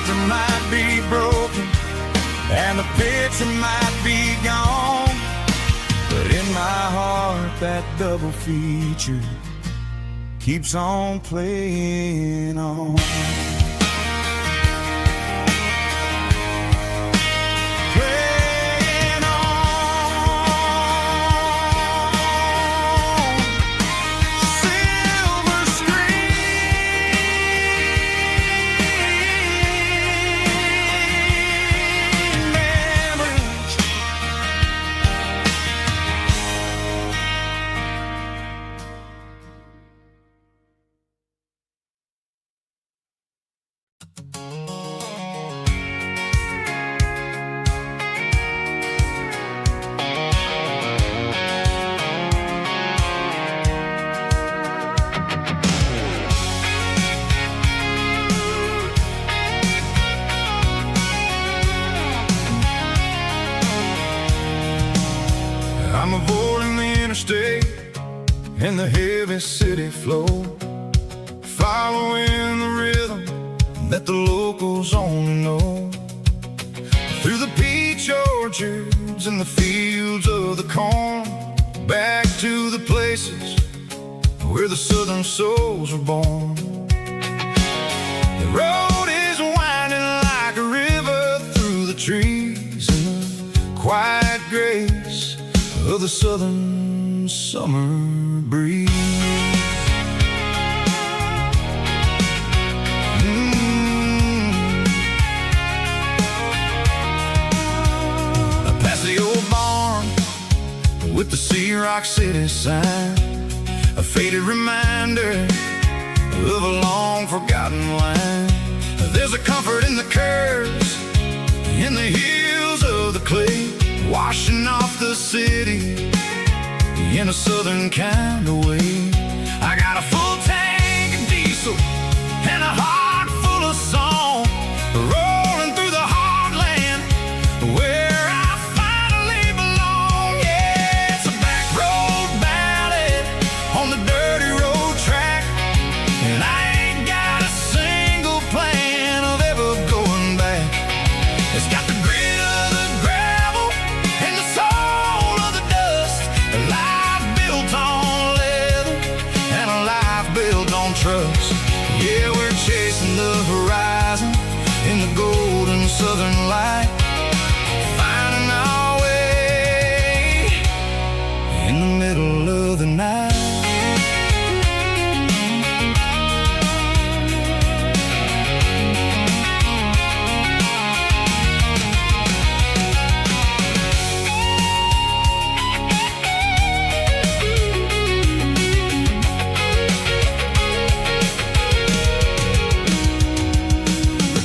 reflector might be broken and the picture might be gone, but in my heart that double feature keeps on playing on. I'm avoiding the interstate and the heavy city flow, following the rhythm that the locals only know. Through the peach orchards and the fields of the corn, back to the places where the southern souls were born. The road is winding like a river through the trees in the quiet grace of the southern summer breeze. Past the old barn with the Sea Rock City sign, a faded reminder of a long forgotten line. There's a comfort in the curves, in the hills of the clay, washing off the city in a southern kind of way. I got a full tank of diesel and a heart full of song, rolling through the heartland where I finally belong. Yeah, it's a back road ballad on the dirty road track, and I ain't got a single plan of ever going back. It's got the grit of the gravel and the soul of the dust, a life built on leather and a life built on trust. Yeah, we're chasing the horizon in the golden southern light, finding our way in the middle of the night.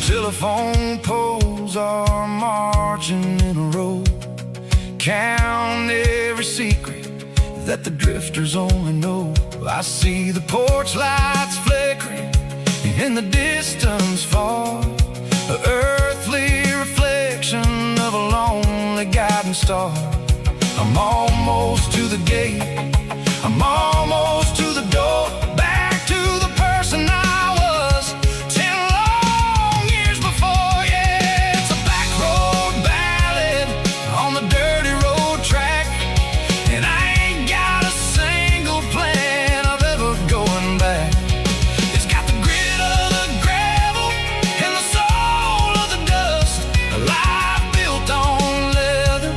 Telephone poles are marching in a row, count every secret that the drifters only know. I see the porch lights flickering in the distance far, an earthly reflection of a lonely guiding star. I'm almost to the gate, I'm almost to the door, back to the person I was 10 long years before. Yeah, it's a back road ballad on the dirty road track, and I ain't got a single plan of ever going back. It's got the grit of the gravel and the soul of the dust, a life built on leather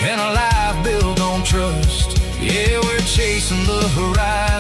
and a life built on trust. Yeah, we're chasing the horizon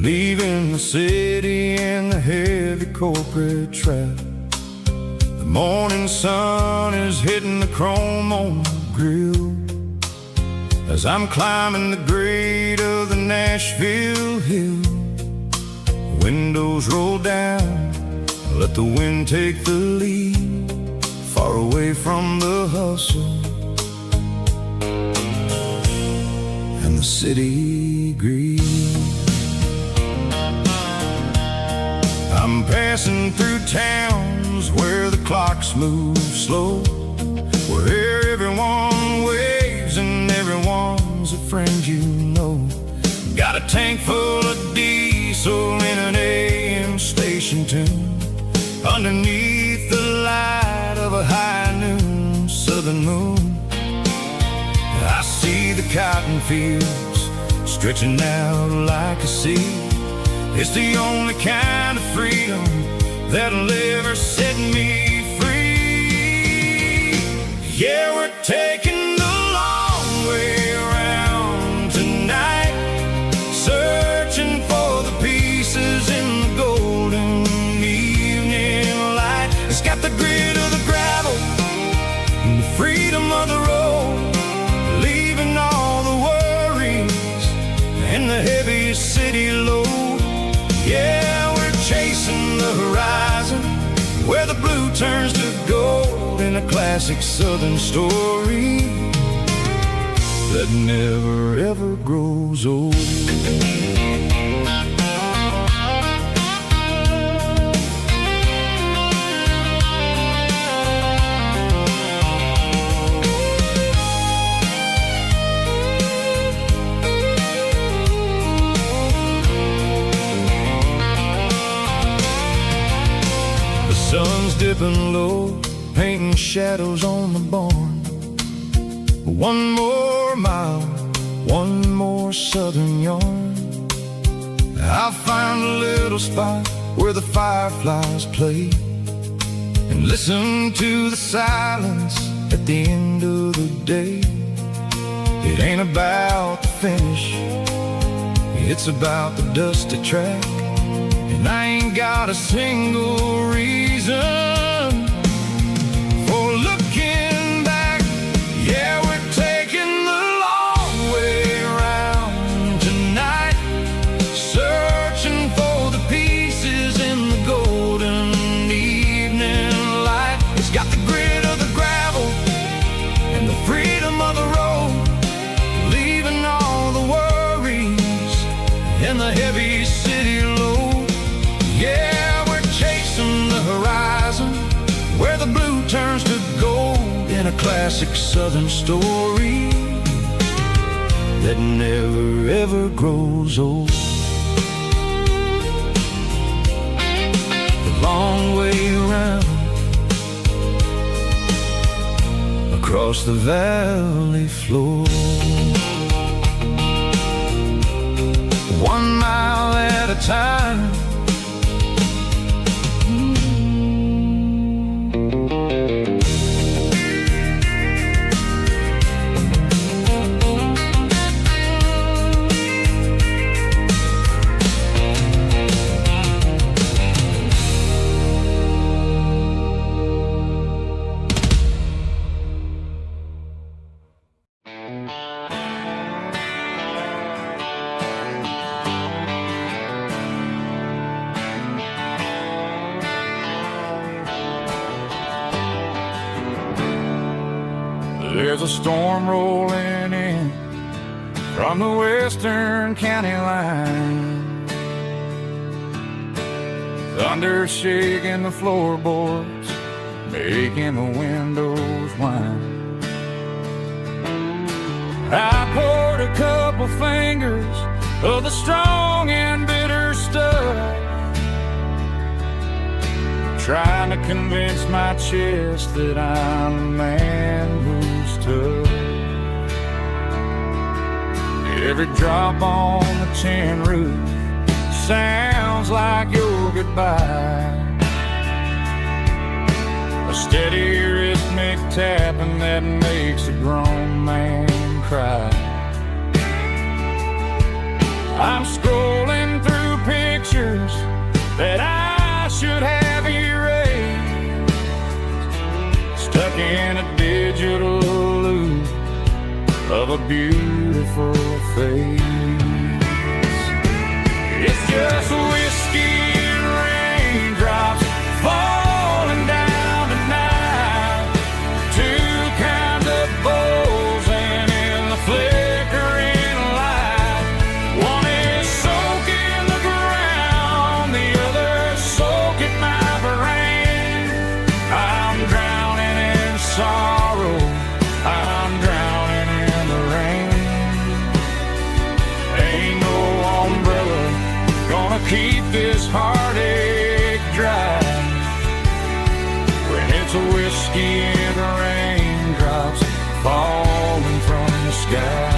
leaving the city in the heavy corporate trap. The morning sun is hitting the chrome on the grill as I'm climbing the grade of the Nashville hill. Windows roll down, let the wind take the lead, far away from the hustle and the city greed. I'm passing through towns where the clocks move slow, where everyone waves and everyone's a friend you know. Got a tank full of diesel in an AM station tune, underneath the light of a high noon southern moon. I see the cotton fields stretching out like a sea. It's the only kind of freedom that'll ever set me free. Yeah, we're taking the long way around tonight, searching for the pieces in the golden evening light. It's got the grit of the gravel and the freedom of the road, leaving all the worries and the heavy city load. Yeah, we're chasing the horizon, where the blue turns to gold, in a classic southern story that never ever grows old. Sun's dipping low, painting shadows on the barn. One more mile, one more southern yarn. I'll find a little spot where the fireflies play, and listen to the silence at the end of the day. It ain't about the finish, it's about the dusty track. And I ain't got a single reason for looking back. Yeah, we're taking the long way around tonight, searching for the pieces in the golden evening light. It's got the grit of the gravel and the freedom of the road, leaving all the worries and the heavy city load. Yeah, we're chasing the horizon, where the blue turns to gold, in a classic southern story that never ever grows old. The long way around, across the valley floor, 1 mile at a time. There's a storm rolling in from the western county line, thunder shaking the floorboards, making the windows whine. I poured a couple fingers of the strong and bitter stuff, trying to convince my chest that I'm a man who's tough. Every drop on the tin roof sounds like your goodbye, a steady rhythmic tapping that makes a grown man cry. I'm scrolling through a beautiful face. It's just whiskey and raindrops falling down tonight. Two kinds of bowls and in the flickering light. One is soaking the ground, the other soaking my brain. I'm drowning in sorrow, I'm drowning in the rain. Ain't no umbrella gonna keep this heartache dry when it's a whiskey and raindrops falling from the sky.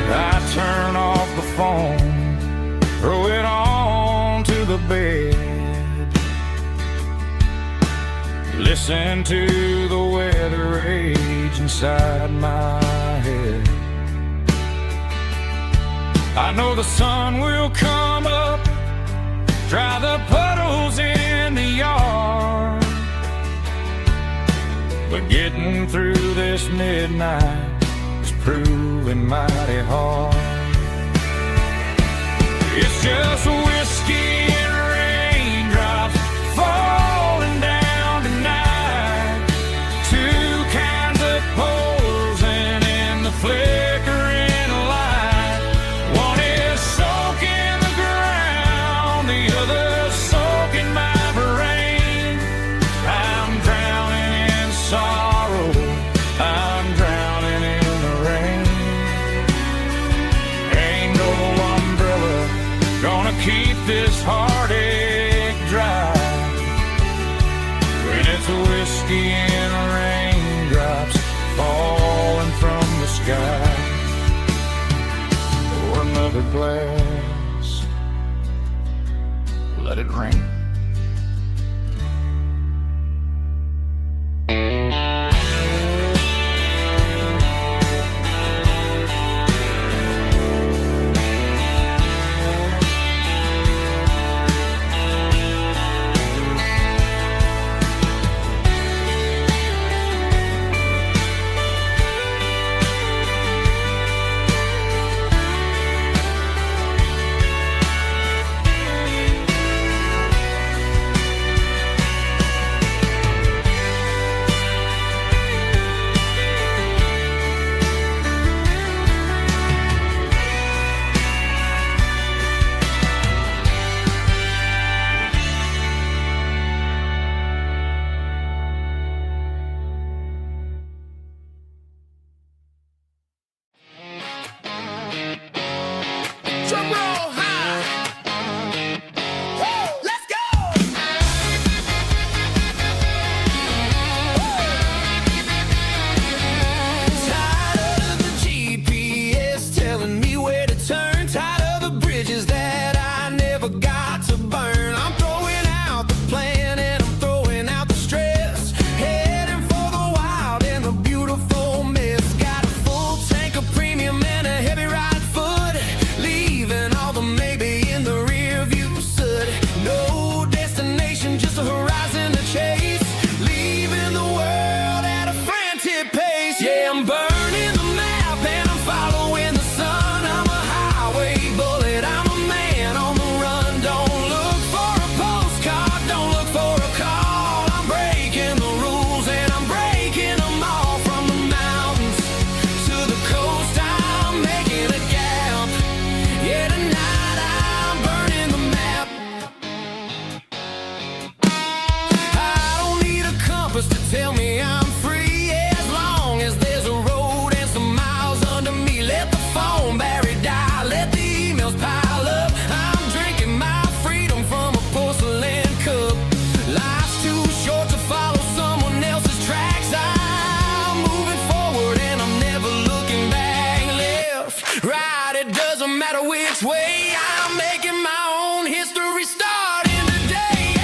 I turn off the phone, throw it on to the bed, listen to the weather rage inside my head. I know the sun will come up, dry the puddles in the yard, but getting through this midnight is proving mighty hard. It's just whiskey and raindrops falling down tonight. Two kinds of poles and in the flickering light. One is soaking the ground, the other soaking my brain. I'm drowning in sorrow, I'm drowning in the rain. Ain't no umbrella gonna keep this heartache dry when it's a whiskey and raindrops falling from the sky. Pour another glass, let it rain. Drum roll high. Woo, let's go. Tired of the GPS telling me where to turn. Tired of the bridges that I never got to burn. I'm throwing out the plan and I'm throwing out the stress. Heading for the wild and the beautiful mess. Got a full tank of premium and a heavy right foot. Leaving all the maybe in the rear view soot. No destination, just a horizon to chase. Leaving the world at a frantic pace. Yeah, I'm burning the map and I'm following the sun. I'm a highway bullet, I'm a man on the run. Don't look for a postcard, don't look for a call. I'm breaking the rules and I'm breaking them all. From the mountains to the coast, I'm making a gap. Yeah, tonight I'm burning the map. I don't need a compass to tell me I'm free. As long as there's a road and some miles under me. Let the phone battery die, let the emails pile up. I'm drinking my freedom from a porcelain cup. Life's too short to follow someone else's tracks. I'm moving forward and I'm never looking back. Left, right, it doesn't matter which way. I'm making my own history starting today.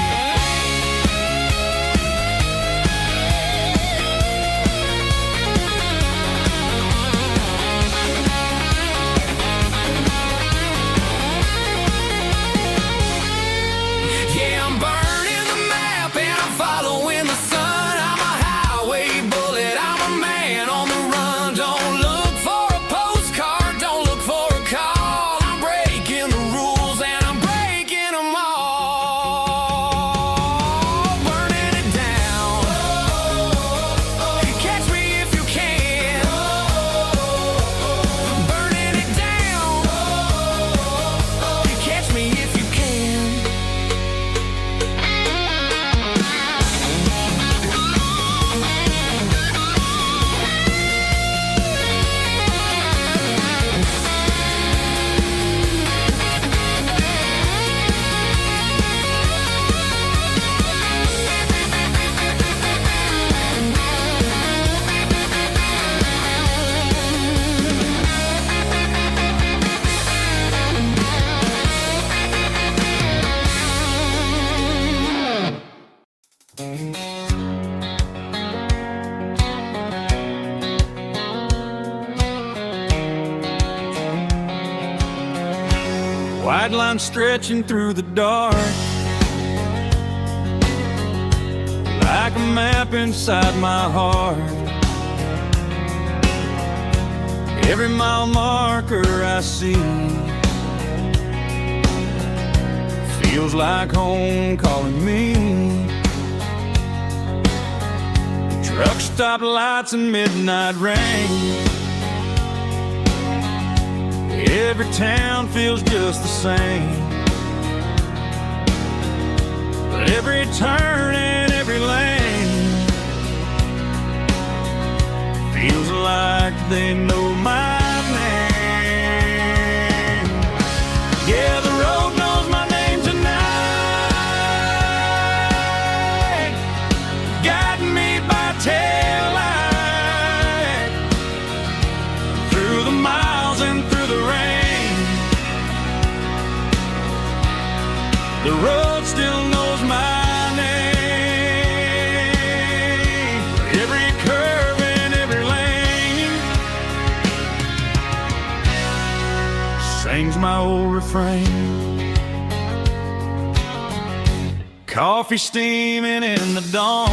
white line stretching through the dark, like a map inside my heart. Every mile marker I see feels like home calling me. Truck stop lights and midnight rain, every town feels just the same. But every turn and every lane feels like they know my name. Yeah, the road knows my name tonight, guiding me by taillight, through the miles and through the rain. The road still knows my name, every curve and every lane sings my old refrain. Coffee steaming in the dawn,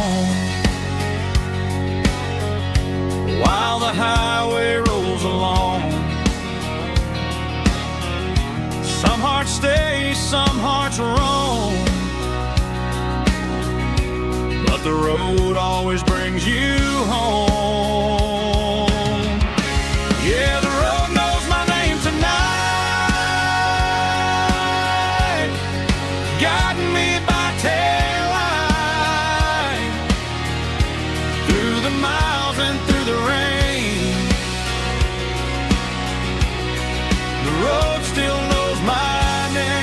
while the highway rolls along. Some hearts stay, some hearts roam, but the road always brings you home. Yeah, the road knows my name tonight, guiding me by taillight, through the miles and through the rain. The road still knows my name.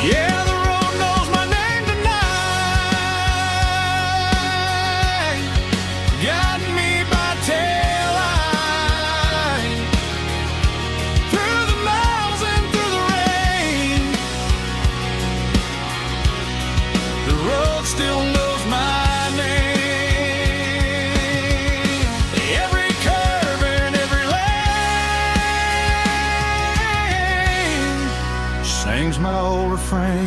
Yeah, the road knows my name tonight, guiding me by taillight, through the miles and through the rain. The road still knows my name, every curve and every lane sings my old refrain.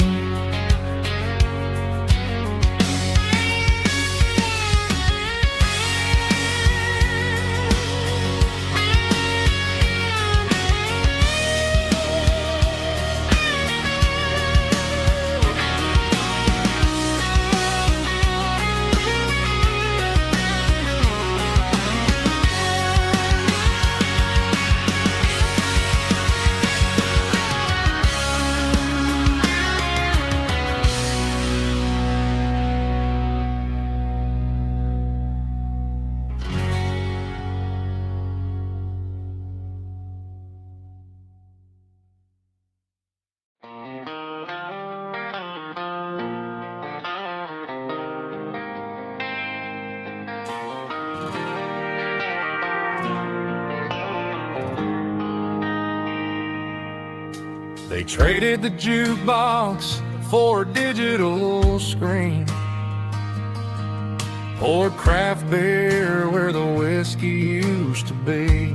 They traded the jukebox for a digital screen, poured craft beer where the whiskey used to be.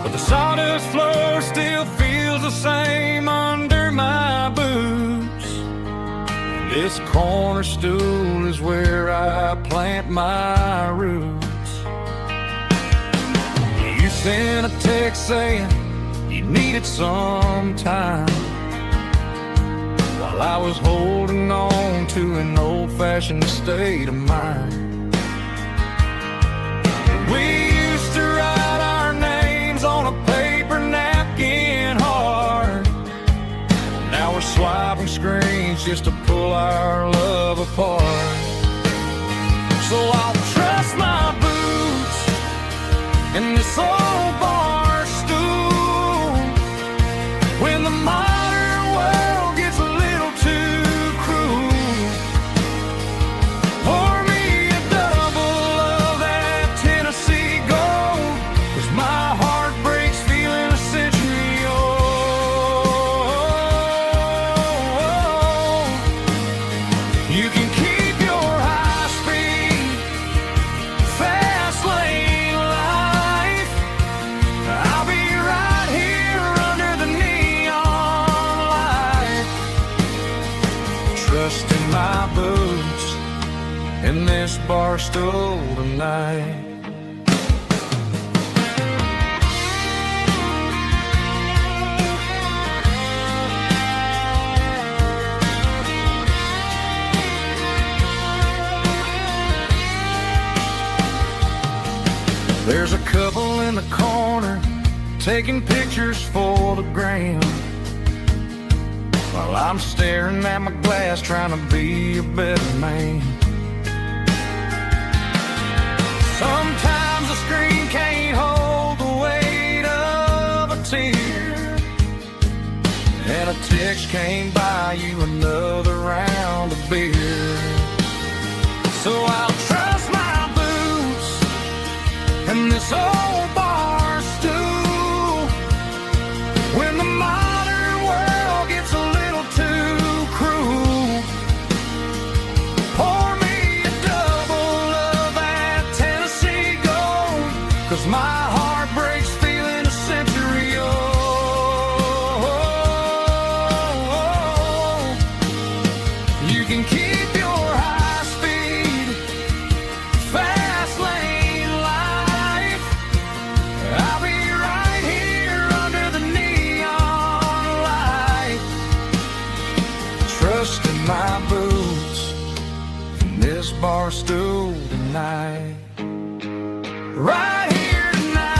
But the sawdust floor still feels the same under my boots. This corner stool is where I plant my roots. You sent a text saying you needed some time, while I was holding on to an old-fashioned state of mind. We used to write our names on a paper napkin hard. Now we're swiping screens just to pull our love apart. So I'll trust my boots and this old bar stool when the modern world gets a little too cruel. Pour me a double of that Tennessee Gold, 'cause my heart breaks feeling a century old. in this bar stool tonight. There's a couple in the corner taking pictures for the gram, while I'm staring at my glass trying to be a better man. Sometimes the screen can't hold the weight of a tear, and a text can't buy you another round of beer. So I'll trust my boots and this old bar stool when the modern world gets a little too cruel. Pour me a double of that Tennessee Gold, 'cause my heart breaks feeling a century old. You can keep your high speed fast lane life. I'll be right here under the neon light, trusting my boots in this bar stool tonight. Right here tonight,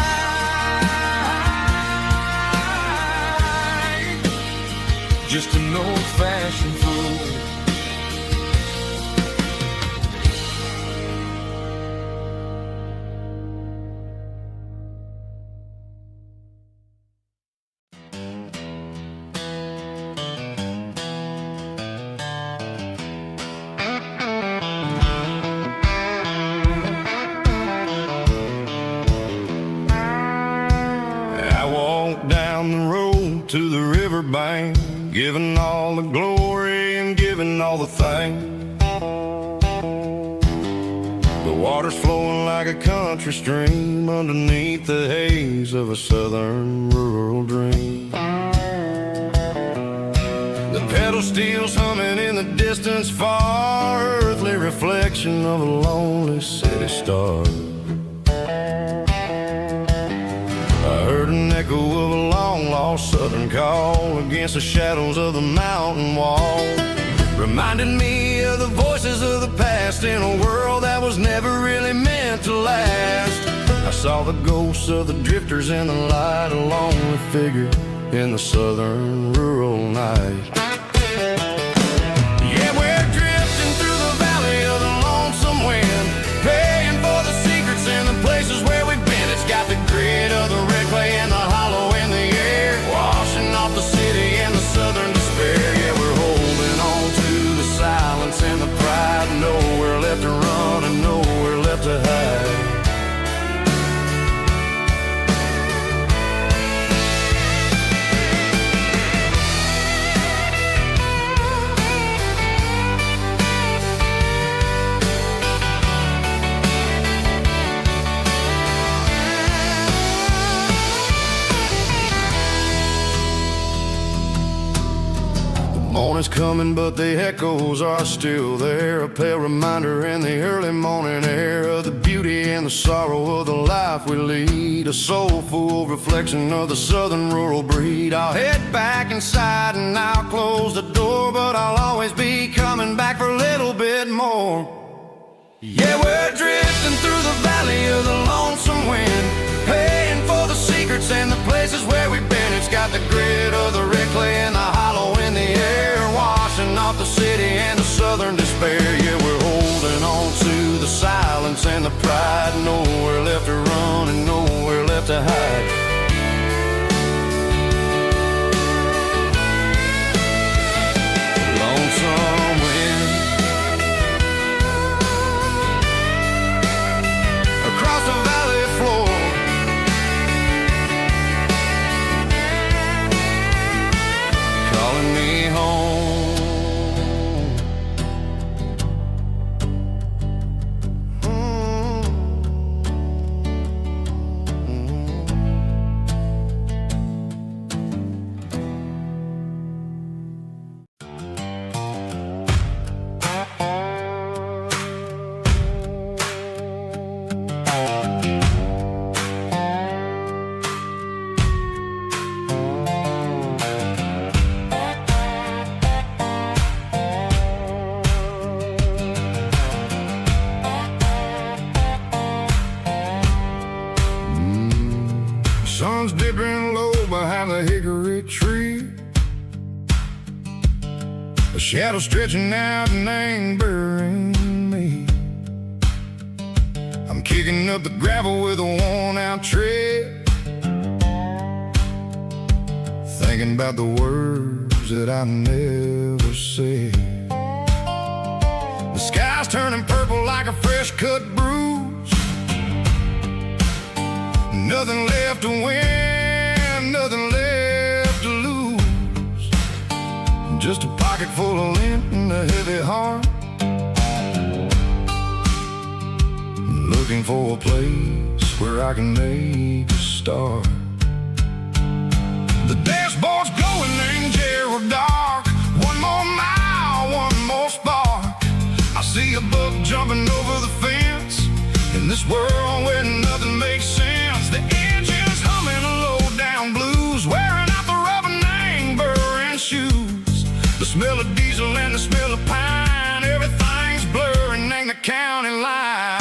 just an old-fashioned fool. I walked down the road to the riverbank, giving all the glory and giving all the thanks. The water's flowing like a country stream underneath the haze of a southern rural dream. The pedal steel's humming in the distance far, earthly reflection of a lonely city star. I heard an echo of a long-lost southern call against the shadows of the mountain wall, reminding me of the voices of the past in a world that was never really meant to last. I saw the ghosts of the drifters in the light, a lonely figure in the southern rural night. Yeah, we're drifting through the valley of the lonesome wind, paying for the secrets and the places where we've been. It's got the grit of the red clay and the hollow in the air, washing off the city and the southern despair. Yeah, we're holding on to the silence and the pride, nowhere left to run and nowhere left to hide. Morning's coming, but the echoes are still there, a pale reminder in the early morning air of the beauty and the sorrow of the life we lead, a soulful reflection of the southern rural breed. I'll head back inside and I'll close the door, but I'll always be coming back for a little bit more. Yeah, we're drifting through the valley of the lonesome wind, paying for the secrets and the places where we've been. It's got the grit of the red clay and the hollow in the air, washing off the city and the southern despair. Yeah, we're holding on to the silence and the pride, nowhere left to run and nowhere left to hide. Lonesome wind across the valley floor, calling me home. a shadow stretching out and angering me. I'm kicking up the gravel with a worn-out tread, thinking about the words that I never said. The sky's turning purple like a fresh-cut bruise. Nothing left to win, nothing left to lose. Just a pocket full of lint and a heavy heart, looking for a place where I can make a start. The dashboard's glowing in Gerald dark. One more mile, one more spark. I see a buck jumping over the fence in this world where nothing makes sense. The engine's humming a low-down blues, wearing out the rubber-name burring shoes. The smell of diesel and the smell of pine, everything's blurring, ain't the county line.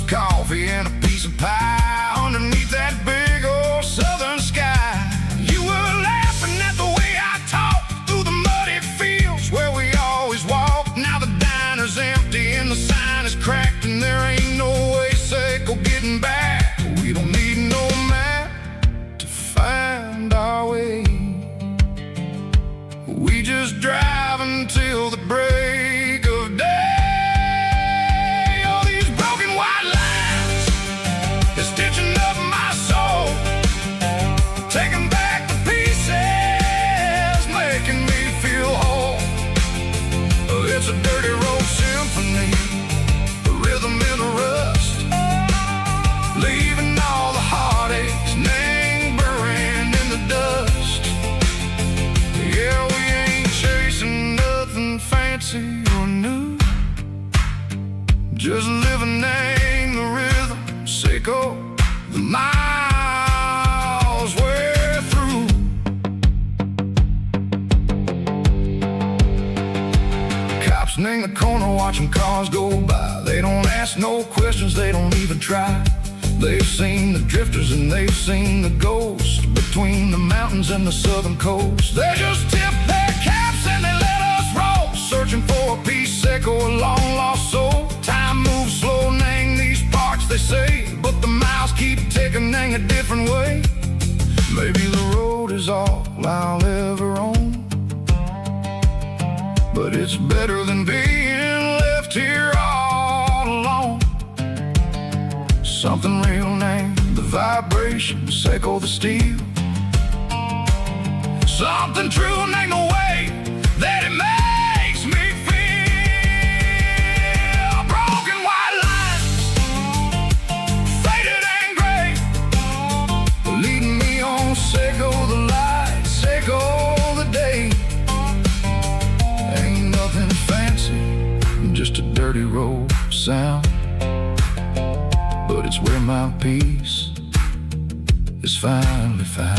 Coffee and a piece of pie underneath that big old southern sky. You were laughing at the way I talked through the muddy fields where we always walked. Now the diner's empty and the sign is cracked, and there ain't no way safe of getting back. We don't need no map to find our way. We just drive until the break of day. Stitching up my soul, taking back the pieces, making me feel whole. It's a dirty road symphony, the rhythm in the rust, leaving all the heartaches lingering in the dust. Yeah, we ain't chasing nothing fancy or new, just living in the rhythm. Seiko, the miles we're through. Cops in the corner watching cars go by. They don't ask no questions, they don't even try. They've seen the drifters and they've seen the ghosts between the mountains and the southern coast. They just tip their caps and they let us roll, searching for a piece, Seiko, a long lost soul. Time moves slow, nang these parts, they say, but the miles keep ticking in a different way. Maybe the road is all I'll ever own, but it's better than being left here all alone. Something real named the vibration, Seiko the steel. Something true named the way that it makes me feel. Broken white lines, faded and gray, leading me on. Seiko the light, Seiko the day. Ain't nothing fancy, just a dirty road sound, but it's where my peace is finally found.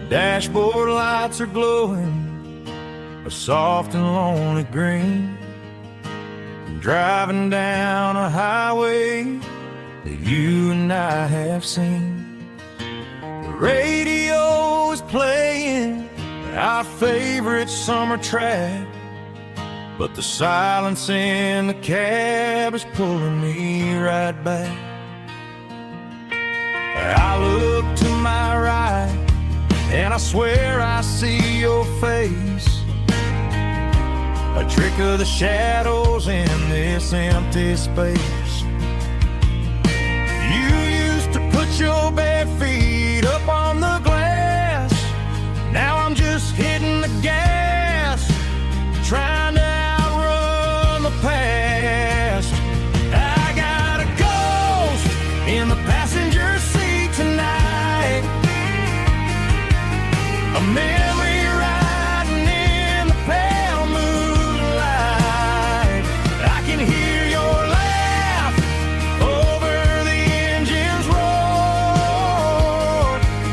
Dashboard lights are glowing a soft and lonely green. I'm driving down a highway that you and I have seen. The radio is playing our favorite summer track, but the silence in the cab is pulling me right back. I look to my right and I swear I see your face. trick of the shadows in this empty space. You used to put your bare feet up on the glass. Now I'm just hitting the gas, trying to outrun the past. I got a ghost in the passenger seat tonight, a memory riding in the pale moonlight. I can hear your laugh over the engine's roar,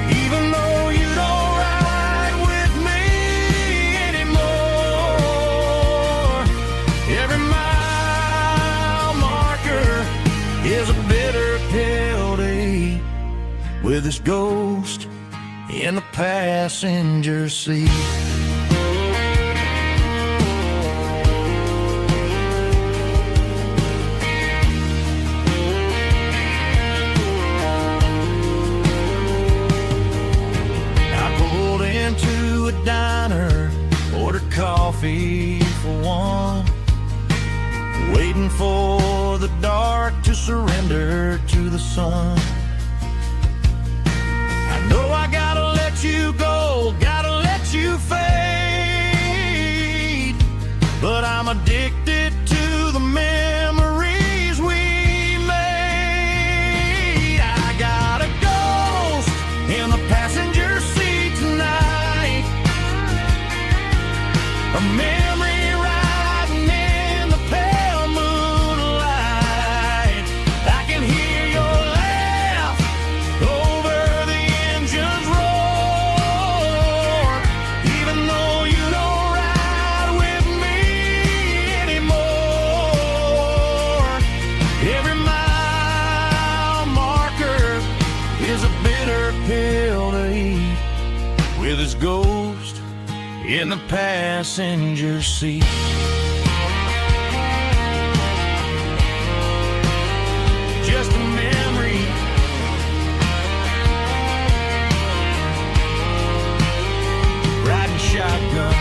even though you don't ride with me anymore. Every mile marker is a bitter pill to eat, with this ghost in the passenger seat. I pulled into a diner, ordered coffee for one, waiting for the dark to surrender to the sun. I know I gotta let you go, gotta let you fade, but I'm addicted to the memories we made. I got a ghost in the passenger seat tonight, a memory riding in the pale moonlight. I can hear your laugh over the engine's roar, even though you don't ride with me anymore. Every mile marker is a bitter pill to eat, with his ghost in the passenger seat. Just a memory, riding shotgun.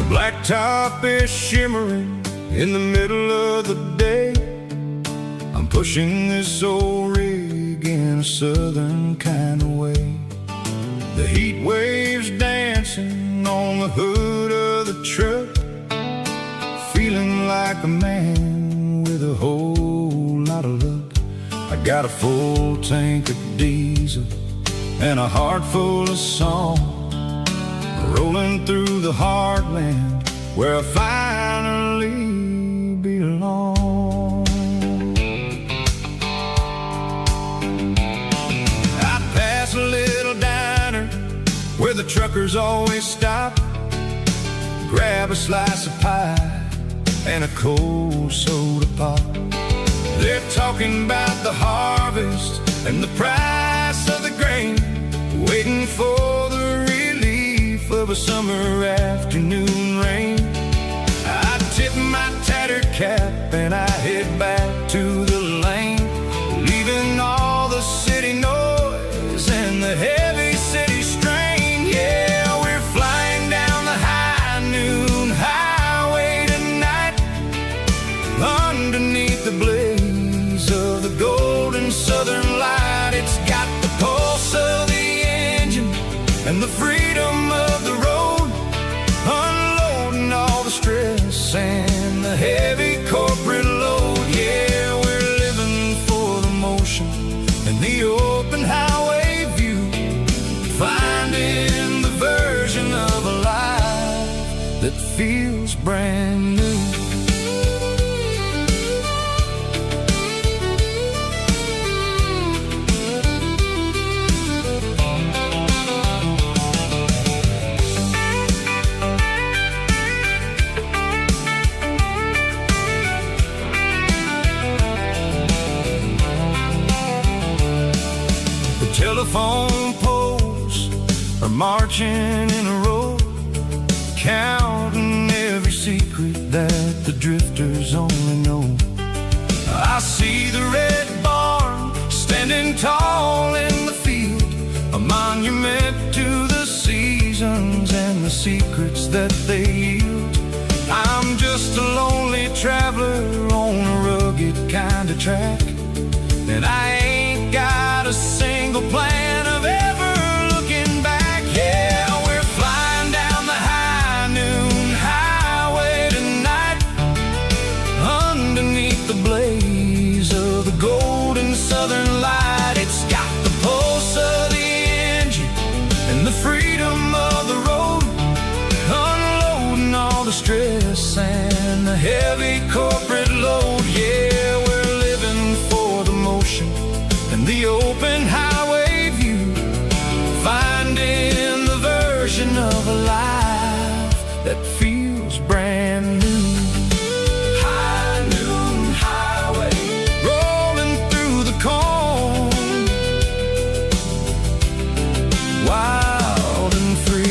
Blacktop is shimmering in the middle of the day. I'm pushing this old rig in a southern kind of way. The heat waves dancing on the hood of the truck, feeling like a man with a whole lot of luck. I got a full tank of diesel and a heart full of song, rolling through the heartland where I finally belong. I pass a little diner where the truckers always stop, grab a slice of pie and a cold soda pop. They're talking about the harvest and the price of the grain, waiting for the relief of a summer afternoon rain. I tip my tattered cap and I head back to the lane, leaving all the city noise and the heavy city strain. Yeah, we're flying down the high noon highway tonight, underneath the blaze of the golden southern light. It's got the pulse of the engine and the freedom of the road, unloading all the stress and the heavy corporate load. Yeah, we're feels brand new. The telephone poles are marching in a row, counting every secret that the drifters only know. I see the red barn standing tall in the field, a monument to the seasons and the secrets that they yield. I'm just a lonely traveler on a rugged kind of track, and I ain't got a single plan of ever looking back. Yeah, we're flying down the high noon highway tonight, underneath the blaze of the golden southern light. It's got the pulse of the engine and the freedom of the road, unloading all the stress and the heavy corporate load. Yeah, we're living for the motion and the open highway view, finding the version of a life that feels brand new. High noon highway, rolling through the corn, wild and free.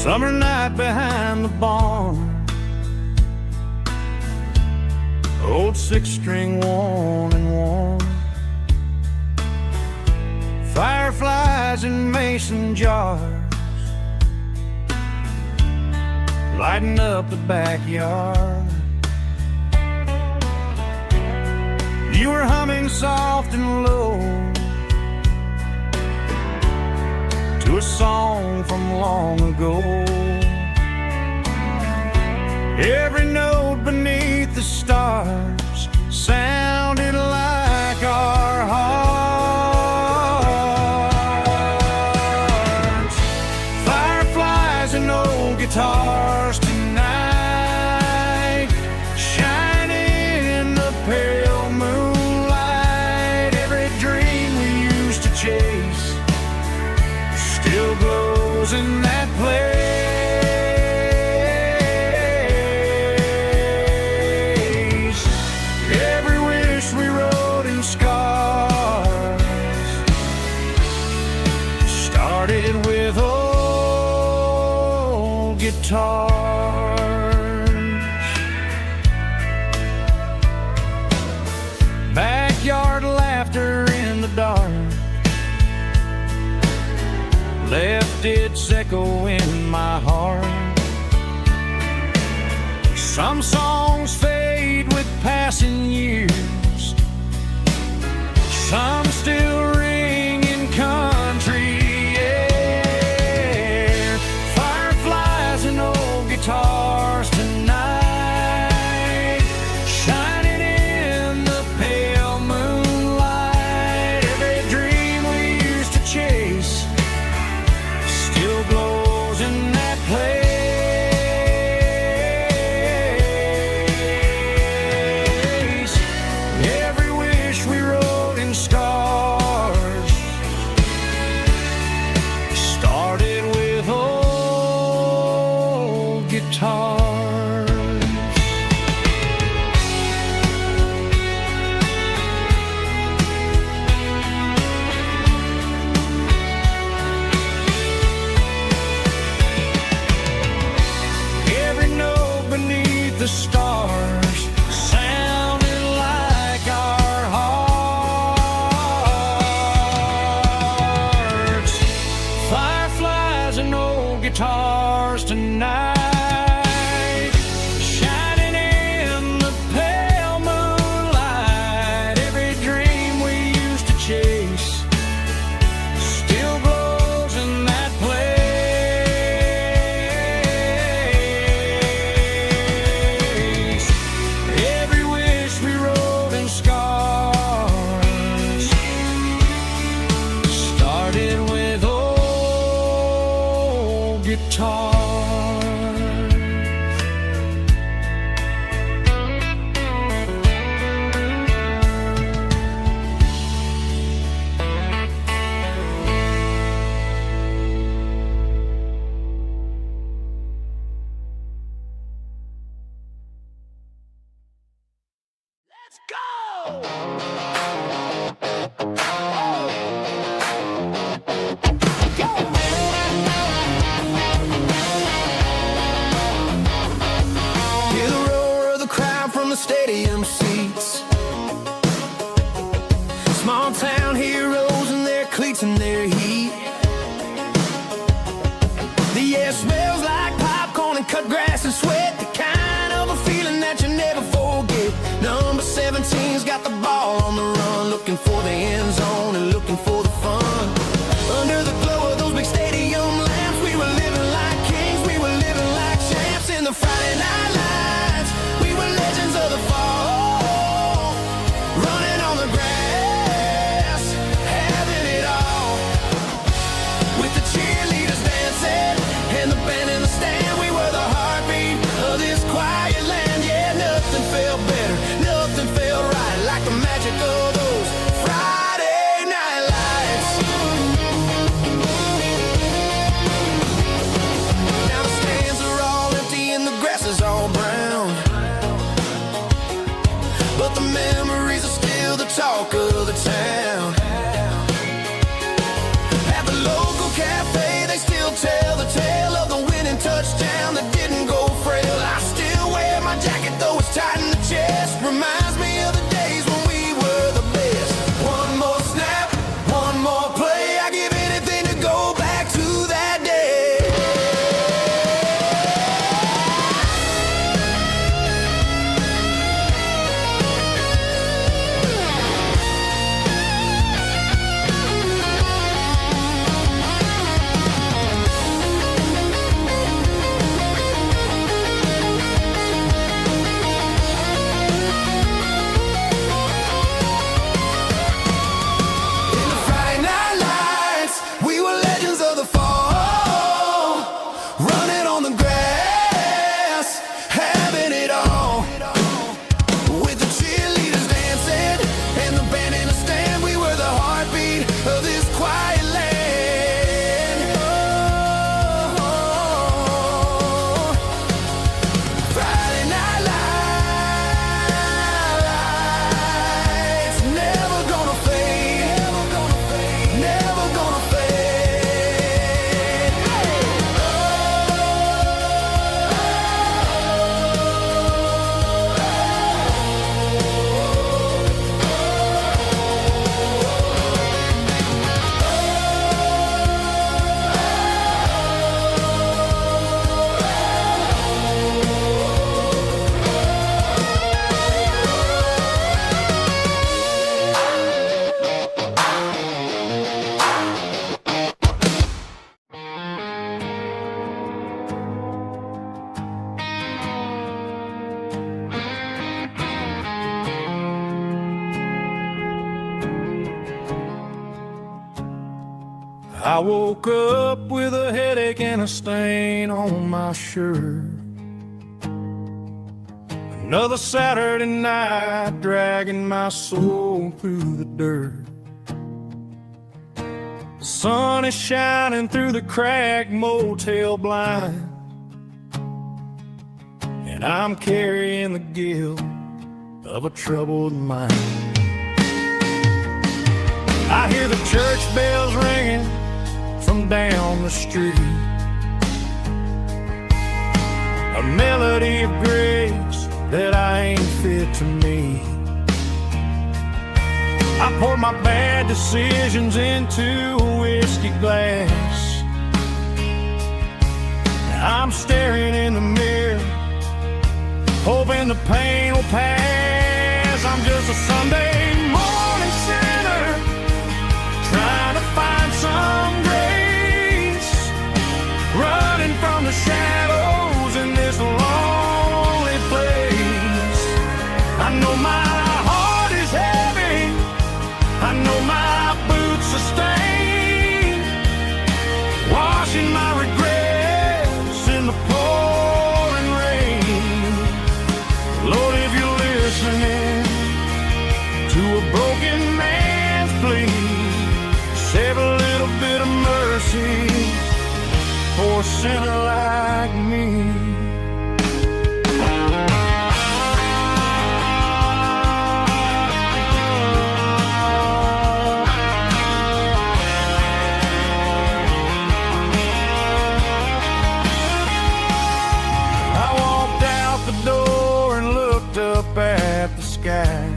Summer night behind the barn, old six-string worn and worn, fireflies in mason jars, lighting up the backyard. You were humming soft and low to a song from long ago. Every note beneath the stars sounded like our hearts. Fireflies and old guitars tonight, shining in the pale moonlight. Every dream we used to chase still glows in that place. Every wish we wrote in scars started with old guitars. Backyard laughter in the dark left its echo in my heart. Some songs fade with passing years, some still ring in country air. Fireflies and old guitars tonight, shining in the pale moonlight. Every dream we used to chase still glows in that place. guitars tonight, shining in the pale moonlight. Every dream we used to chase still glows in that place. Every wish we wrote in scars started with old guitars. Let's go! Hear the roar of the crowd from the stadium seats. Small town heroes in their cleats and their heat. The air smells like popcorn and cut grass and sweat. The kind of a feeling that you never forget. Number 17's got the ball on the run, looking for the end zone and looking for the fun. Under the glow of those big stadium lamps, we were living like kings, we were living like champs. In the Friday night lights, we were legends of the fall, running on the grass, having it all. With the cheerleaders dancing and the band in the stand, we were the heartbeat of this quiet land. Yeah, nothing felt better, nothing felt right like the magic of those Friday night lights. Now the stands are all empty and the grass is all brown, but the memories are still the talk of the town. At the local cafe, they still tell the tale of the winning touchdown that didn't go frail. I still wear my jacket though it's tight in the chest. Reminds me of the days when we were the best. One more snap, one more play. I give anything to go back to that day. In the Friday night lights, we were legends of the fall, running on the grass, having it all. With the cheerleaders dancing and the band in the stand, we were the heartbeat of this quiet land. Oh, Friday night lights, never gonna fade, never gonna fade, never gonna fade. I woke up with a headache and a stain on my shirt. Another Saturday night dragging my soul through the dirt. The sun is shining through the cracked motel blind, and I'm carrying the guilt of a troubled mind. I hear the church bells ringing from down the street, a melody of grace that I ain't fit to meet. I poured my bad decisions into a whiskey glass, I'm staring in the mirror, hoping the pain will pass. I'm just a Sunday morning sinner, trying to find some grace, running from the shadows in this lonely place. I know my heart is heavy, I know my boots are stained, washing my regrets in the pouring rain. Lord, if you're listening to a broken man's plea, save a little bit of mercy for a sinner like me. At the sky,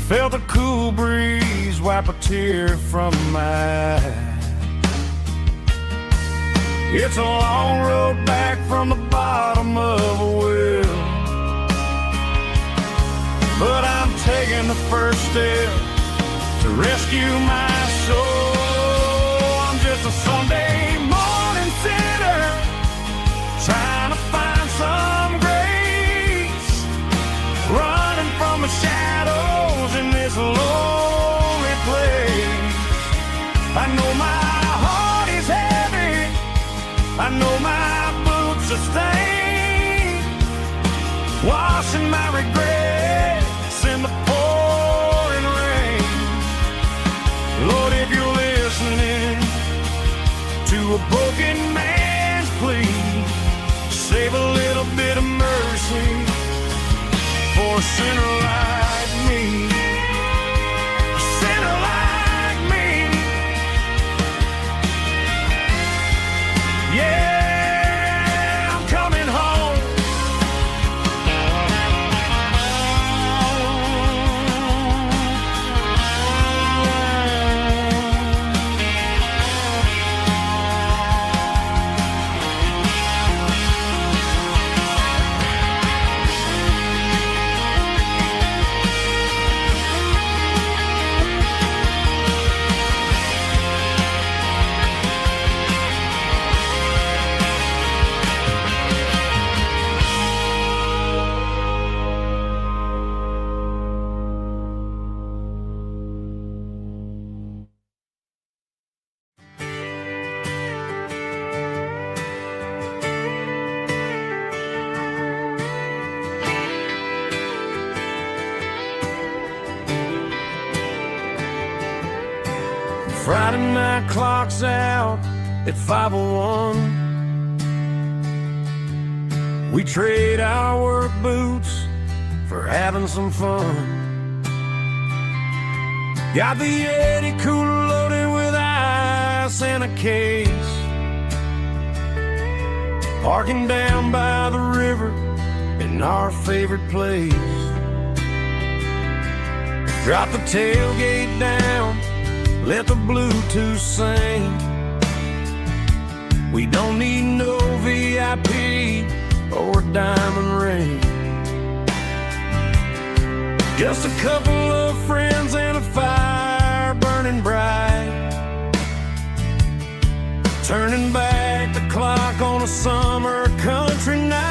felt a cool breeze wipe a tear from my eye. It's a long road back from the bottom of a well, but I'm taking the first step to rescue my soul. I'm just a Sunday morning sinner, trying to find some grace, running from the shadows in this lonely place. I know my heart is heavy, I know my boots are stained, washing my regrets in the pouring rain. Lord, if you're listening to a broken man's plea, save a little bit of mercy for a sinner like me. A sinner like me. Yeah, I'm coming home. Friday night clock's out at 5:01. We trade our work boots for having some fun. Got the Yeti cooler loaded with ice and a case, parking down by the river in our favorite place. Drop the tailgate down, let the Bluetooth sing. We don't need no VIP or diamond ring, just a couple of friends and a fire burning bright, turning back the clock on a summer country night.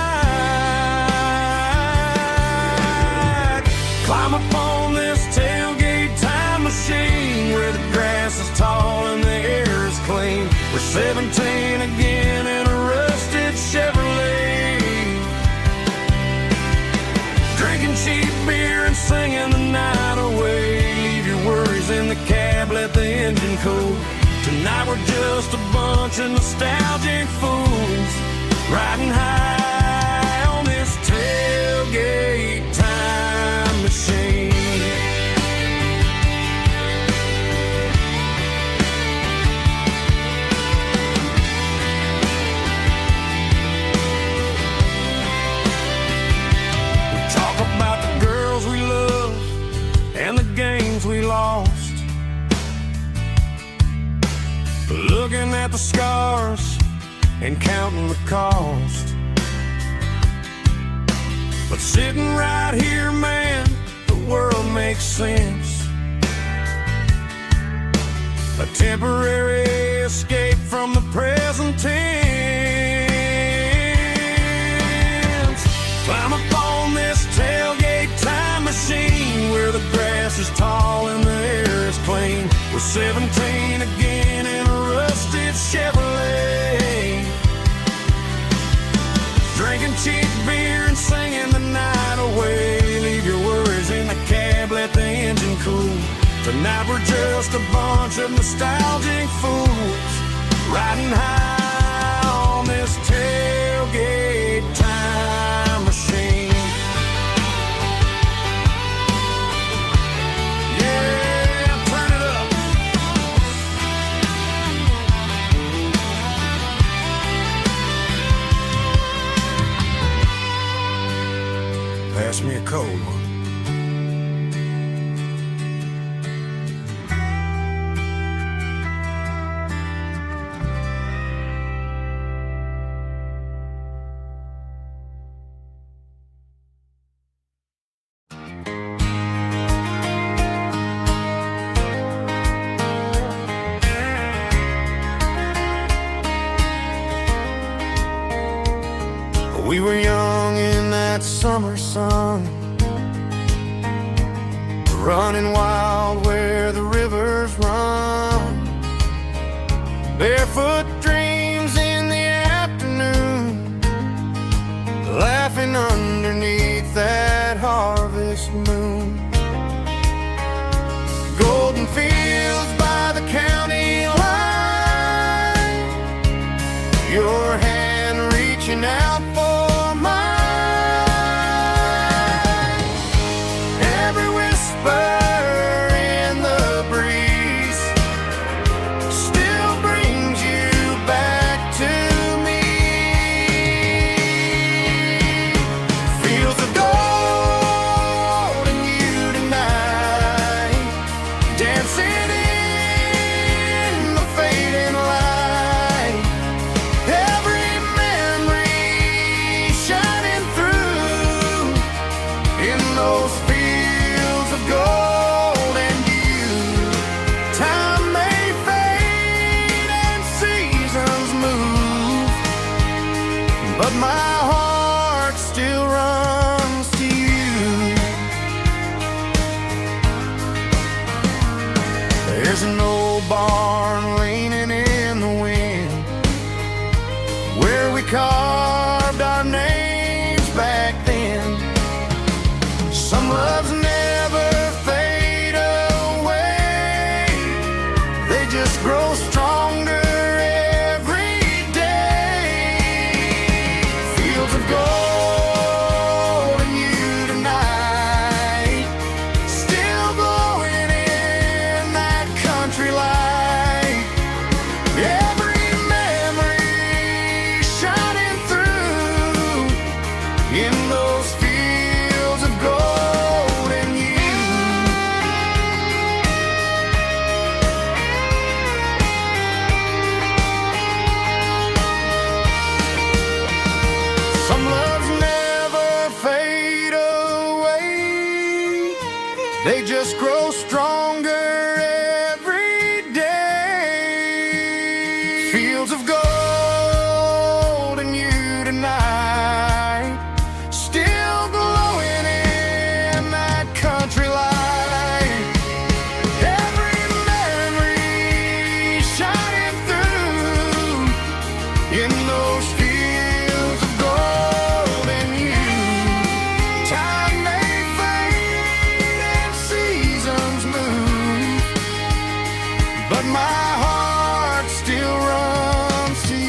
Climb up on this tailgate time machine where the grass is tall and the air is clean. We're 17 again in a rusted Chevrolet, drinking cheap beer and singing the night away. Leave your worries in the cab, let the engine cool. Tonight we're just a bunch of nostalgic fools, riding high on this tailgate time machine. We lost, looking at the scars and counting the cost. But sitting right here, man, the world makes sense. A temporary escape from the present tense. Climb up on this tailgate time machine where the grass is tall and the air is clean. We're 17 again in a rusted Chevrolet, drinking cheap beer and singing the night away. Leave your worries in the cab, let the engine cool. Tonight we're just a bunch of nostalgic fools, riding high on this tailgate time machine. Yeah, turn it up. Pass me a cold one. We were young in that summer sun, running wild where the rivers run. Barefoot dreams in the afternoon, laughing underneath that harvest moon. Golden fields by the county line, your hand reaching out for carved our names back then. Some loves never fade away, they just grow stronger every day. Fields of gold and you tonight, still glowing in that country light. They just grow stronger every day. Fields of gold and you tonight, still glowing in that country light. Every memory shining through in those fields of gold and you. Time may fade and seasons move, but my heart still runs to you.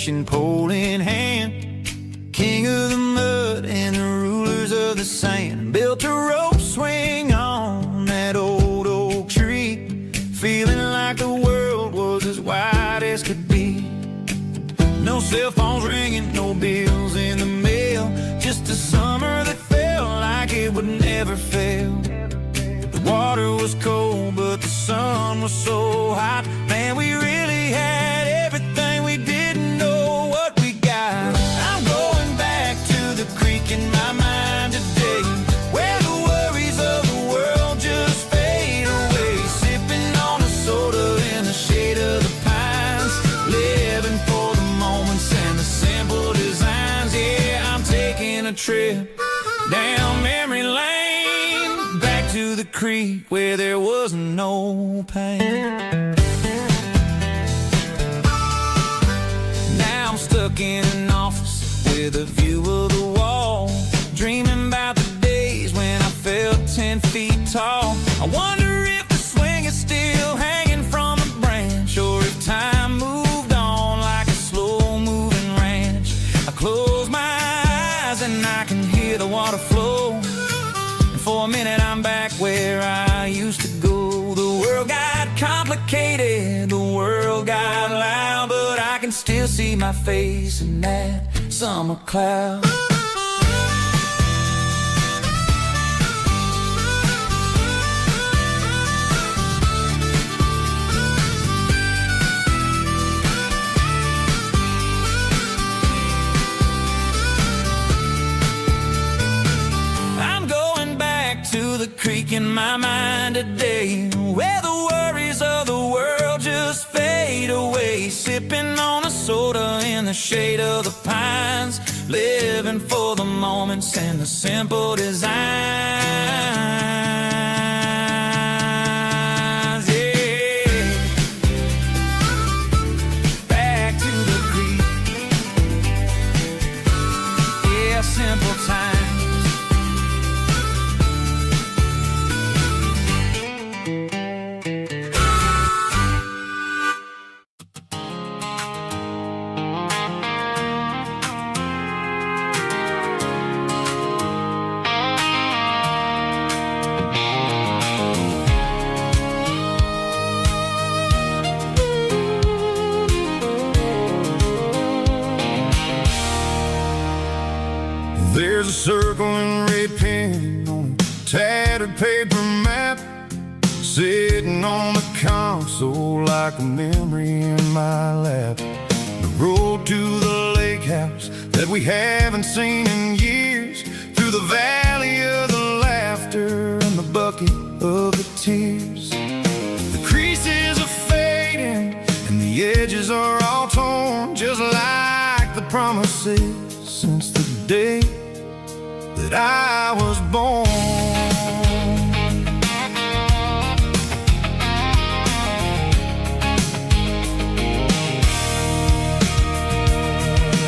fishing pole in hand, king of the mud and the rulers of the sand. Built a rope swing on that old oak tree, feeling like the world was as wide as could be. No cell phones ringing, no bills in the mail, just a summer that felt like it would never fail. The water was cold, but the sun was so hot. Man, we really had everything, we didn't know what we got. I'm going back to the creek in my mind today, where the worries of the world just fade away. Sipping on a soda in the shade of the pines, living for the moments and the simple designs. Yeah, I'm taking a trip down memory lane, back to the creek where there was no pain. Now I'm stuck in an office with a view of the wall, dreaming about the days when I felt 10 feet tall. I wonder if the swing is still hanging from a branch, or if time moved on like a slow-moving ranch. I close my eyes and I can hear the water flow, and for a minute I'm back where I used to go. The world got complicated, the world got loud, but I can still see my face in that summer cloud. To the creek in my mind today, where the worries of the world just fade away. Sipping on a soda in the shade of the pines, living for the moments and the simple designs. Yeah, back to the creek. Yeah, simple times. There's a circle in red pen on a tattered paper map, sitting on the console like a memory in my lap. The road to the lake house that we haven't seen in years, through the valley of the laughter and the bucket of the tears. The creases are fading and the edges are all torn, just like the promises since the day that I was born.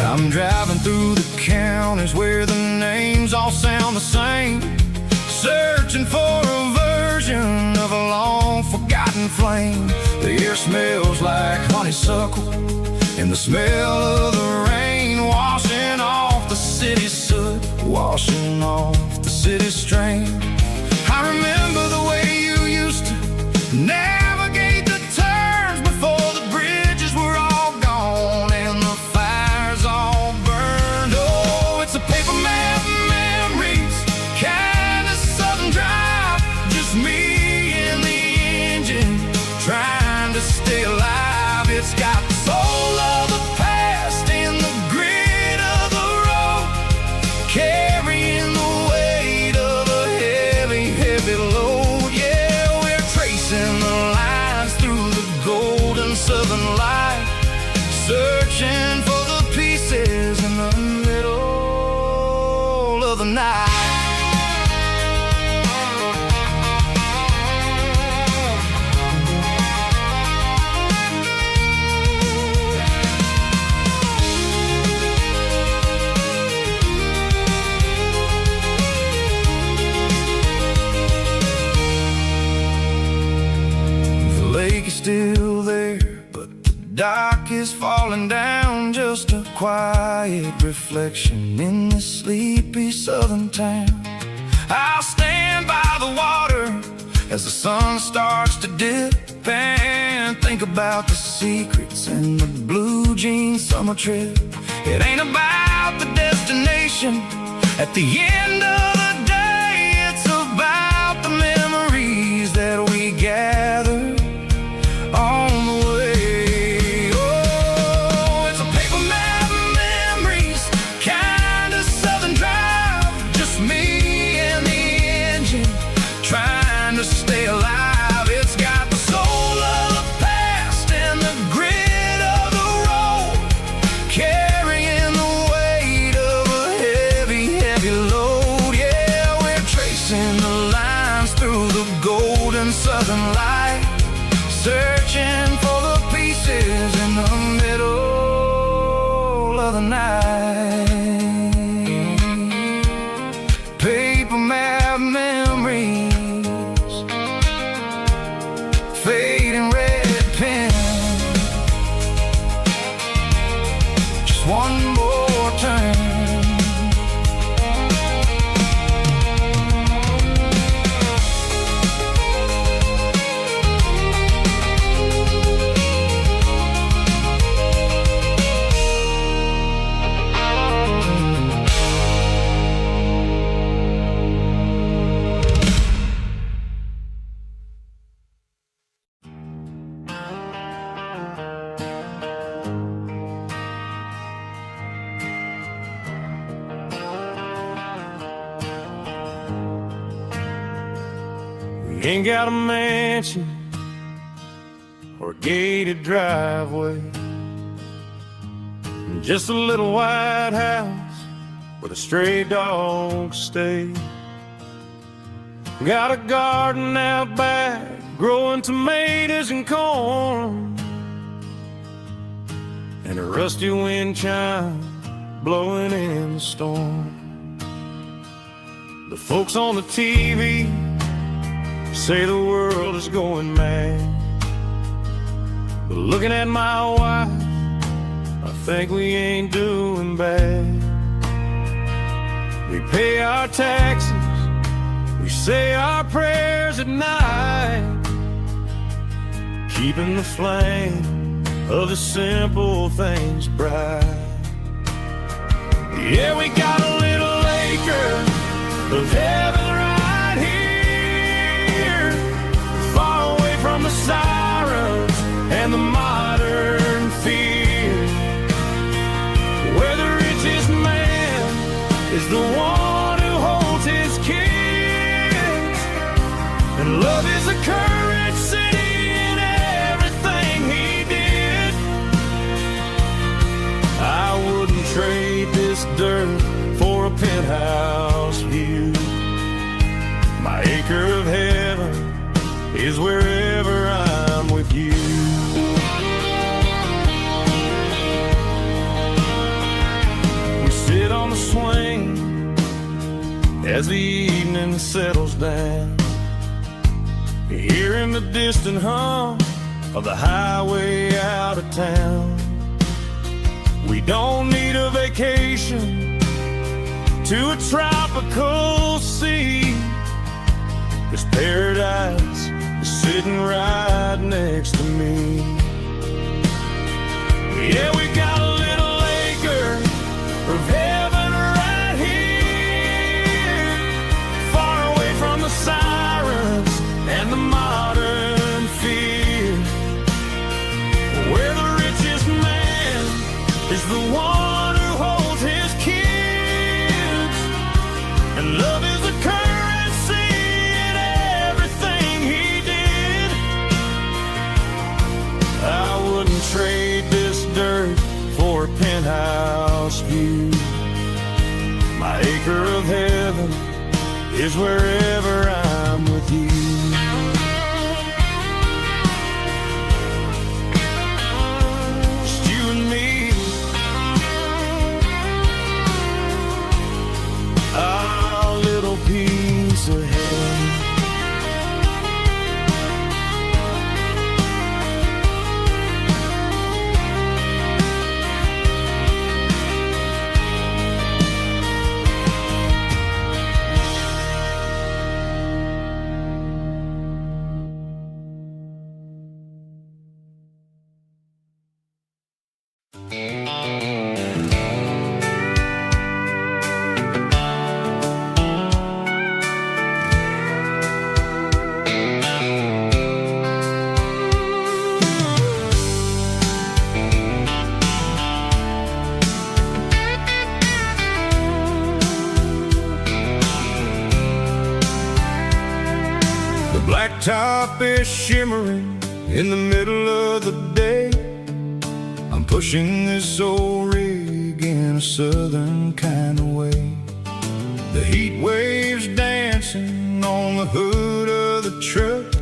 I'm driving through the counties where the names all sound the same, searching for a version of a long forgotten flame. The air smells like honeysuckle and the smell of the rain washing off the city's soot, washing off the city's strain. I remember the way you used to navigate the turns before the bridges were all gone and the fires all burned. Oh, it's a paper map memories, kind of southern drive, just me and the engine trying to stay alive. It's got the soul of the past and the grit of the road, carrying the weight of a heavy, heavy load. Yeah, we're tracing the lines through the golden southern light, searching for the pieces in the middle of the night. The lake is still there, but the dock is falling down. I'm just a quiet reflection in this sleepy southern town. I'll stand by the water as the sun starts to dip and think about the secrets in the blue jean summer trip. It ain't about the destination at the end of the day, it's about the memories that we gather on the way. Oh, it's a paper map of memories, kind of southern drive, just me and the engine trying to stay alive. It's got the soul of the past and the grit of the road, carrying the weight of a heavy, heavy load. Yeah, we're tracing the lines through the golden southern light, searching for the pieces in the middle of the night. Paper map memories, fading red pen, just one more turn. We ain't got a mansion or a gated driveway, just a little white house where the stray dogs stay. Got a garden out back, growing tomatoes and corn, and a rusty wind chime blowing in the storm. The folks on the TV say the world is going mad, but looking at my wife, I think we ain't doing bad. We pay our taxes, we say our prayers at night, keeping the flame of the simple things bright. Yeah, we got a little acre of heaven right here, far away from the sirens and the modern fear, where the richest man is the one who holds his kids, and love is a currency in everything he did. I wouldn't trade this dirt for a penthouse view. My acre of heaven is wherever I'm with you. We sit on the swing as the evening settles down, hearing the distant hum of the highway out of town. We don't need a vacation to a tropical sea, 'cause paradise is sitting right next to me. Yeah, we got a little acre of heaven right here, far away from the sirens and the modern fear, where the richest man is the one who holds his kids, and love is a currency in everything he did. I wouldn't trade this dirt for a penthouse view. My acre of heaven is wherever I'm with you. Just you and me, our little piece of heaven. top is shimmering in the middle of the day. I'm pushing this old rig in a southern kind of way. The heat waves dancing on the hood of the truck,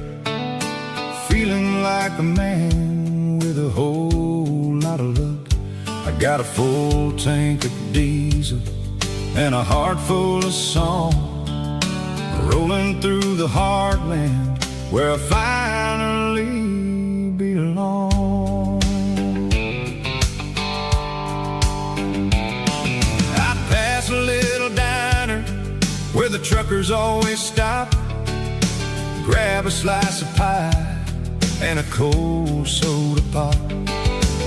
feeling like a man with a whole lot of luck. I got a full tank of diesel and a heart full of song, rolling through the heartland where I finally belong. I pass a little diner where the truckers always stop, grab a slice of pie and a cold soda pop.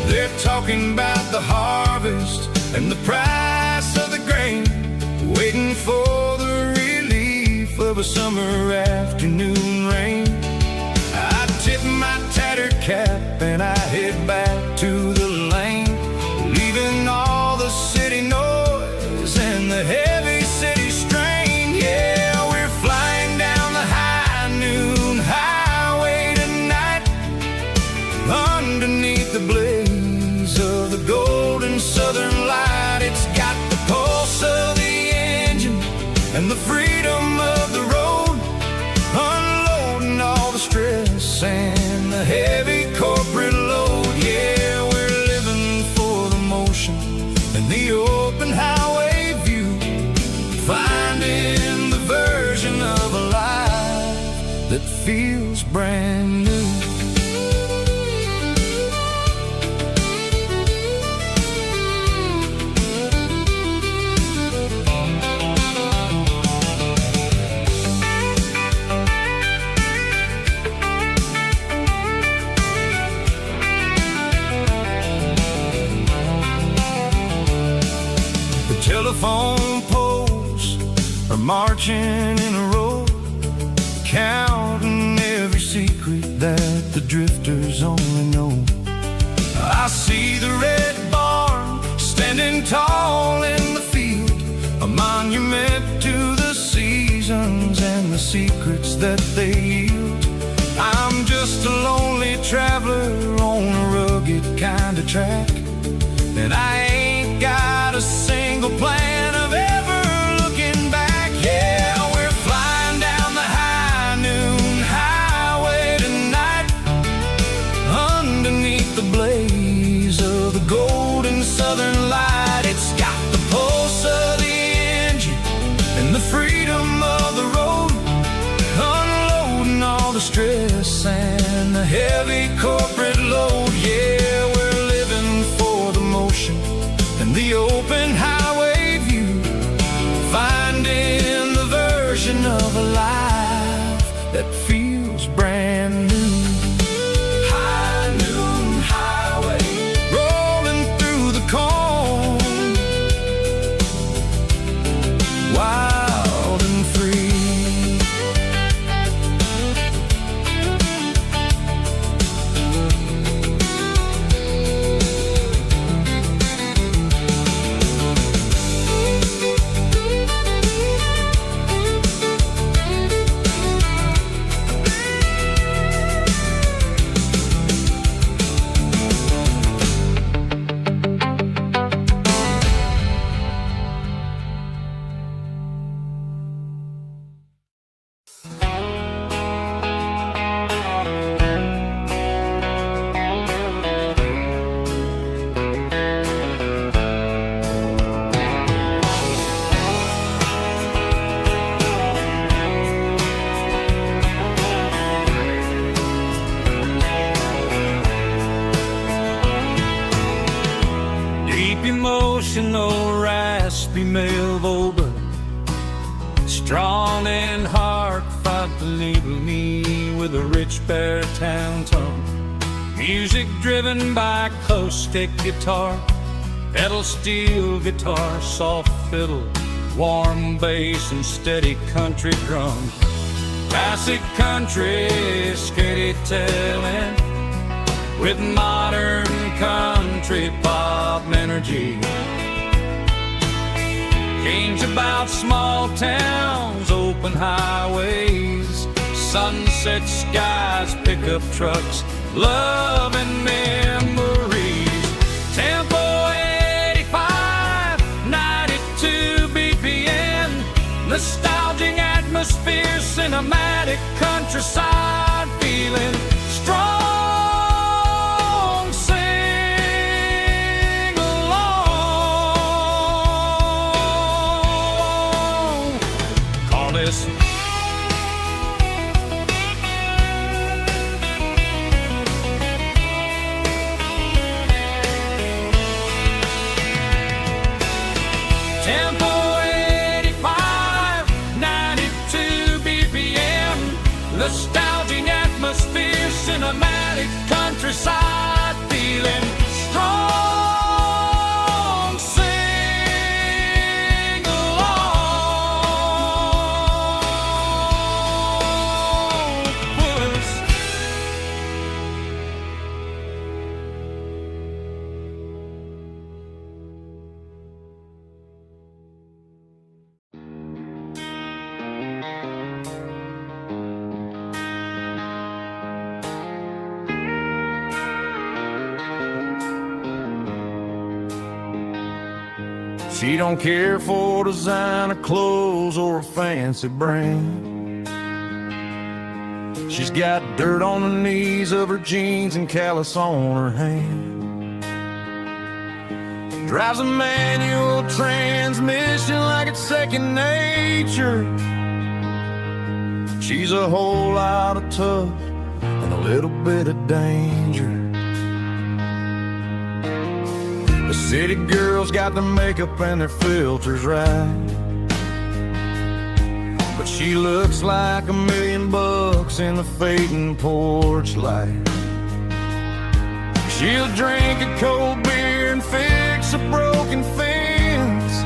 They're talking about the harvest and the price of the grain, waiting for the relief of a summer afternoon rain. I tip my tattered cap and I head back to the lane, leaving all the city noise and the heavy city strain. Yeah, we're flying down the high noon highway tonight, underneath the blaze of the golden southern light. It's got the pulse of the engine and the freedom of the road, unloading all the stress and the heavy corporate load. Yeah, we're living for the motion and the open highway view, finding the version of a life that feels brand new. Telephone poles are marching in a row, counting every secret that the drifters only know. I see the red barn standing tall in the field, a monument to the seasons and the secrets that they yield. I'm just a lonely traveler on a rugged kind of track, and I ain't got a single plan of ever looking back. Yeah, we're flying down the high noon highway tonight, underneath the blaze of the golden southern light. It's got the pulse of the engine and the freedom of the road, unloading all the stress and the heavy corporate load. Yeah, we're living for the motion and the open highway view, finding the version of a life that feels brand new. High noon highway, rolling through the corn, wild and free. Emotional, raspy male vulva, strong in heart, fight to label me with a rich baritone tone. Music driven by acoustic guitar, pedal steel guitar, soft fiddle, warm bass and steady country drums. Classic country, skitty telling, with modern country pop energy. Games about small towns, open highways, sunset skies, pickup trucks, love and memories. Tempo 85, 92 BPM, nostalgic atmosphere, cinematic countryside feeling strong. Sing along. Call this Tempo 85, 92 BPM, nostalgic atmosphere, cinematic countryside feeling strong. Sing along with us. She don't care for designer clothes or a fancy brand. She's got dirt on the knees of her jeans and callus on her hand. Drives a manual transmission like it's second nature. She's a whole lot of tough and a little bit of danger. The city girls got their makeup and their filters right, but she looks like $1 million in the fading porch light. She'll drink a cold beer and fix a broken fence.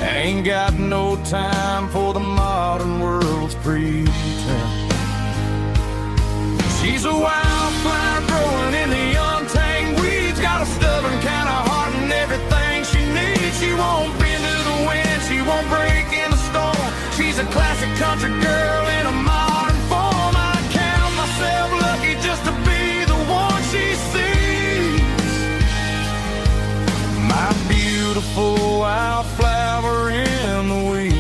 Ain't got no time for the modern world's pretense. She's a wildflower growing in the untamed weeds, got a stubborn kind of heart and everything she needs. She won't bend to the wind, she won't break in the storm. She's a classic country girl in a modern form. I count myself lucky just to be the one she sees. My beautiful wildflower in the weeds.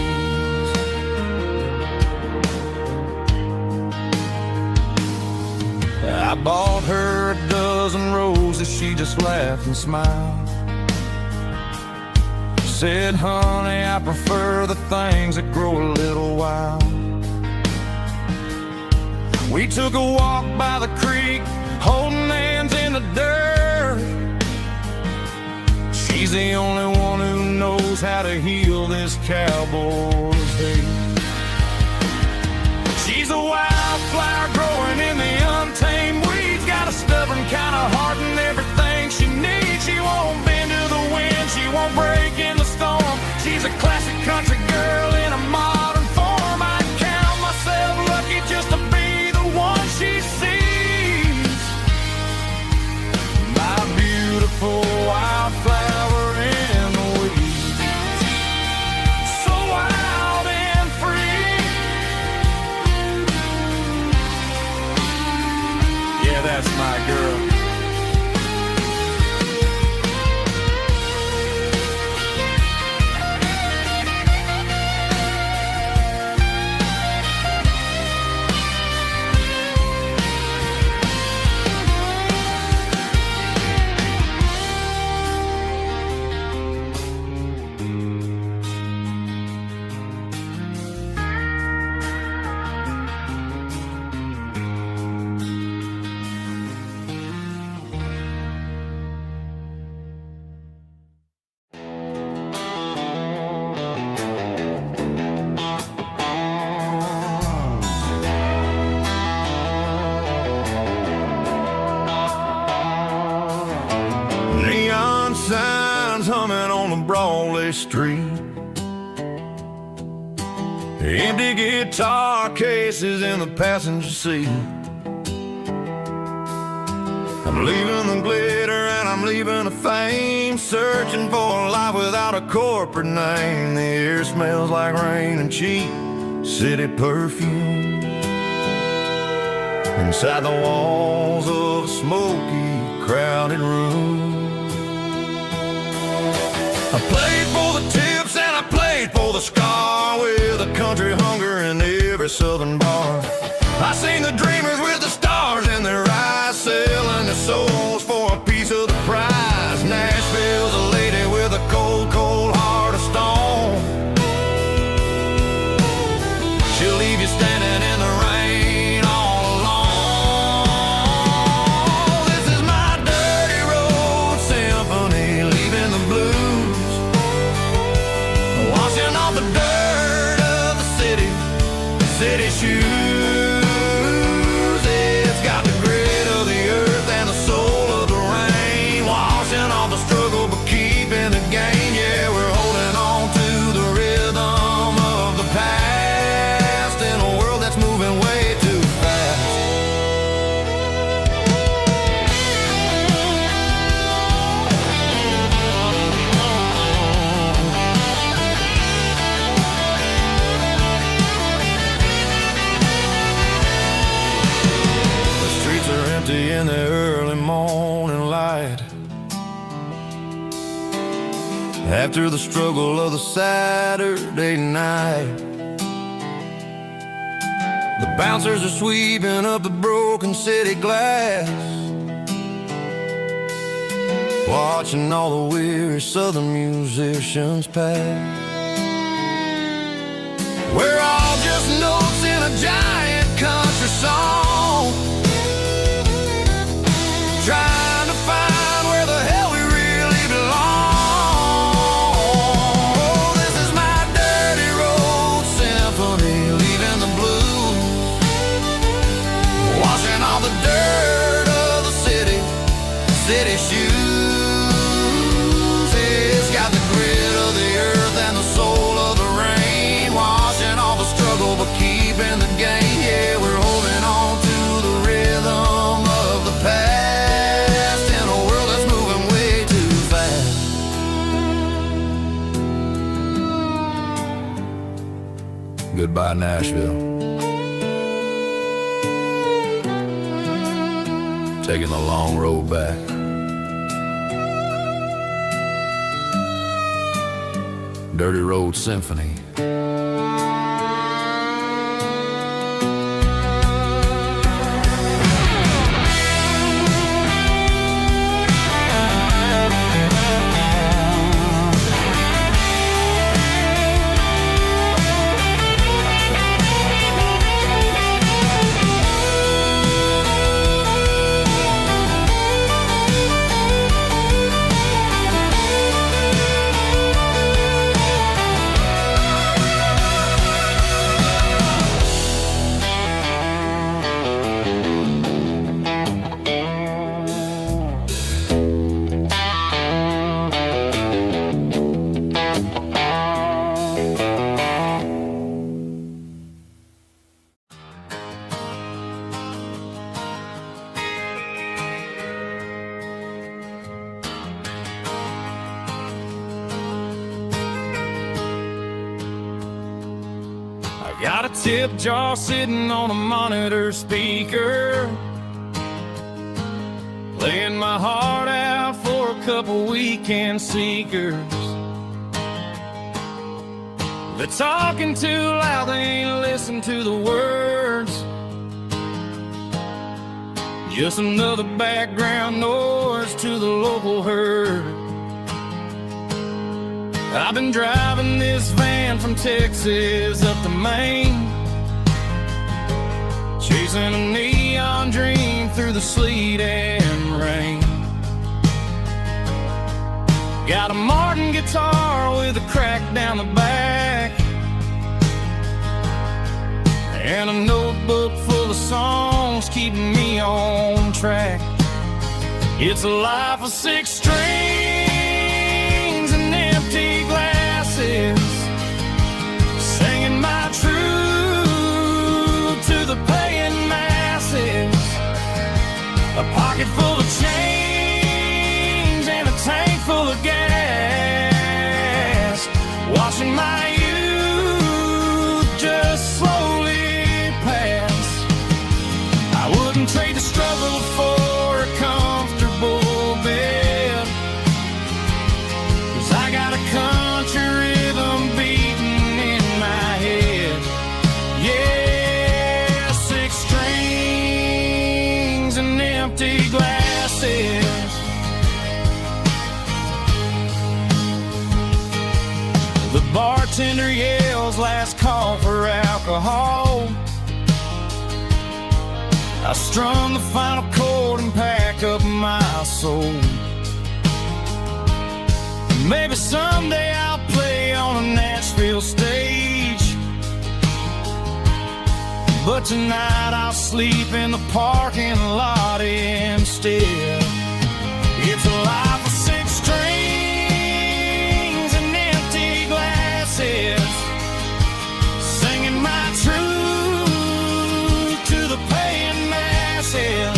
I bought her a dozen roses, she just laughed and smiled. Said, honey, I prefer the things that grow a little wild. We took a walk by the creek, holding hands in the dirt. She's the only one who knows how to heal this cowboy's hate. She's a wildflower growing in the untamed weeds, got a stubborn kind of heart and everything she needs. She won't bend to the wind, she won't break in the storm. She's a classic country girl in a modern form. I count myself lucky just to be the one she sees. My beautiful wildflower in the weeds, so wild and free. Yeah, that's my girl. Neon signs humming on the Broadway street, empty guitar cases in the passenger seat. I'm leaving the glitter and I'm leaving the fame, searching for a life without a corporate name. The air smells like rain and cheap city perfume inside the walls of a smoky, crowded room. I played for the tips and I played for the scar, with a country hunger in every southern bar. I seen the dreamers with the stars in their eyes, selling their souls for a piece of the prize. Nashville's a lady with a cold, cold heart of stone. She'll leave you standing in the rain all alone. This is my dirty road symphony, leaving the blues, washing off the dirt of the city shoes. It's got the grit of the earth and the soul of the rain, washing off the struggle but keeping the gain. Yeah, we're holding on to the rhythm of the past in a world that's moving way too fast. The streets are empty in the early morning light, after the struggle of the Saturday night. The bouncers are sweeping up the broken city glass, watching all the weary southern musicians pass. We're all just notes in a giant country song, trying to find where the hell we really belong. Oh, this is my dirty road symphony, leaving the blues, washing all the dirt of the city shoes. It's got the grit of the earth and the soul of the rain, washing all the struggle but keeping the gain. Yeah, we're holding on to the rhythm of the past in a world that's moving way too fast. Goodbye, Nashville. Taking the long road back. Dirty Road Symphony. Got a tip jar sitting on a monitor speaker, playing my heart out for a couple weekend seekers. They're talking too loud, they ain't listen to the words. Just another background noise to the local herd. I've been driving this van from Texas up to Maine, chasing a neon dream through the sleet and rain. Got a Martin guitar with a crack down the back, and a notebook full of songs keeping me on track. It's a life of 6 strings and empty glasses, singing my truth to the paying masses. A pocket full of change and a tank full of gas, watching my youth just The bartender yells last call for alcohol. I strung the final chord and packed up my soul. Maybe someday I'll play on a Nashville stage, but tonight I'll sleep in the parking lot instead. It's a life of 6 strings and empty glasses, singing my truth to the paying masses.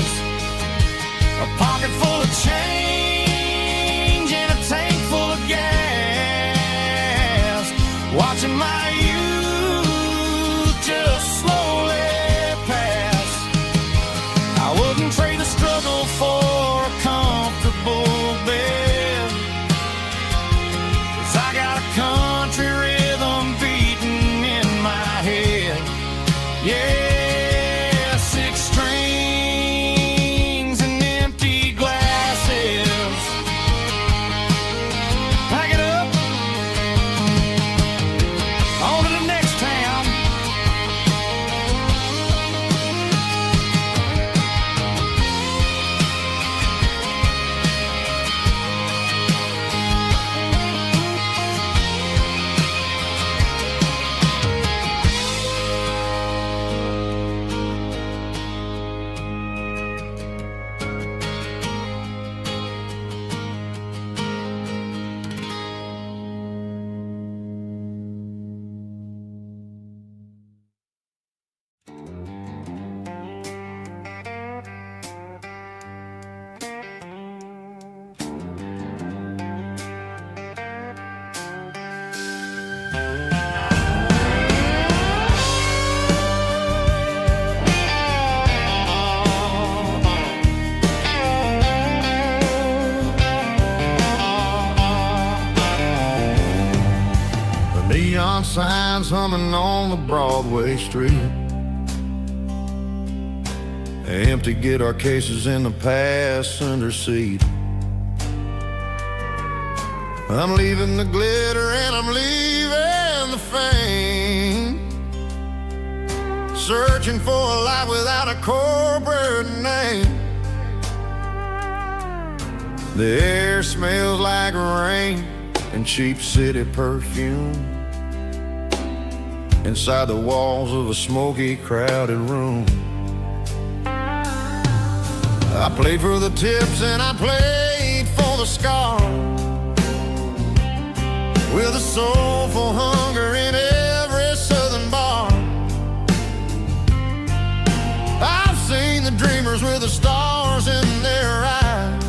A pocket full of change and a tank full of gas, watching my youth just slowly pass. I wouldn't trade the struggle for a comfortable bed, 'cause I got a country rhythm beating in my head. Yeah, 6 strings and empty glasses. Pack it up, on to the next town. Neon signs humming on the Broadway street, empty guitar cases in the passenger seat. I'm leaving the glitter and I'm leaving the fame, searching for a life without a corporate name. The air smells like rain and cheap city perfume inside the walls of a smoky, crowded room. I played for the tips and I played for the scars, with a soulful hunger in every southern bar. I've seen the dreamers with the stars in their eyes,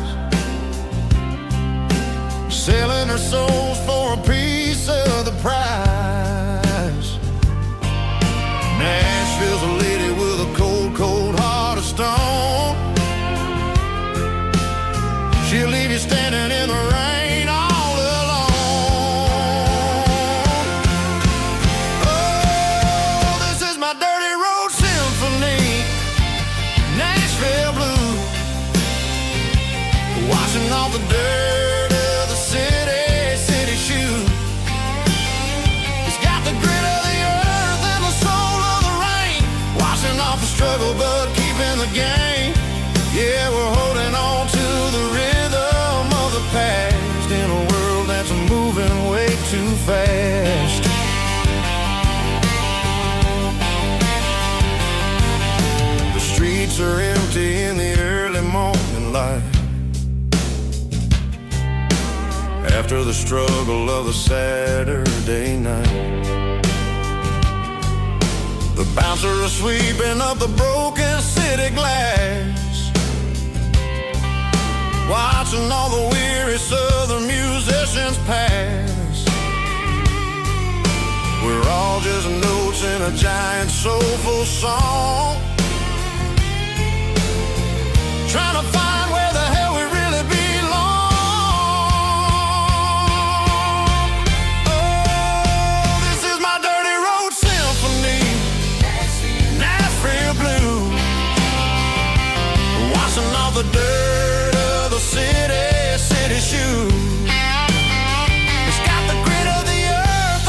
selling their souls for a piece of the prize. Nashville's a lady with a cold, cold heart of stone. She'll leave you standing in the rain all alone. Oh, this is my dirty road symphony, Nashville blues, washing off the dirt of the city shoes. It's got the grit of the earth and the soul of the rain, washing off the struggle but keeping the game. Yeah, we're holding on to the rhythm of the past in a world that's moving way too fast. The streets are empty in the early morning light, after the struggle of the Saturday night. The bouncer is sweeping up the broken city glass, watching all the weary southern musicians pass. We're all just notes in a giant soulful song, trying to find where the hell we really belong. Oh, this is my dirty road symphony, Nashville blues, washing off the dirt of the city shoes. It's got the grit of the earth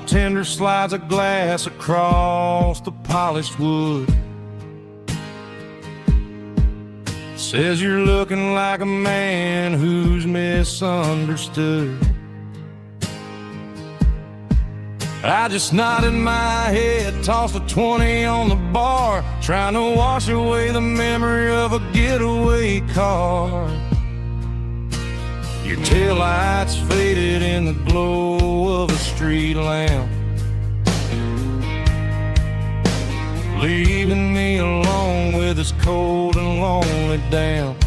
bartender slides a glass across the polished wood. Says you're looking like a man who's misunderstood. I just nodded my head, tossed a 20 on the bar, trying to wash away the memory of a getaway car. Your taillights faded in the glow of a street lamp, leaving me alone with this cold and lonely damp.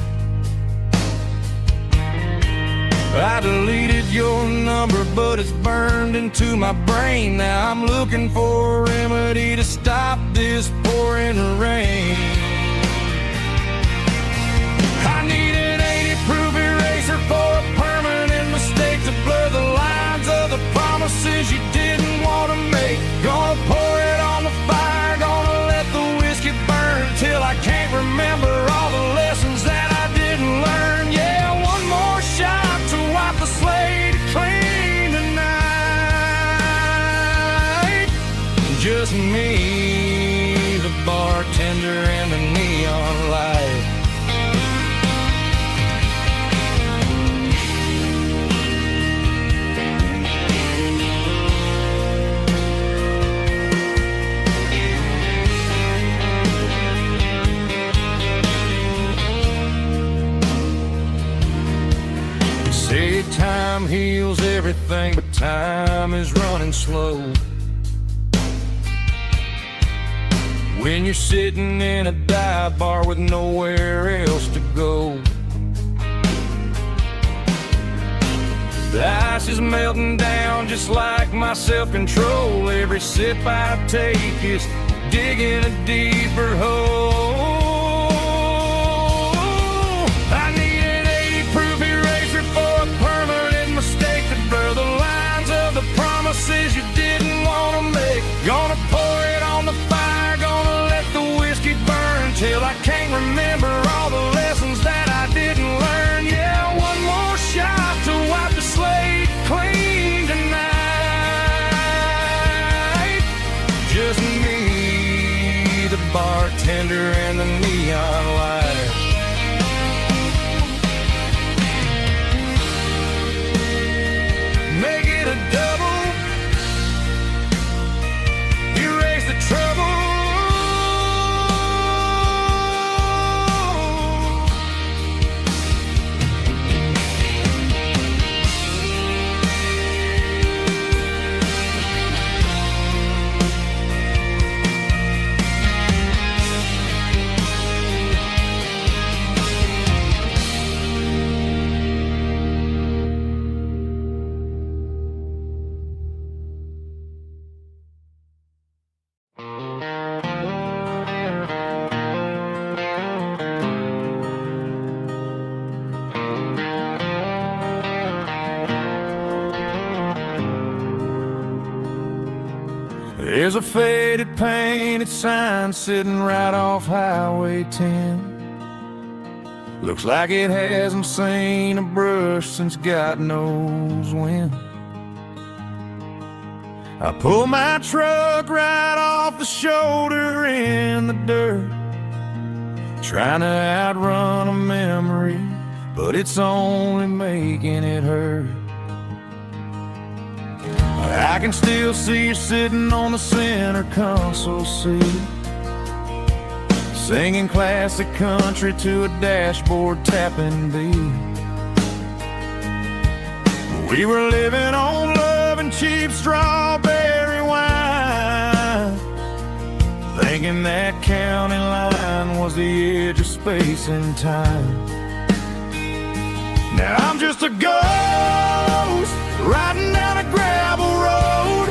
I deleted your number, but it's burned into my brain. Now I'm looking for a remedy to stop this pouring rain. I need an 80-proof eraser for a permanent mistake to blur the lines of the promises you didn't want to make. Gonna pour it on the fire, gonna let the whiskey burn till I can't remember all the lessons that I didn't learn. Yeah, one more shot to wipe the slate clean tonight. Just me, the bartender, and the neon light. Say time heals everything, but time is running slow. When you're sitting in a dive bar with nowhere else to go, the ice is melting down just like my self-control. Every sip I take is digging a deeper hole. I need an 80-proof eraser for a permanent mistake to blur the lines of the promises you didn't want to make. Gonna pour it on the fire, gonna let the whiskey burn till I can't remember all the lessons that I didn't learn. Yeah, one more shot to wipe the slate clean tonight. Just me, the bartender, and the neon light. Make it a double, erase the trouble. There's a faded painted sign sitting right off Highway 10. Looks like it hasn't seen a brush since God knows when. I pull my truck right off the shoulder in the dirt, trying to outrun a memory, but it's only making it hurt. I can still see you sitting on the center console seat, singing classic country to a dashboard tapping beat. We were living on love and cheap strawberry wine, thinking that county line was the edge of space and time. Now I'm just a ghost riding down a gravel road,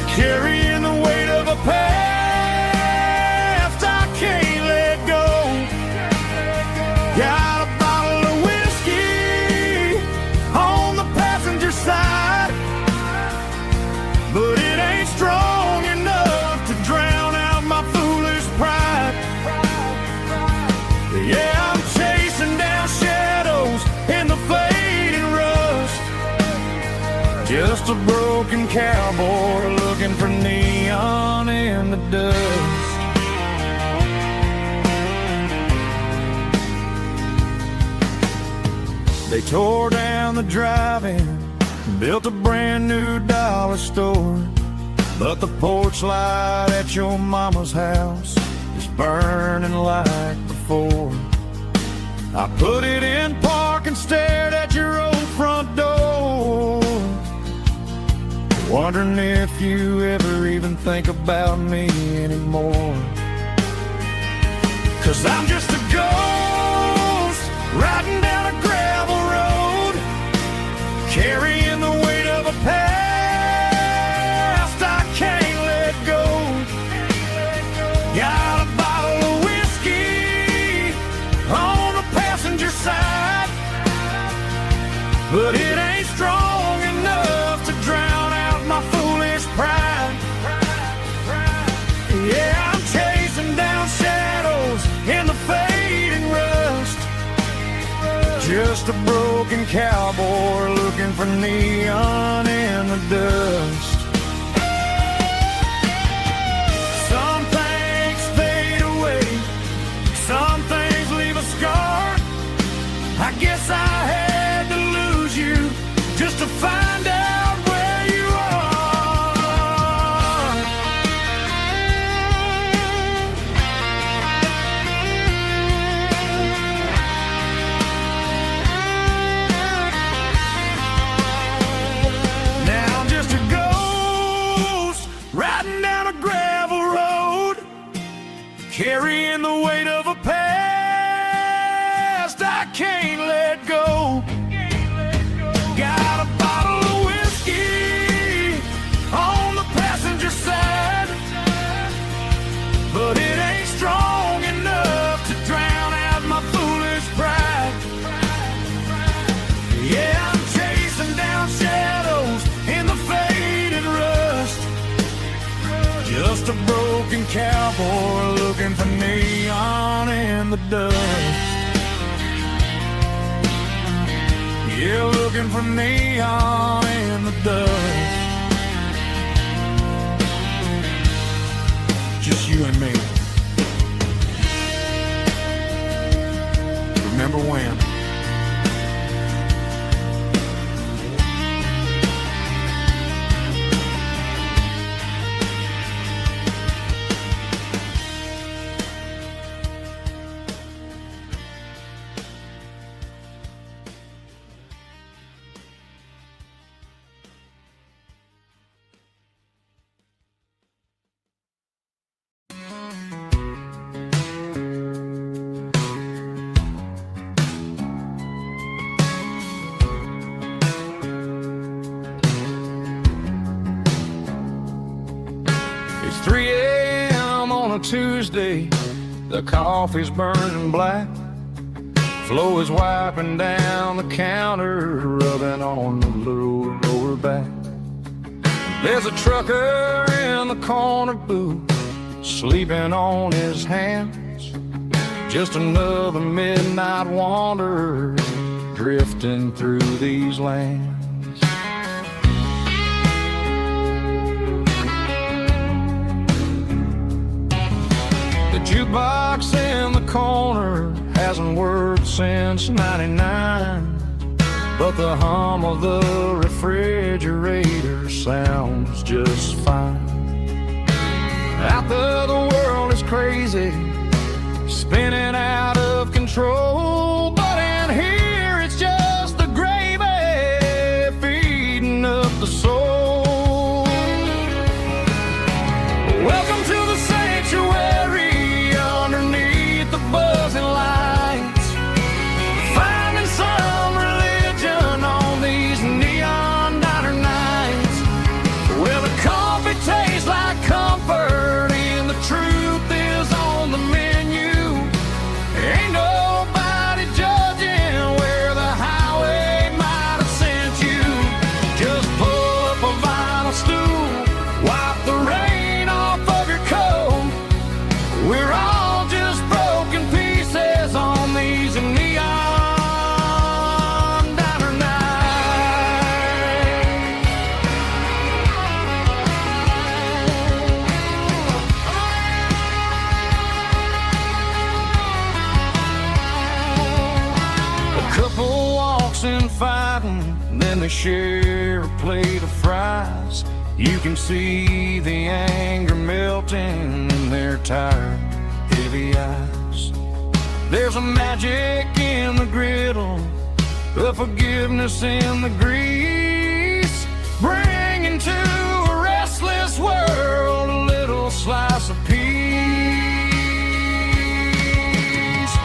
carrying the weight of a past I can't let go. Got a bottle of whiskey on the passenger side, but it ain't strong enough to drown out my foolish pride. Yeah, I'm chasing down shadows in the fading rust, just a broken cowboy looking for neon in the dust. They tore down the drive-in, built a brand new dollar store, but the porch light at your mama's house is burning like before. I put it in park and stared at your old front door, wondering if you ever even think about me anymore. 'Cause I'm just a ghost riding down a gravel road, carrying the weight of a past I can't let go. Got a bottle of whiskey on the passenger side, but it ain't strong enough to drown out my foolish pride. Yeah, I'm chasing down shadows in the fading rust, just a broken cowboy looking for neon in the dust. Some things fade away, some things leave a scar. I guess I had to lose you just to find out where you are. Now I'm just a ghost riding down a gravel road, carrying the weight of a past I can't let go. Got a bottle of whiskey on the passenger side, but it ain't strong enough to drown out my foolish pride. Yeah, I'm chasing down shadows in the fading rust, just a broken cowboy looking for neon in the dust. Yeah, looking for neon in the dust. Just you and me. Remember when? It's 3 a.m. on a Tuesday, the coffee's burning black. Flo is wiping down the counter, rubbing on the little lower back. There's a trucker in the corner booth, sleeping on his hands. Just another midnight wanderer, drifting through these lands. The jukebox in the corner hasn't worked since '99, but the hum of the refrigerator sounds just fine. Out there the world is crazy, spinning out of control, but in here it's just the gravy feeding up the soul. Welcome to the sanctuary underneath the buzzing lights, finding some religion on these neon diner nights, where the coffee tastes like comfort and the truth is on the menu. Couple walks and fighting, then they share a plate of fries. You can see the anger melting in their tired, heavy eyes. There's a magic in the griddle, a forgiveness in the grease, bringing to a restless world a little slice of peace.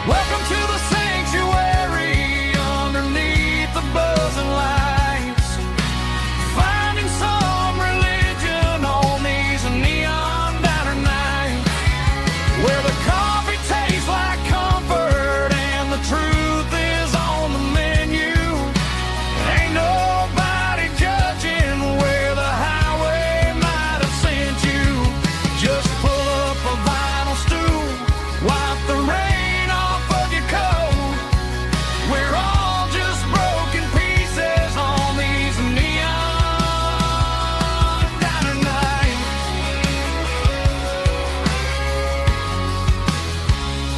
Welcome to the sanctuary underneath the buzzing lights, finding some religion on these neon diner nights, where the coffee tastes like comfort and the truth is on the menu. Ain't nobody judging where the highway might have sent you. Just pull up a vinyl stool, wipe the rain off of your coat. We're all just broken pieces on these neon diner nights.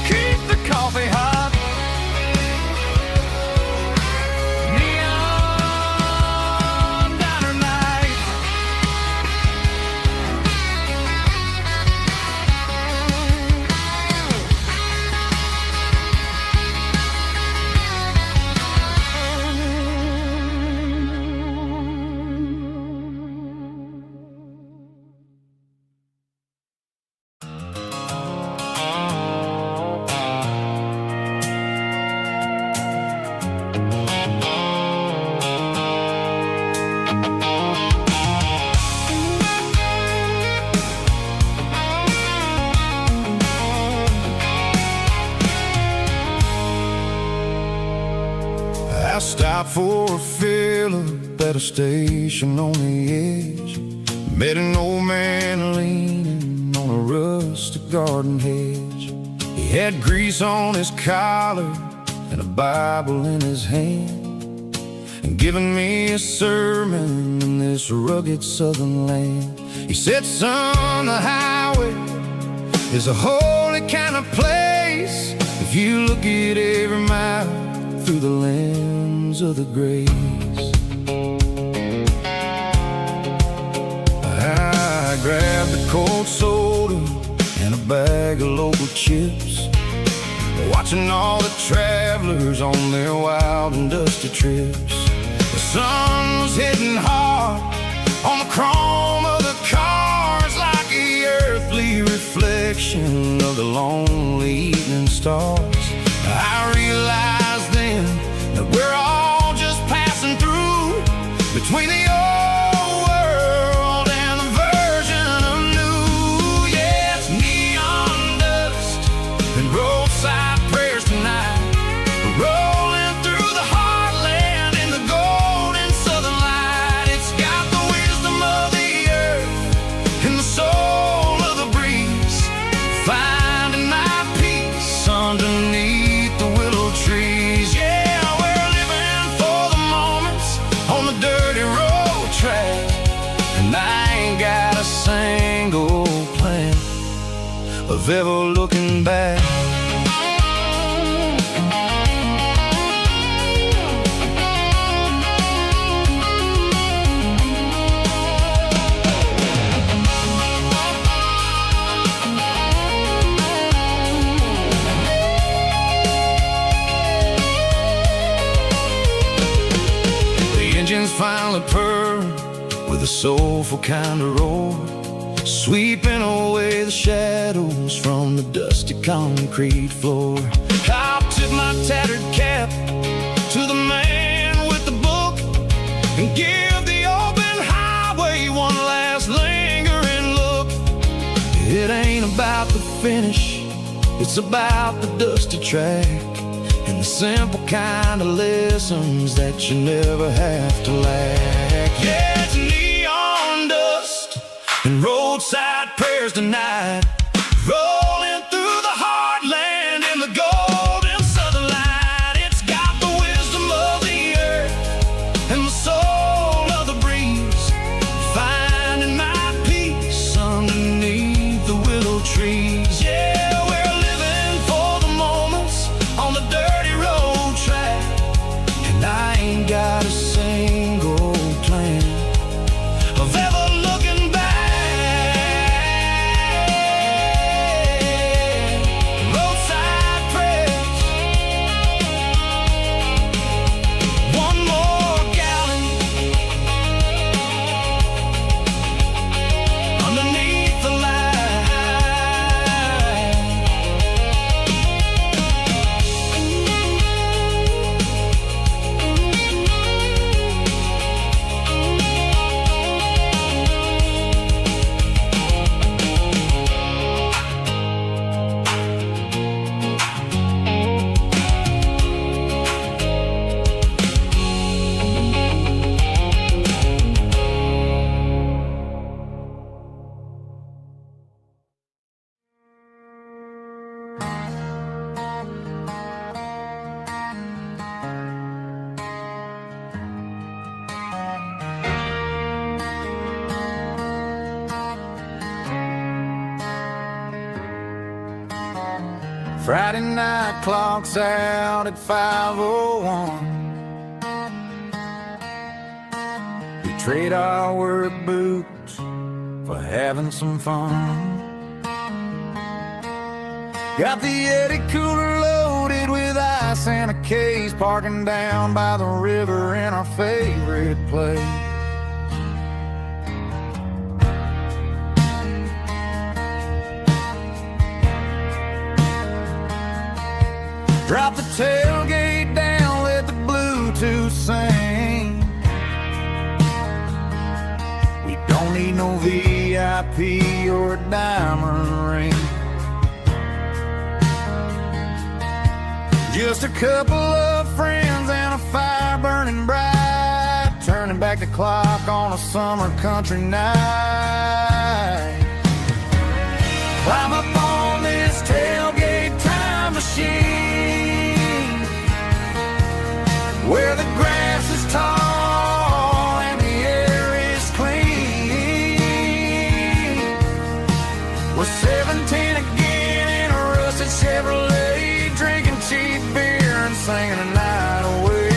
Keep the coffee hot. Neon diner nights. I stopped for a fill-up at a station on the edge. Met an old man leaning on a rustic garden hedge. He had grease on his collar and a Bible in his hand, and giving me a sermon in this rugged southern land. He said, son, the highway is a holy kind of place if you look at every mile through the lens of the grace. I grabbed a cold soda and a bag of local chips, watching all the travelers on their wild and dusty trips. The sun was hitting hard on the chrome of the cars, like the earthly reflection of the lonely evening stars. I realized then that we're all just passing through between the old world and the version of new. Yeah, it's neon dust and roadside prayers tonight, rolling through the heartland in the golden southern light. It's got the wisdom of the earth and the soul of the breeze, finding my peace underneath the willow trees. Yeah, we're living for the moments on the dirty road track, and I ain't got a single plan of ever looking back. Engines finally purr with a soulful kind of roar, sweeping away the shadows from the dusty concrete floor. I'll tip my tattered cap to the man with the book and give the open highway one last lingering look. It ain't about the finish, it's about the dusty track and the simple kind of lessons that you never have to lack. Yeah, it's neon dust and roadside prayers tonight, rolling through the heartland in the golden southern light. It's got the wisdom of the earth and the soul of the breeze, finding my peace underneath the willow trees. Yeah, we're living for the moments on the dirty road track, Friday night clocks out at 5:01. We trade our work boots for having some fun. Got the Yeti cooler loaded with ice and a case, parking down by the river in our favorite place. Drop the tailgate down, let the Bluetooth sing. We don't need no VIP or a diamond ring. Just a couple of friends and a fire burning bright, turning back the clock on a summer country night. Climb up on this tailgate time machine, where the grass is tall and the air is clean. We're 17 again in a rusted Chevrolet, drinking cheap beer and singing the night away.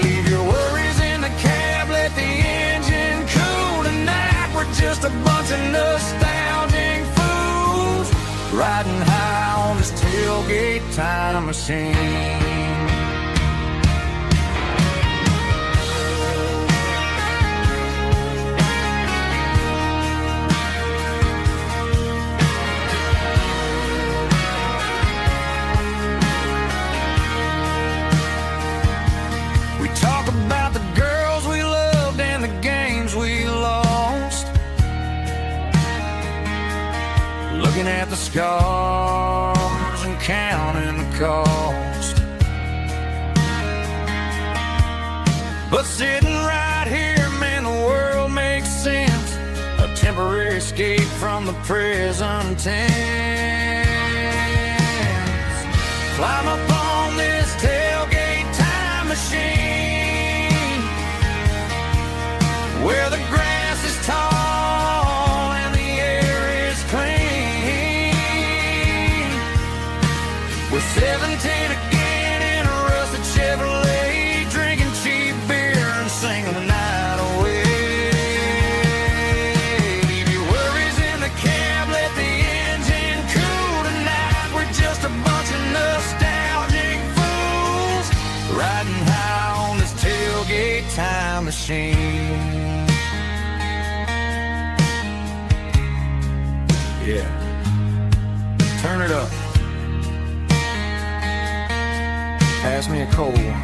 Leave your worries in the cab, let the engine cool tonight. We're just a bunch of nostalgic fools riding high on this tailgate time machine. Looking at the scars and counting the cost. But sitting right here, man, the world makes sense. A temporary escape from the present tense. Climb up on this tailgate time machine, where the grass is tall and the air is clean. We're 17 again in a rusted Chevrolet, drinking cheap beer and singing the night away. Leave your worries in the cab, let the engine cool tonight. We're just a bunch of nostalgic fools riding high on this tailgate time machine. Yeah, turn it up. Pass me a cold.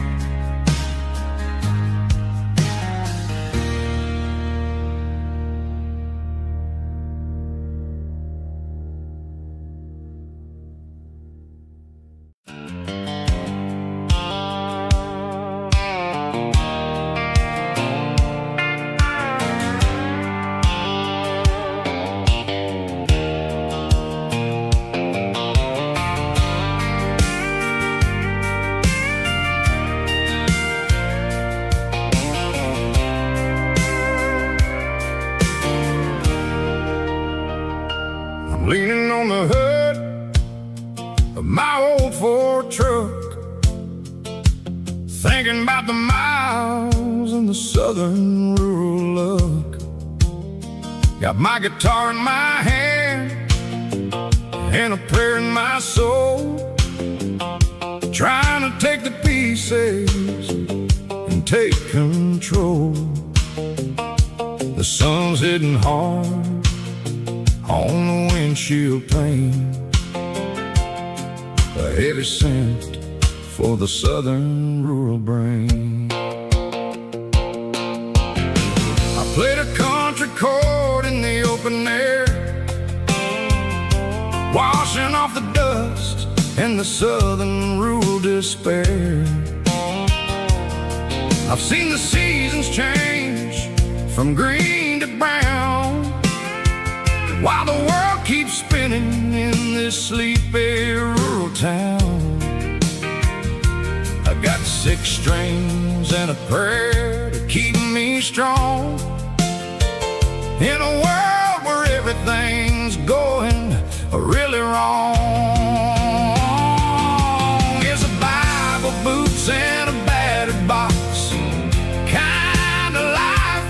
Leaning on the hood of my old Ford truck, thinking about the miles and the southern rural look. Got my guitar in my hand and a prayer in my soul, trying to take the pieces and take control. The sun's hitting hard on the windshield pane, a heavy scent for the southern rural brain. I played a country chord in the open air, washing off the dust and the southern rural despair. I've seen the seasons change from green to brown, while the world keeps spinning in this sleepy rural town. I got 6 strings and a prayer to keep me strong, in a world where everything's going really wrong. It's a Bible, boots, and a battered box kind of life,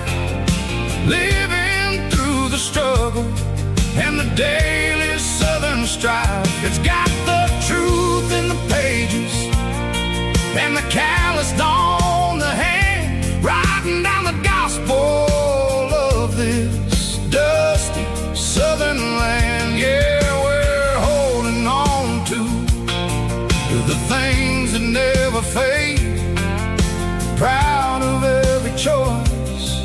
living through the struggle and the daily southern strife. It's got the truth in the pages and the calloused on the hand, writing down the gospel of this dusty southern land. Yeah, we're holding on to the things that never fade, proud of every choice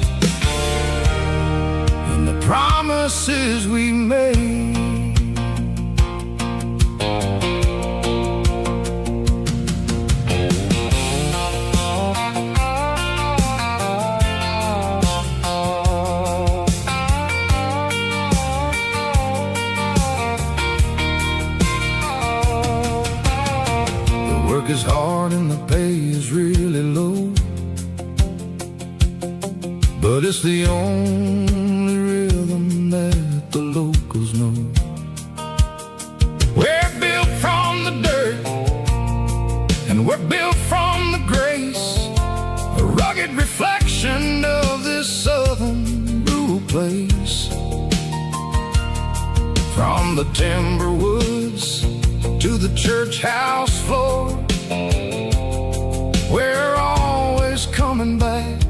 and the promises we made. Is hard and the pay is really low, but it's the only rhythm that the locals know. We're built from the dirt and we're built from the grace, a rugged reflection of this southern rural place. From the timber woods to the church house floor, we're always coming back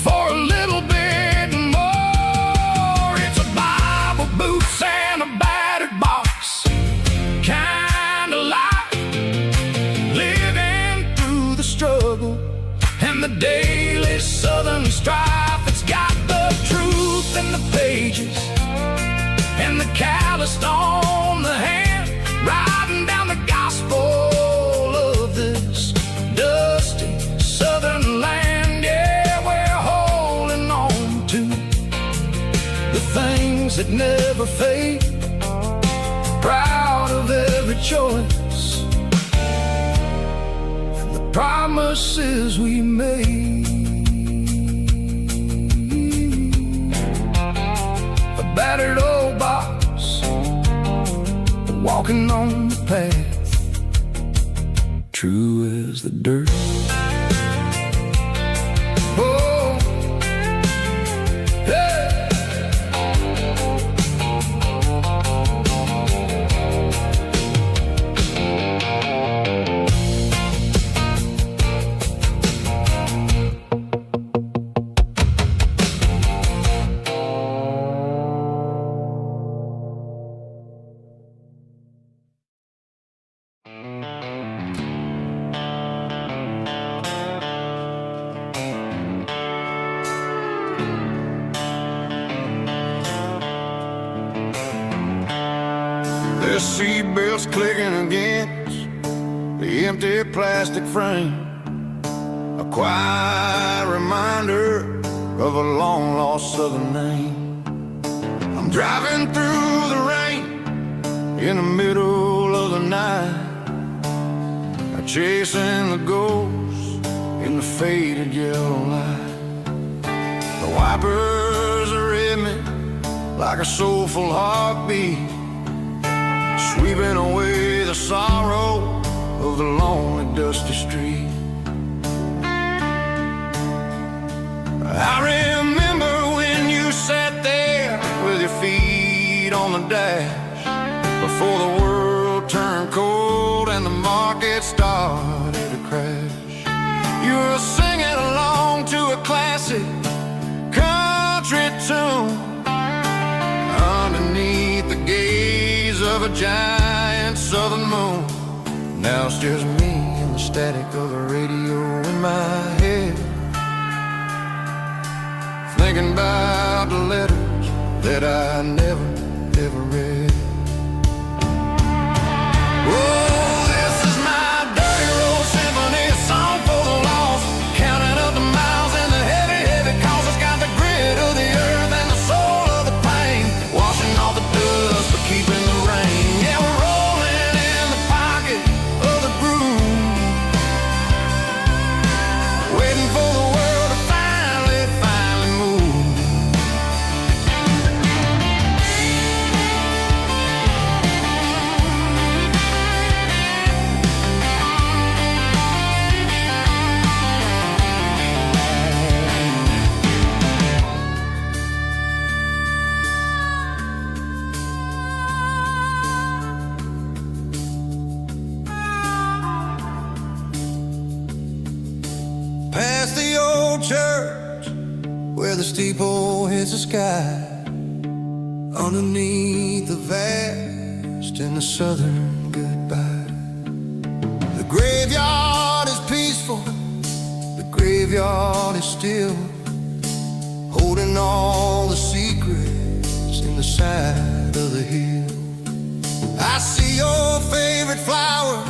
for a little bit more. It's a Bible, boots, and a battered box kind of life, living through the struggle and the daily southern strife. It's got the truth in the pages and the calloused on the hand, writing down the gospel of this dusty southern land. Yeah, we're holding on to the things that never fade, proud of every choice and the promises we made. A battered old box, walking on the path, true as the dirt. Oh, hey. The seatbelt's clicking against the empty plastic frame, a quiet reminder of a long-lost southern name. I'm driving through the rain in the middle of the night, chasing the ghosts in the faded yellow light. The wipers are in me like a soulful heartbeat, sweeping away the sorrow of the lonely, dusty street. I remember when you sat there with your feet on the dash, before the world turned cold and the market started to crash. You were singing along to a classic country tune underneath the gaze of a giant southern moon. Now it's just me and the static of the radio in my head, thinking about the letters that I never, ever read. Oh, this is my dirty road symphony, a song for the lost, counting up the miles and the heavy, heavy calls. It's got the grit of the earth and the soul of the pain, washing off the dust but keeping the rain. Yeah, we're rolling in the pocket of the groove, waiting for the world to finally move. old church where the steeple hits the sky, underneath the vast in the southern goodbye. The graveyard is peaceful, the graveyard is still, holding all the secrets in the side of the hill. I see your favorite flower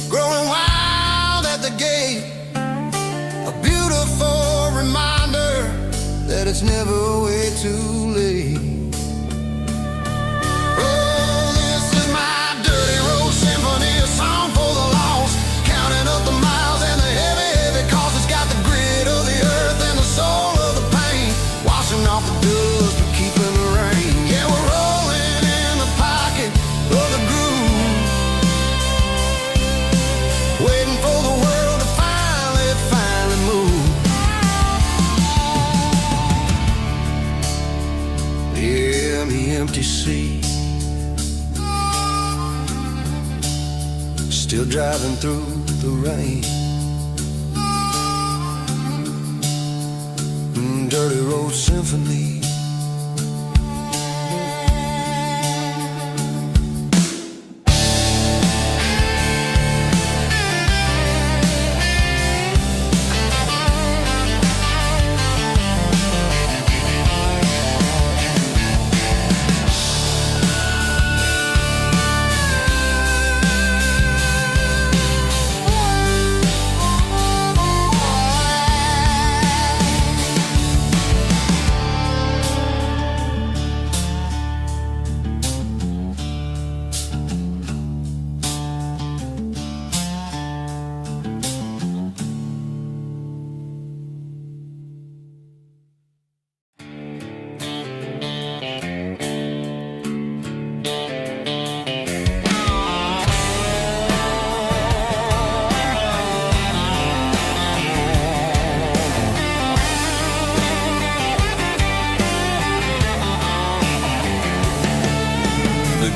growing wild at the gate, a beautiful reminder that it's never way too late. Oh, this is my dirty road symphony, a song for the lost, counting up the miles and the heavy, heavy cost. It's got the grit of the earth and the soul of the pain, washing off the dust but keeping the rain. Yeah, we're rolling in the pocket of the groove, waiting for the world to finally move. Yeah, the empty sea, still driving through the rain. Dirty road symphony.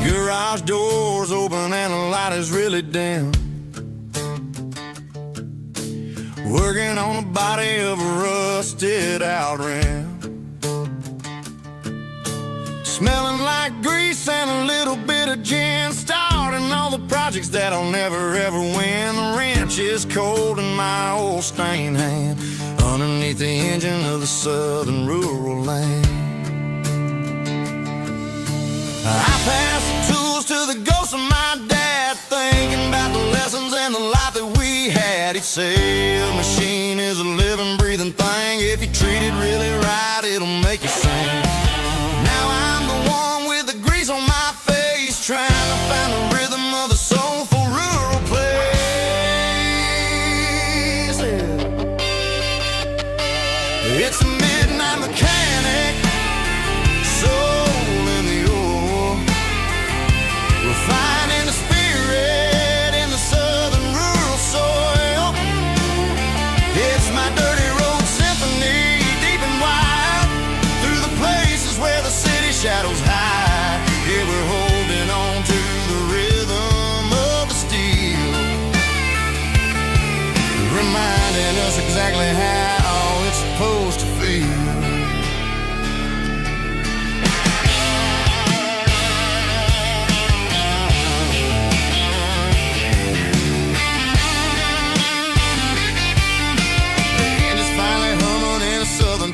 Garage doors open and the light is really dim, working on the body of a rusted out rim, smelling like grease and a little bit of gin, starting all the projects that'll never ever win. The wrench is cold in my old stained hand, underneath the engine of the southern rural land. I pass the tools to the ghost of my dad, thinking about the lessons and the life that we had. He'd say a machine is a living, breathing thing. If you treat it really right, it'll make you sing. Now I'm the one with the grease on my face, trying to find the rhythm of the soulful rural place. It's a midnight mechanic, soul in the ore, refining the spirit in the southern rural soil. It's my dirty road symphony, deep and wide, through the places where the city shadows hide. Yeah, we're holding on to the rhythm of the steel, reminding us exactly how it's supposed to feel.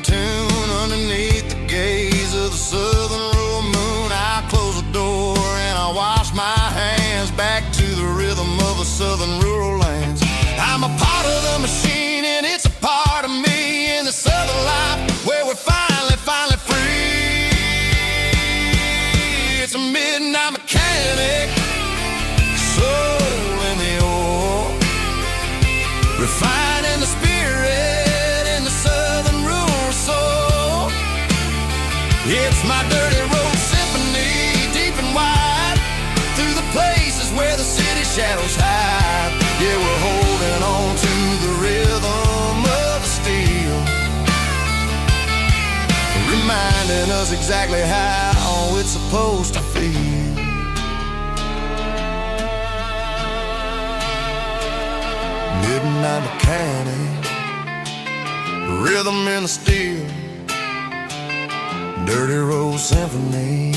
Tune underneath the gaze of the southern rural moon. I close the door and I wash my hands, back to the rhythm of the southern rural lands. I'm a part of the machine and it's a part of me in the southern life where we're finally free. It's a midnight mechanic, soul in the ore, refining the spirit in the southern rural soul. It's my dirty road symphony, deep and wide, through the places where the city shadows hide. Yeah, we're holding on to the rhythm of the steel, reminding us exactly how it's supposed to feel. Midnight mechanic, rhythm in the steel, dirty road symphony.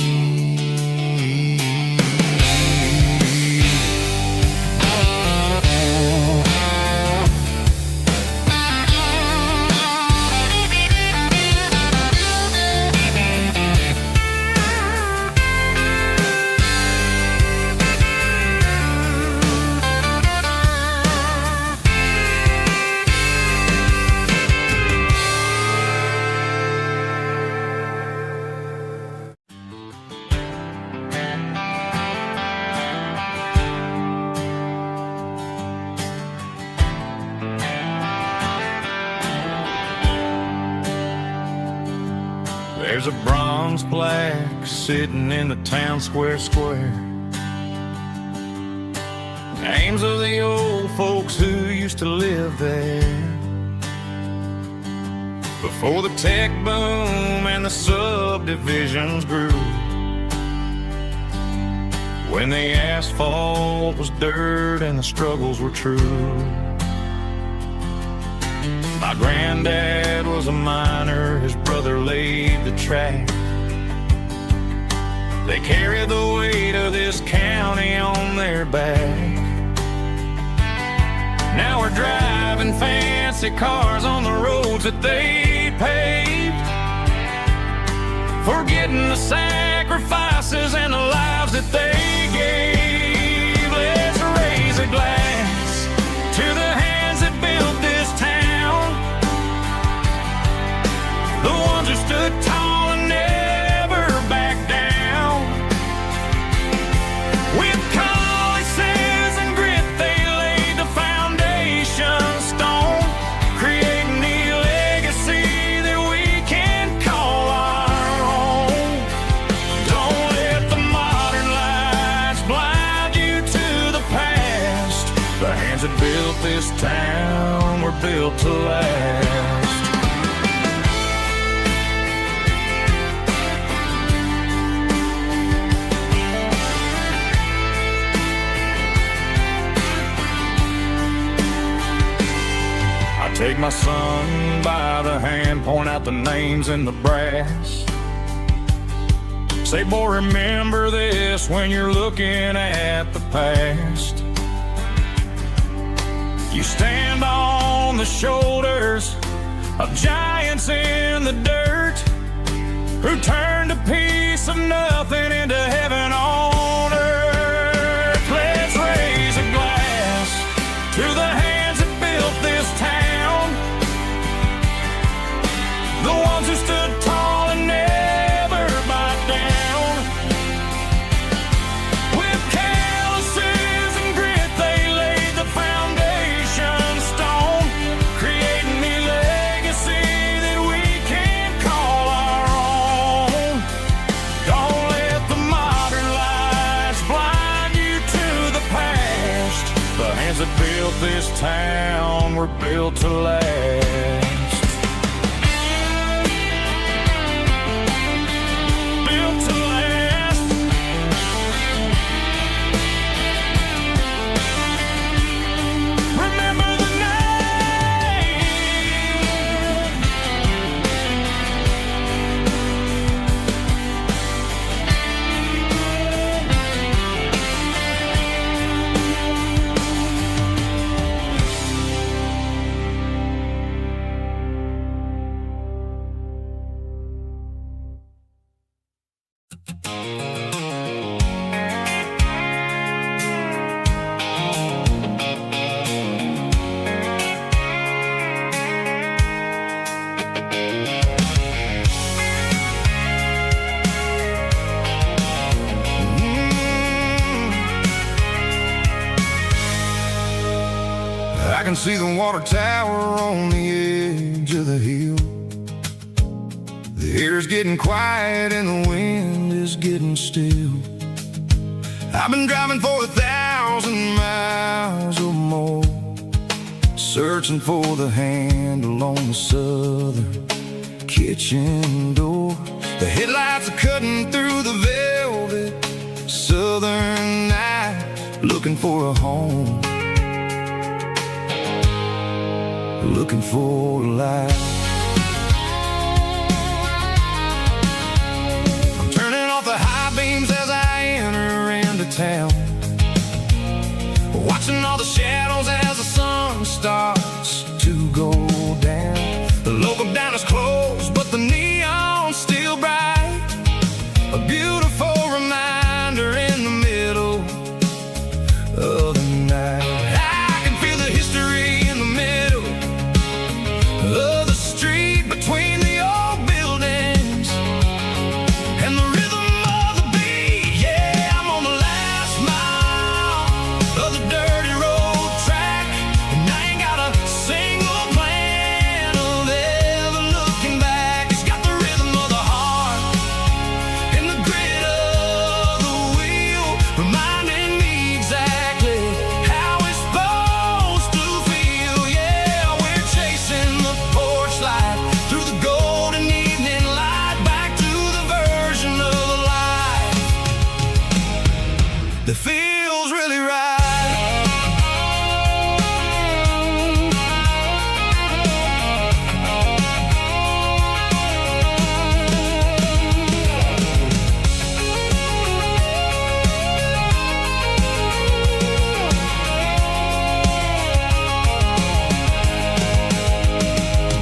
There's a bronze plaque sitting in the town square. Names of the old folks who used to live there before the tech boom and the subdivisions grew, when the asphalt was dirt and the struggles were true. My granddad was a miner, his brother laid the track. They carried the weight of this county on their back. Now we're driving fancy cars on the roads that they paved, forgetting the sacrifices and the lives that they gave. Let's raise a glass to the hands that built this town, the ones who stood tall and never backed down. With calluses and grit, they laid the foundation stone, creating the legacy that we can call our own. Don't let the modern lights blind you to the past. The hands that built this town were built to last. Take my son by the hand, point out the names in the brass. Say, boy, remember this when you're looking at the past. You stand on the shoulders of giants in the dirt, who turned a piece of nothing into heaven on earth. Let's raise a glass to the hands that built this town, the ones who stood tall and never backed down. With calluses and grit, they laid the foundation stone, creating the legacy that we can call our own. Don't let the modern lights blind you to the past. The hands that built this town were built to last. I can see the water tower on the edge of the hill. The air's getting quiet and the wind is getting still. I've been driving for 1,000 miles or more, searching for the handle on the southern kitchen door. The headlights are cutting through the velvet southern night, looking for a home, looking for a life. watching all the shadows as the sun starts to go down. The local dine is closed, but the neon's still bright. A beautiful reminder in the middle of the night. I can feel the history in the middle of the street, between the old buildings and the rhythm of the beat. Yeah, I'm on the last mile of the dirty road track, and I ain't got a single plan of ever looking back. It's got the rhythm of the heart and the grit of the wheel, reminding me exactly how it's supposed to feel. Yeah, we're chasing the porch light through the golden evening light, back to the version of life that feels really right.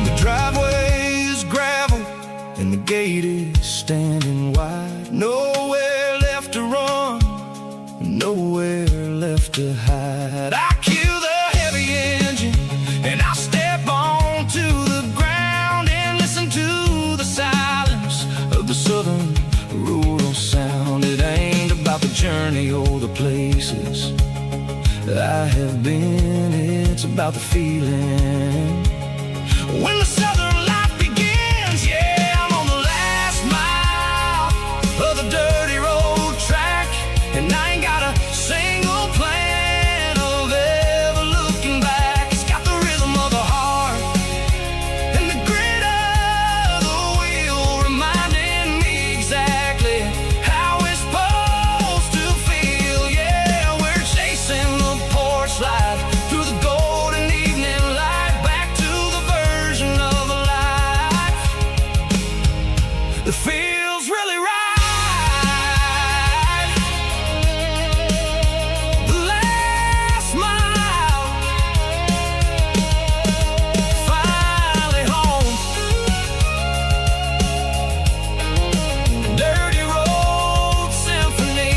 The driveway is gravel and the gate is standing wide. Nowhere left to run, nowhere left to hide. I kill the heavy engine and I step onto the ground and listen to the silence of the southern rural sound. It ain't about the journey or the places I have been, it's about the feeling when the southern life begins. Yeah, I'm on the last mile of the dirty road track, and I ain't got a single plan of ever looking back. It's got the rhythm of the heart and the grit of the wheel, reminding me exactly how it's supposed to feel. Yeah, we're chasing the porch light through the golden evening light, back to the version of life that feels really right. The last mile, finally home. Dirty road symphony.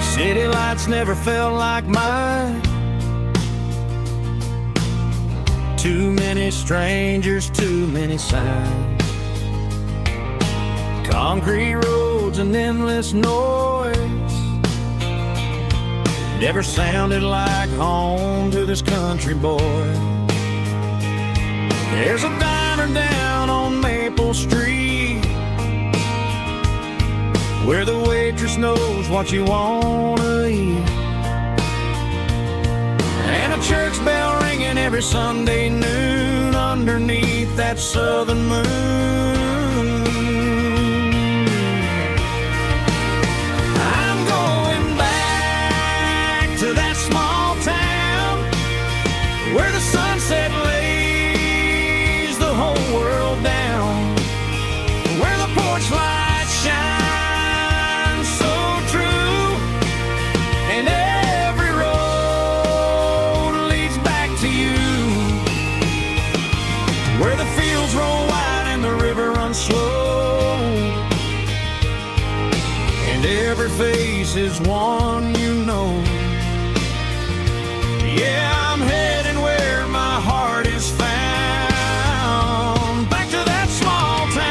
City lights never felt like mine. Too many strangers, too many signs. Concrete roads and endless noise never sounded like home to this country boy. There's a diner down on Maple Street where the waitress knows what you wanna eat, and a church bell ringing every Sunday noon underneath that southern moon. I'm going back to that small town where the sunset lays the whole world down, where the porch lights shine so true, and every road leads back to you, where the fields roll wide and the river runs slow, and every face is one you know. Yeah, I'm heading where my heart is found, back to that small town.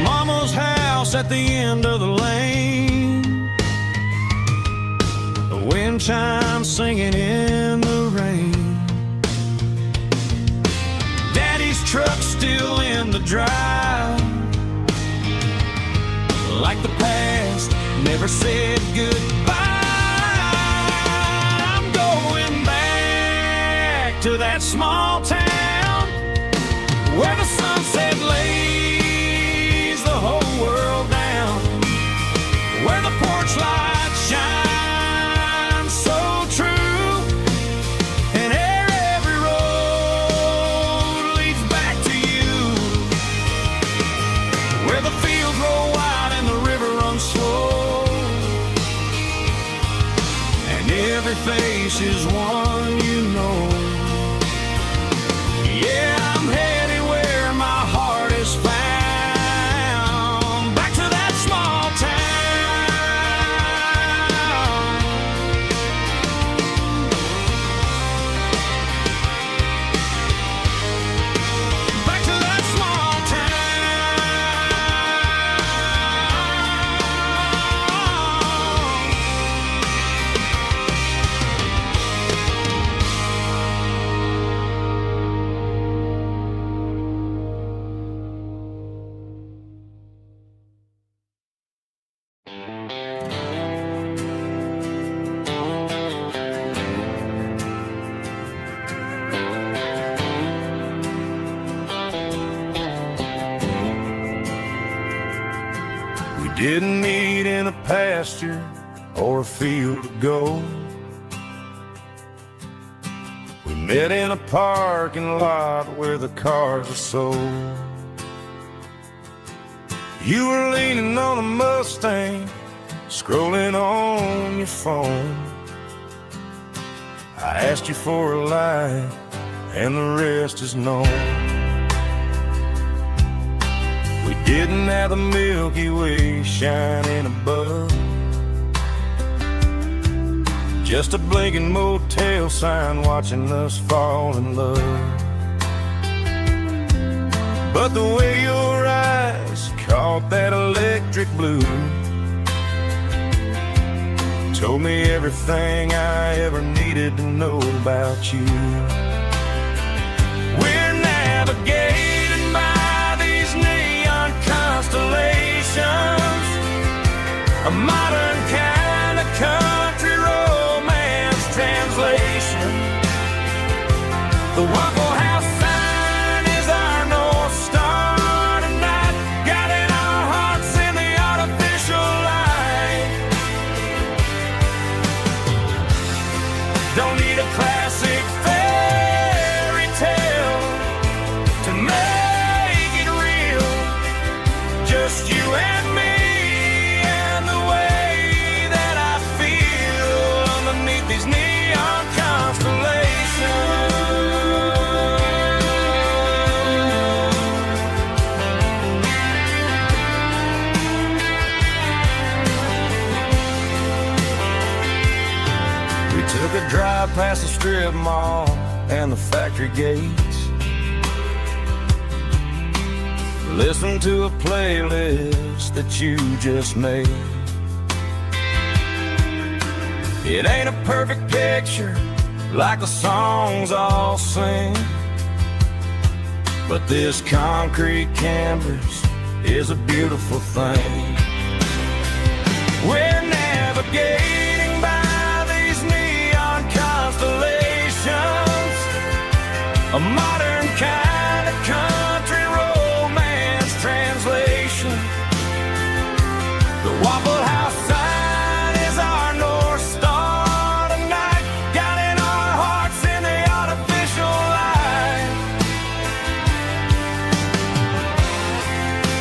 Mama's house at the end of the lane, the wind chimes singing in the rain. truck still in the drive. Like the past never said goodbye. I'm going back to that small town where the sunset lays the whole world down, where the porch lights shine so true, and every road leads back to you, where the fields roll wide and the river runs slow, and every face is one you know. Yeah, I'm headed where my heart is found, back to that small town. Back to that small We didn't meet in a pasture or a field of gold. We met in a parking lot where the cars are sold. You were leaning on a Mustang, scrolling on your phone. I asked you for a light, and the rest is known. We didn't have the Milky Way shining above, just a blinking motel sign watching us fall in love. But the way your eyes caught that electric blue told me everything I ever needed to know about you. We're navigating by these neon constellations, a modern kind of country romance translation. The Waffle House sign is our North Star tonight, guiding our hearts in the artificial light. Don't need a classic fairy tale to make it real, just you and me and the way that I feel underneath these neon constellations. We took a drive past the strip mall and the factory gates, listened to a playlist that you just made. It ain't a perfect picture like the songs all sing, but this concrete canvas is a beautiful thing. We're navigating by these neon constellations, a modern kind of country romance translation. The Waffle House sign is our North Star tonight, guiding our hearts in the artificial light.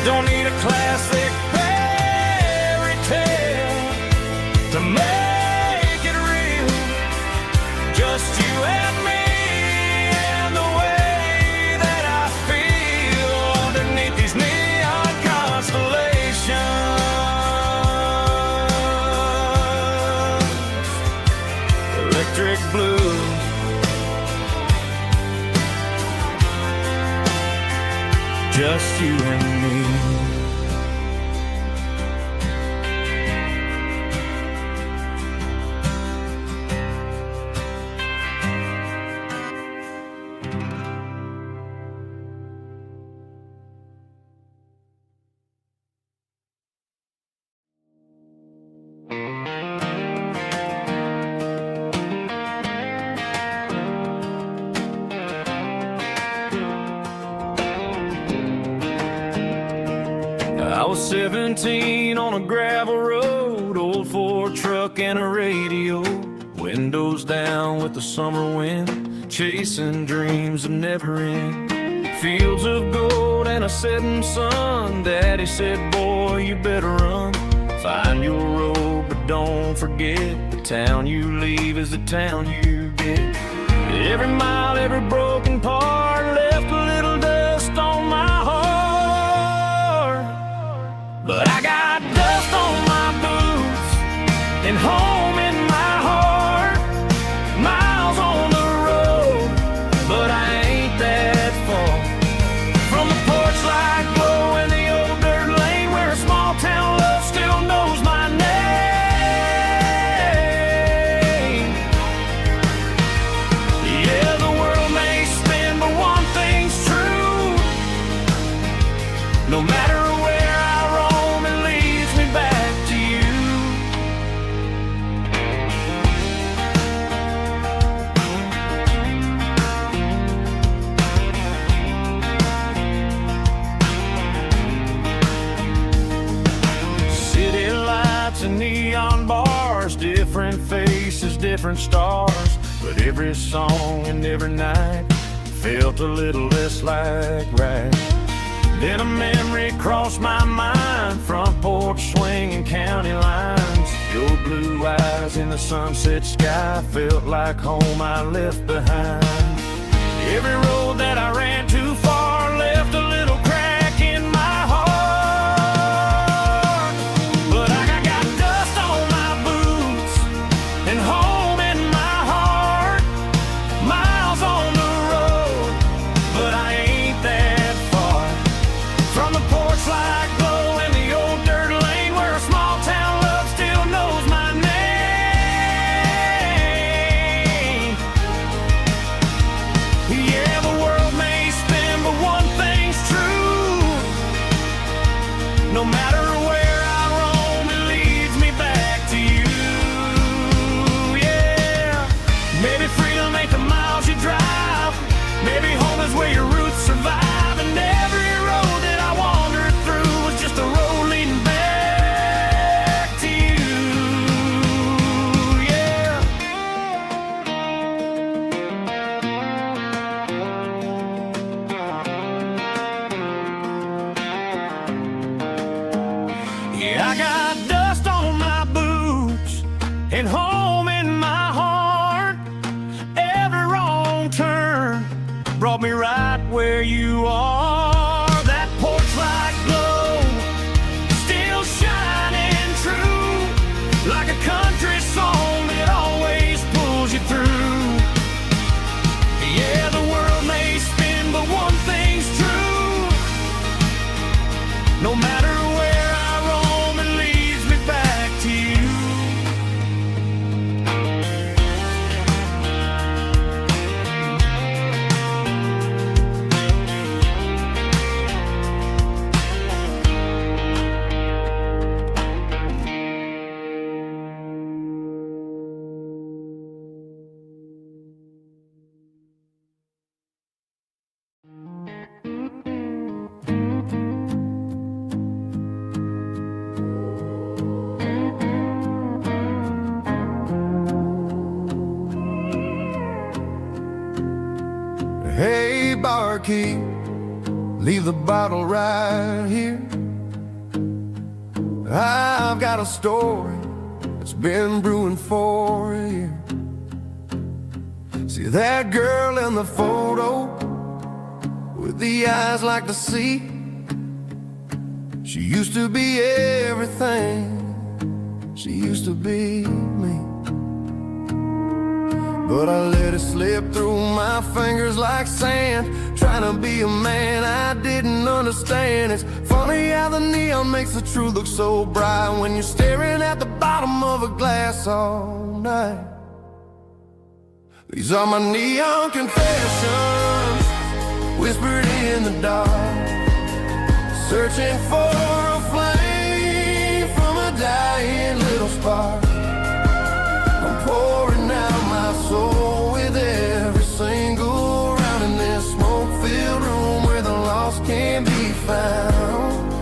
Don't need a classic fairy tale to make it real, just you and me and the way that I feel underneath these neon constellations. Electric blue, just you and me. was 17 on a gravel road, old Ford truck and a radio, windows down with the summer wind, chasing dreams of never end. Fields of gold and a setting sun. Daddy said, boy, you better run. Find your road, but don't forget, the town you leave is the town you get. Every mile, every broken part left a little dust on my heart. But I got dust on my boots and home in my heart. Miles on the road, but I ain't that far from the porch light glow and the old dirt lane where a small town love still knows my name. Yeah, the world may spin, but one thing's true. No matter where I roam, it leads me back to you. City lights and neon bars, different faces, different stars, but every song and every night felt a little less like right. Then a memory crossed my mind, front porch swinging county lines. Your blue eyes in the sunset sky felt like home I left behind. Every road that I ran too far left a little crack in my heart. But I got dust on my boots and home in my heart. Miles on the road, but I ain't that far from the porch light glow and the old dirt lane where a small town love still knows my name. Yeah, the world may spin, but one thing's true. No matter where I roam, it leads me back to you. Yeah, maybe freedom ain't the miles you drive. Maybe home is where your roots survive. And every road that I wandered through was just a road leading back to you. Yeah. Yeah, I got dust on my boots and home in my heart. Every wrong turn brought me right where you are. That porch light glow still shining true, like a country song that always pulls you through. Yeah, the world may spin, but one thing's true. No matter where I roam, it leads me back to you. Hey, barkeep, leave the bottle right here. I've got a story that's been brewing for a year. See that girl in the photo with the eyes like the sea? She used to be everything. She used to be me. But I let it slip through my fingers like sand, trying to be a man I didn't understand. It's funny how the neon makes the truth look so bright when you're staring at the bottom of a glass all night. These are my neon confessions, whispered in the dark, searching for a flame from a dying little spark. I'm pouring out my soul with every single round in this smoke-filled room where the lost can be found.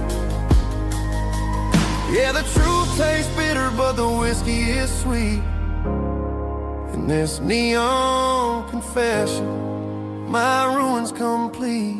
the truth tastes bitter, but the whiskey is sweet. In this neon confession, my ruin's complete.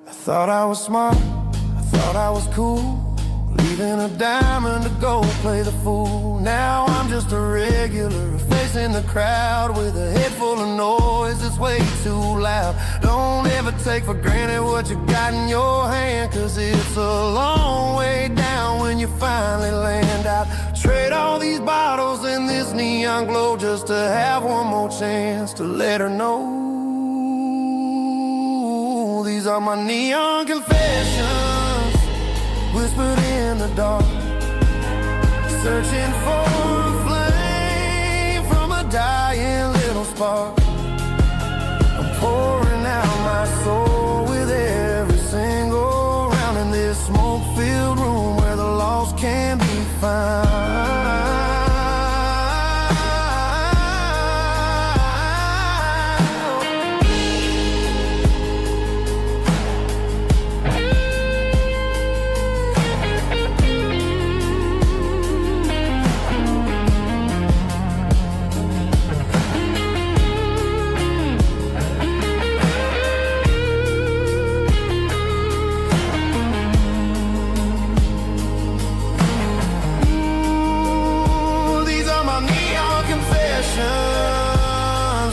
I thought I was smart, I thought I was cool, leaving a diamond to go play the fool. Now I'm just a regular, facing the crowd with a head full of noise that's way too loud. Don't ever take for granted what you got in your hand, 'cause it's a long way down when you finally land out. Trade all these bottles and this neon glow just to have one more chance to let her know. These are my neon confessions, whispered in the dark, searching for a flame from a dying little spark. I'm pouring out my soul with every single round in this smoke-filled room where the lost can be found.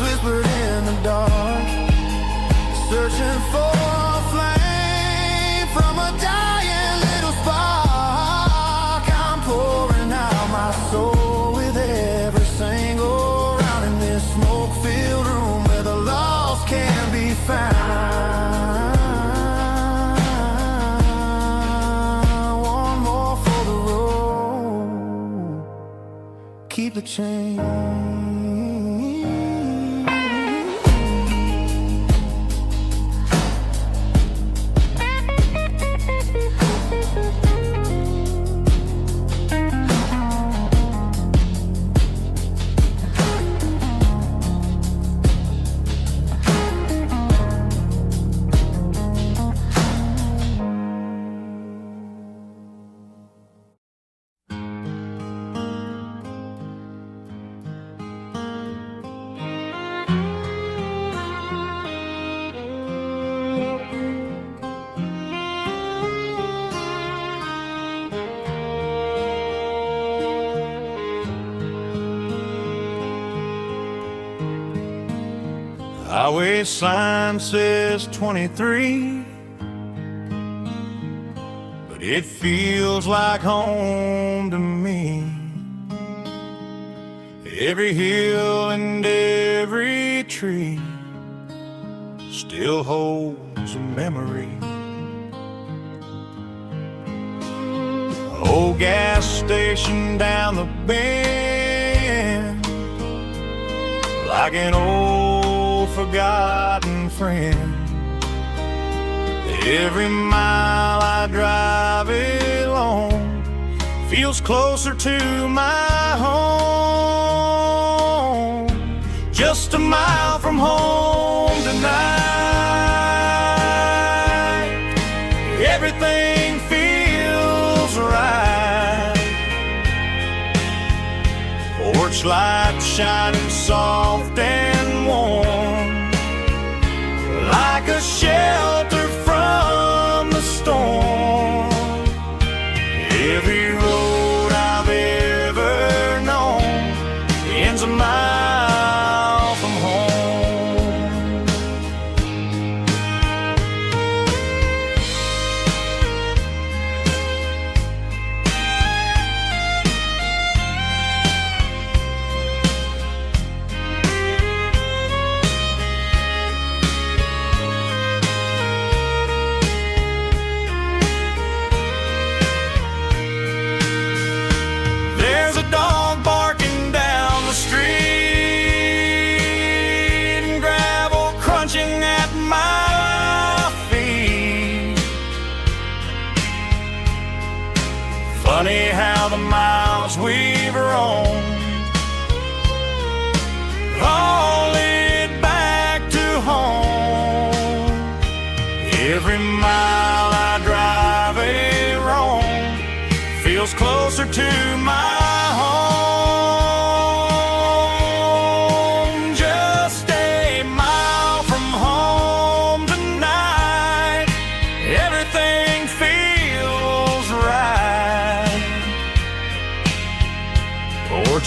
Whispered in the dark, searching for a flame from a dying little spark. I'm pouring out my soul with every single round in this smoke-filled room where the lost can be found. One more for the road, keep the change. Highway sign says 23, but it feels like home to me. Every hill and every tree still holds a memory. Old gas station down the bend, like an old forgotten friend. Every mile I drive it along feels closer to my home. Just a mile from home tonight, everything feels right. Porch light shining soft and warm, like a shelter from the storm. Every road I've ever known ends a mile from home. There's a dog barking down the street and gravel crunching at my feet. Funny how the miles we've roamed all lead back to home. Every mile I drive a roam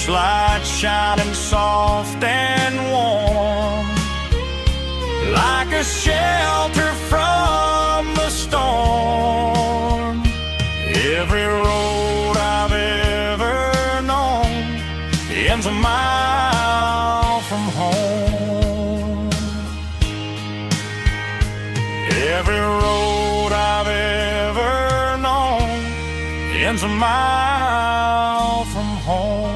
light shining soft and warm, like a shelter from the storm. Every road I've ever known ends a mile from home. Every road I've ever known ends a mile from home.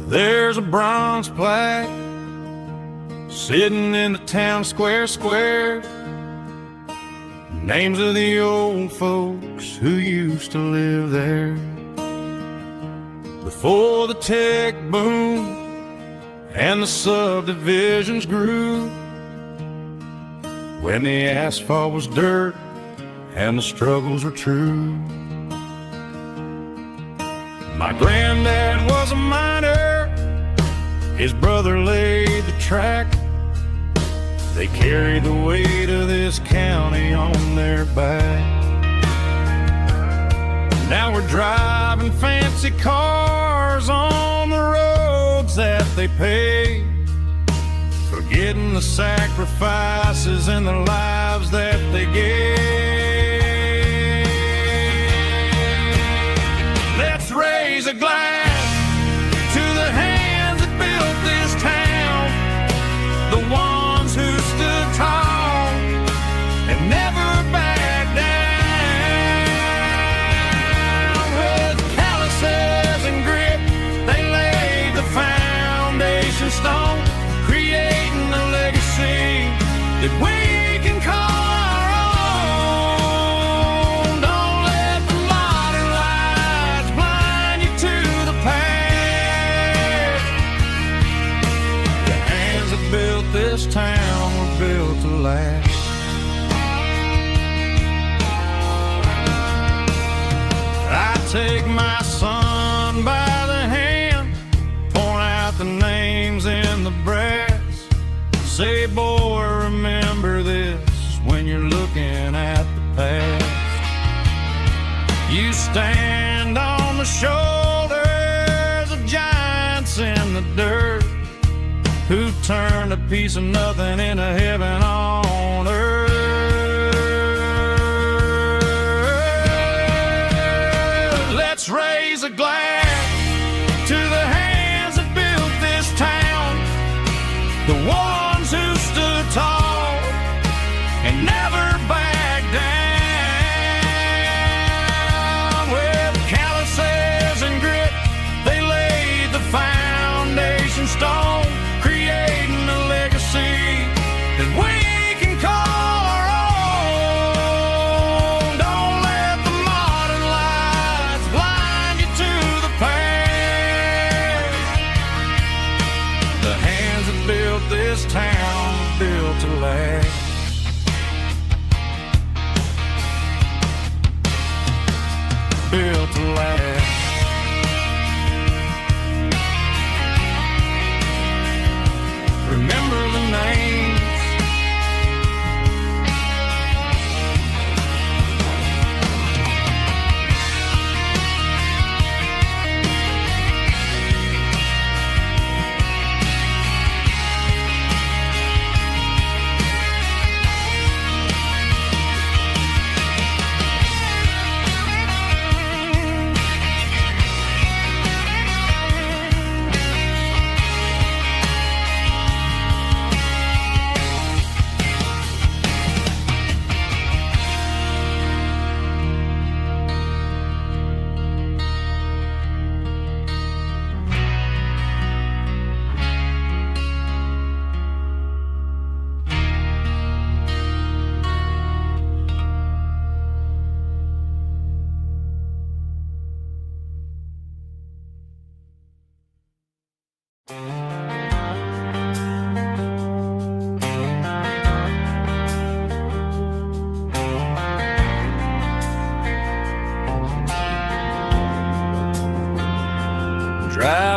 There's a bronze plaque sitting in the town square. Names of the old folks who used to live there before the tech boom and the subdivisions grew, when the asphalt was dirt and the struggles were true. My granddad was a miner, his brother laid the track. They carried the weight of this county on their back. Now we're driving fancy cars on the roads that they paved, forgetting the sacrifices and the lives that they gave. Let's raise a glass to the hands that built this town, the ones who stood tall and never backed down. With calluses and grit, they laid the foundation stone, creating a legacy that we can call our own. Don't let the modern lights blind you to the past. The hands that built this town were built to last. I take my son by the hand, point out the names in the brass. Say, boy, remember this when you're looking at the past. You stand on the shoulders of giants in the dirt, who turned a piece of nothing into heaven on earth. Let's raise a glass to the hands that built this town, the ones who stood tall and never backed down. With calluses and grit, they laid the foundation stone, creating a legacy that we can call our own. Don't let the modern lights blind you to the past. The hands that built this town were built to last. Built to last. Remember the names.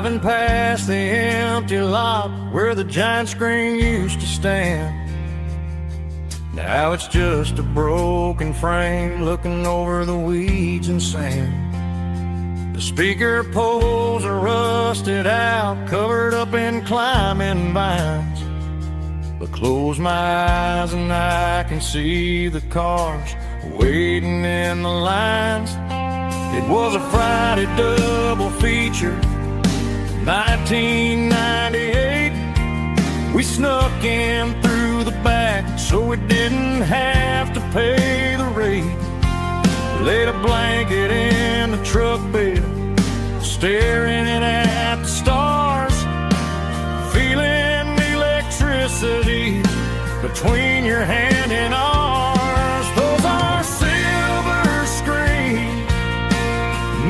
Driving past the empty lot where the giant screen used to stand. Now it's just a broken frame looking over the weeds and sand. The speaker poles are rusted out, covered up in climbing vines. But close my eyes and I can see the cars waiting in the lines. It was a Friday double feature, 1998. We snuck in through the back so we didn't have to pay the rate. Laid a blanket in the truck bed, staring at the stars, feeling the electricity between your hand and ours. Those are silver screen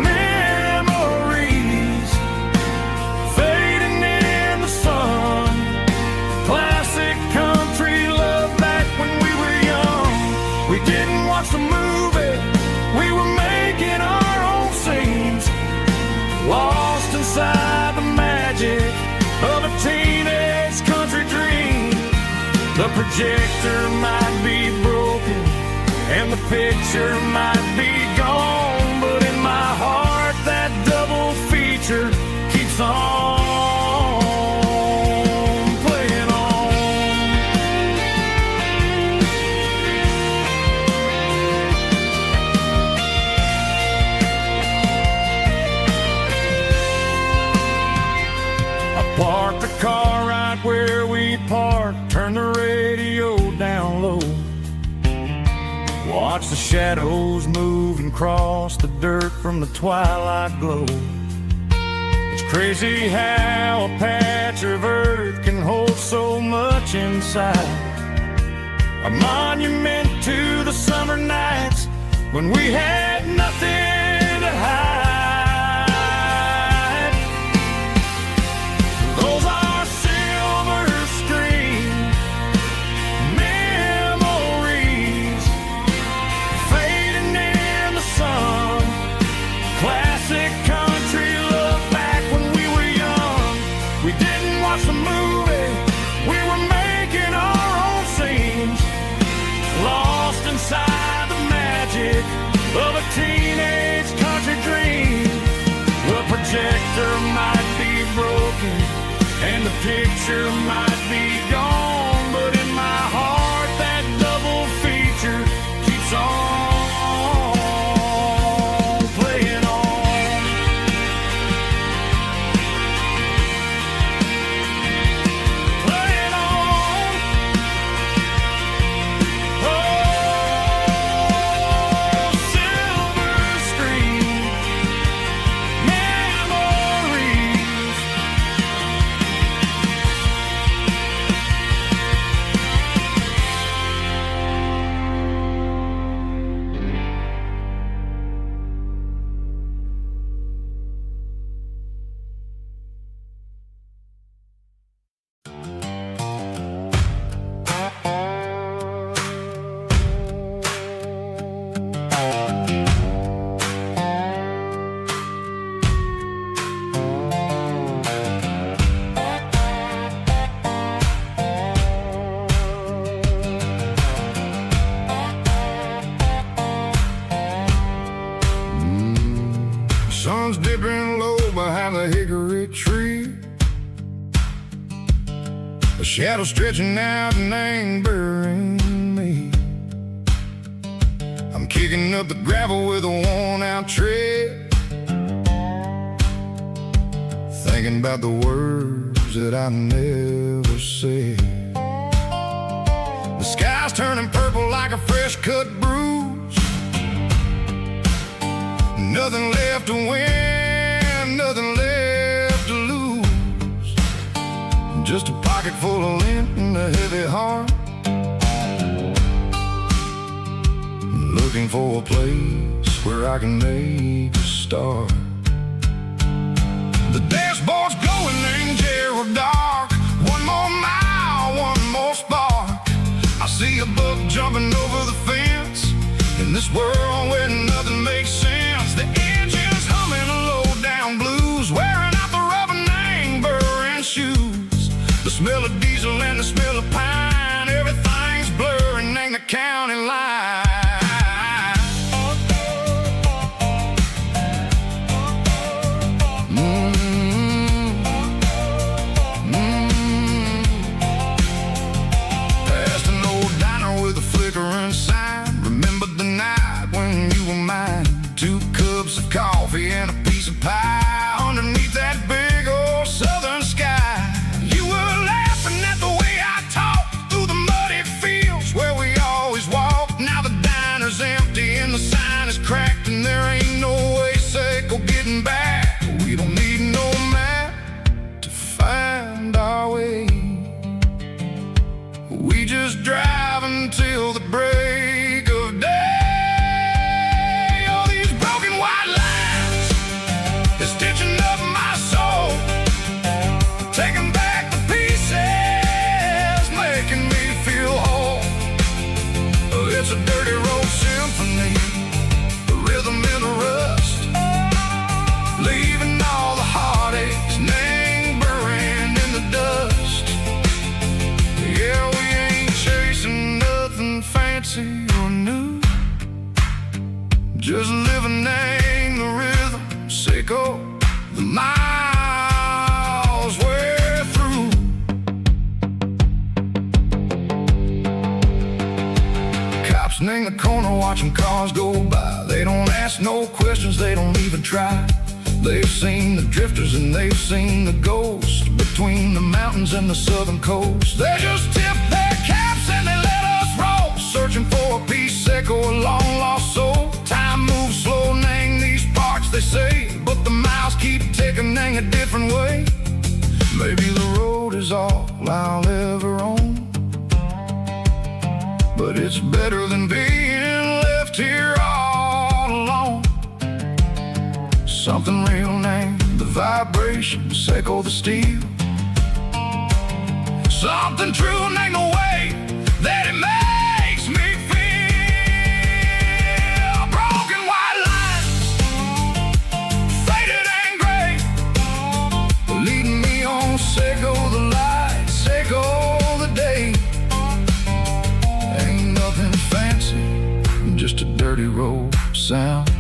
memories fading in the sun. Classic country love back when we were young. We didn't watch the movie, we were making our own scenes, lost inside the magic of a teenage country dream. The projector might be broken and the picture might be gone, but in my heart that double feature keeps on playing on. I parked the car right where we parked, turned the radio down low, watch the shadows move and cross the dirt from the twilight glow. It's crazy how a patch of earth can hold so much inside. A monument to the summer nights when we had nothing to hide. Those are silver screen memories fading in the sun. Classic country love back when we were young. We didn't watch the movie, we were making our own scenes, lost inside the magic of a teenage country dream. The projector might be broken and the picture might be gone, but in my heart that double feature keeps on playing on. Playing on. Oh, silver screen memories. Sun's dipping low behind the hickory tree. A shadow stretching out and angering me. I'm kicking up the gravel with a worn-out tread, thinking about the words that I never said. The sky's turning purple like a fresh-cut bruise. Nothing left to win, nothing left to lose. Just a pocket full of lint and a heavy heart, looking for a place where I can make a start. The dashboard's glowing and Gerald dark. One more mile, one more spark. I see a buck jumping over the fence in this world where nothing makes sense. The engine's humming a low down blues, wearing out the rubber now. smell of diesel and the smell of pine. Everything's blurring in the county line. Past an old diner with a flickering sign. Remember the night when you were mine. 2 cups of coffee and a piece of pie underneath that big old southern sky. You were laughing at the way I talked through the muddy fields where we always walked. Now the diner's empty and the sign is cracked, and there ain't no way safe or getting back. We don't need no map to find our way. We just drive until the break of day. All these broken white lines is stitching up my soul, taking back the pieces, making me feel whole. It's a dirty road symphony, a rhythm in the rust, leaving all the heartaches lingering in the dust. Yeah, we ain't chasing nothing fancy or new, just living in the rhythm, sicko, the miles we're through. Cops in the corner watching cars go by. They don't ask no questions, they don't even try. They've seen the drifters and they've seen the ghosts between the mountains and the southern coast. They just tip their caps and they let us roll, searching for a piece sick or a long lost soul. Time moves slow, nang these parts they say, but the miles keep ticking, nang a different way. Maybe the road is all I'll ever own, but it's better than being left here all alone. Something real named the vibration, echo the steel. Something true named the way that it makes me feel. Broken white lines, faded and gray, leading me on, echo the light, echo the day. Ain't nothing fancy, just a dirty road sound,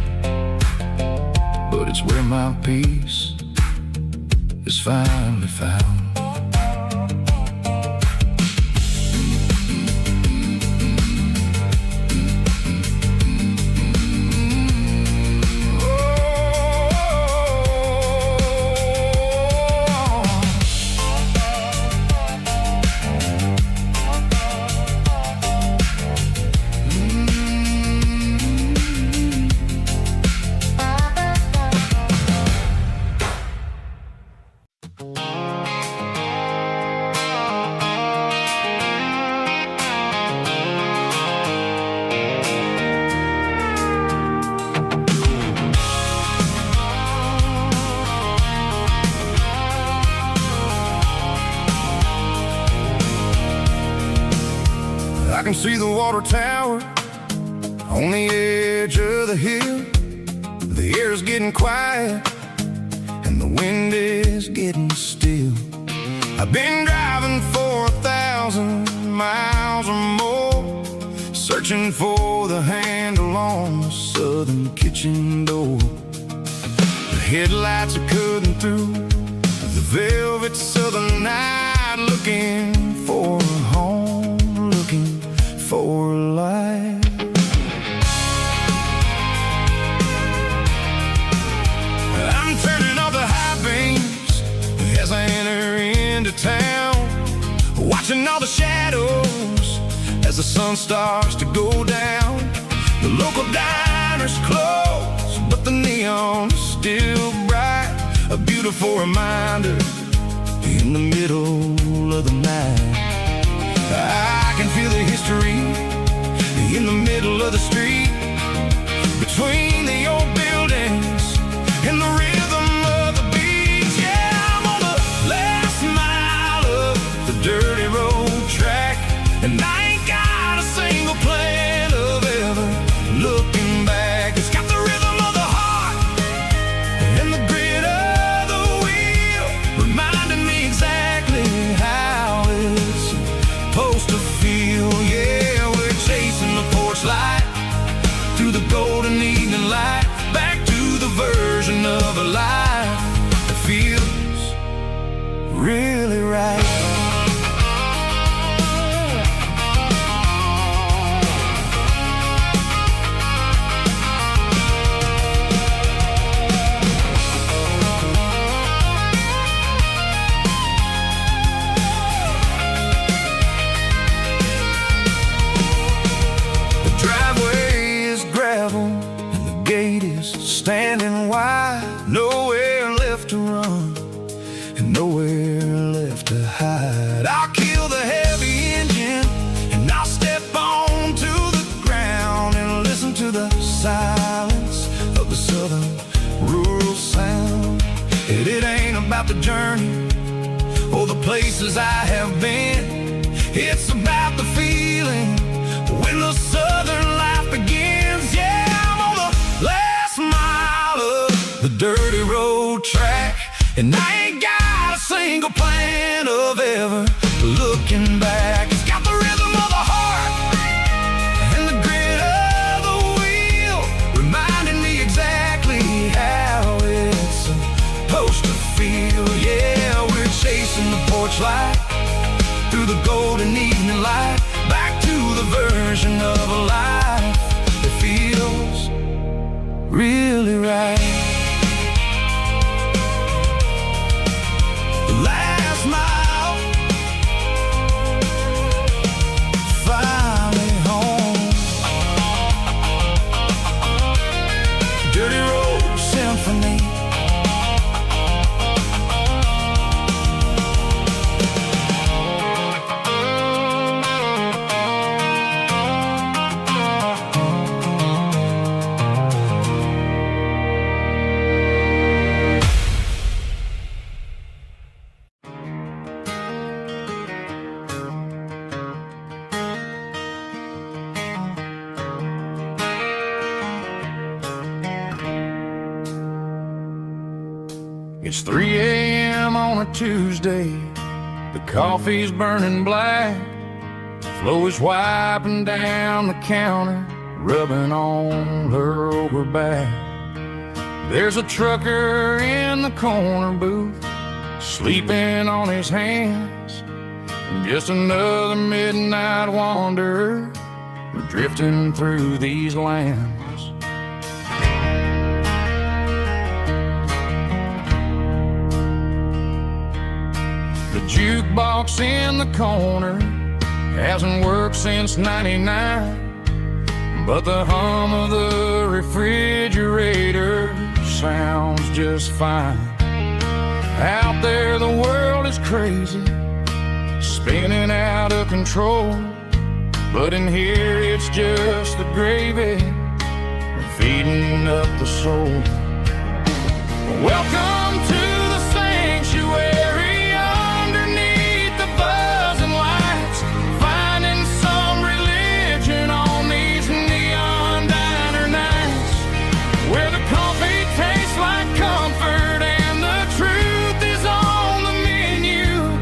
but it's where my peace is finally found. I can see the water tower on the edge of the hill. The air's getting quiet and the wind is getting still. I've been driving for 1,000 miles or more, searching for the handle on the southern kitchen door. The headlights are cutting through the velvet southern night, looking for a home, looking for life. I'm turning off the high beams as I enter into town, watching all the shadows as the sun starts to go down. The local diner's closed, but the neon is still bright, a beautiful reminder in the middle of the night. I can feel the history in the middle of the street, between the old buildings and the rhythm of the beats. Yeah, I'm on the last mile of the dirty road track, and I ain't got a single plan of ever looking back. It's got the rhythm of the heart and the grit of the wheel, reminding me exactly how it standing wide, nowhere left to run, and nowhere left to hide. I'll kill the heavy engine, and I'll step onto the ground and listen to the silence of the southern rural sound. It ain't about the journey or the places I have been. It's about the feeling when the southern life begins. Yeah, I'm on the last mile of the dirty road track, and I ain't got a single plan of ever looking back. It's got the rhythm of the heart and the grit of the wheel, reminding me exactly how it's supposed to feel. Yeah, we're chasing the porch light through the golden evening light, back to the version of a life that feels really right. The last mile, finally home. Dirty Road Symphony. It's 3 a.m. on a Tuesday. The coffee's burning black. Flo is wiping down the counter, rubbing on her over back. There's a trucker in the corner booth, sleeping on his hands. Just another midnight wanderer, drifting through these lands. The jukebox in the corner hasn't worked since '99, but the hum of the refrigerator sounds just fine. Out there the world is crazy, spinning out of control, but in here it's just the gravy feeding up the soul. Welcome to the sanctuary, underneath the buzzing lights, finding some religion on these neon diner nights, where the coffee tastes like comfort and the truth is on the menu.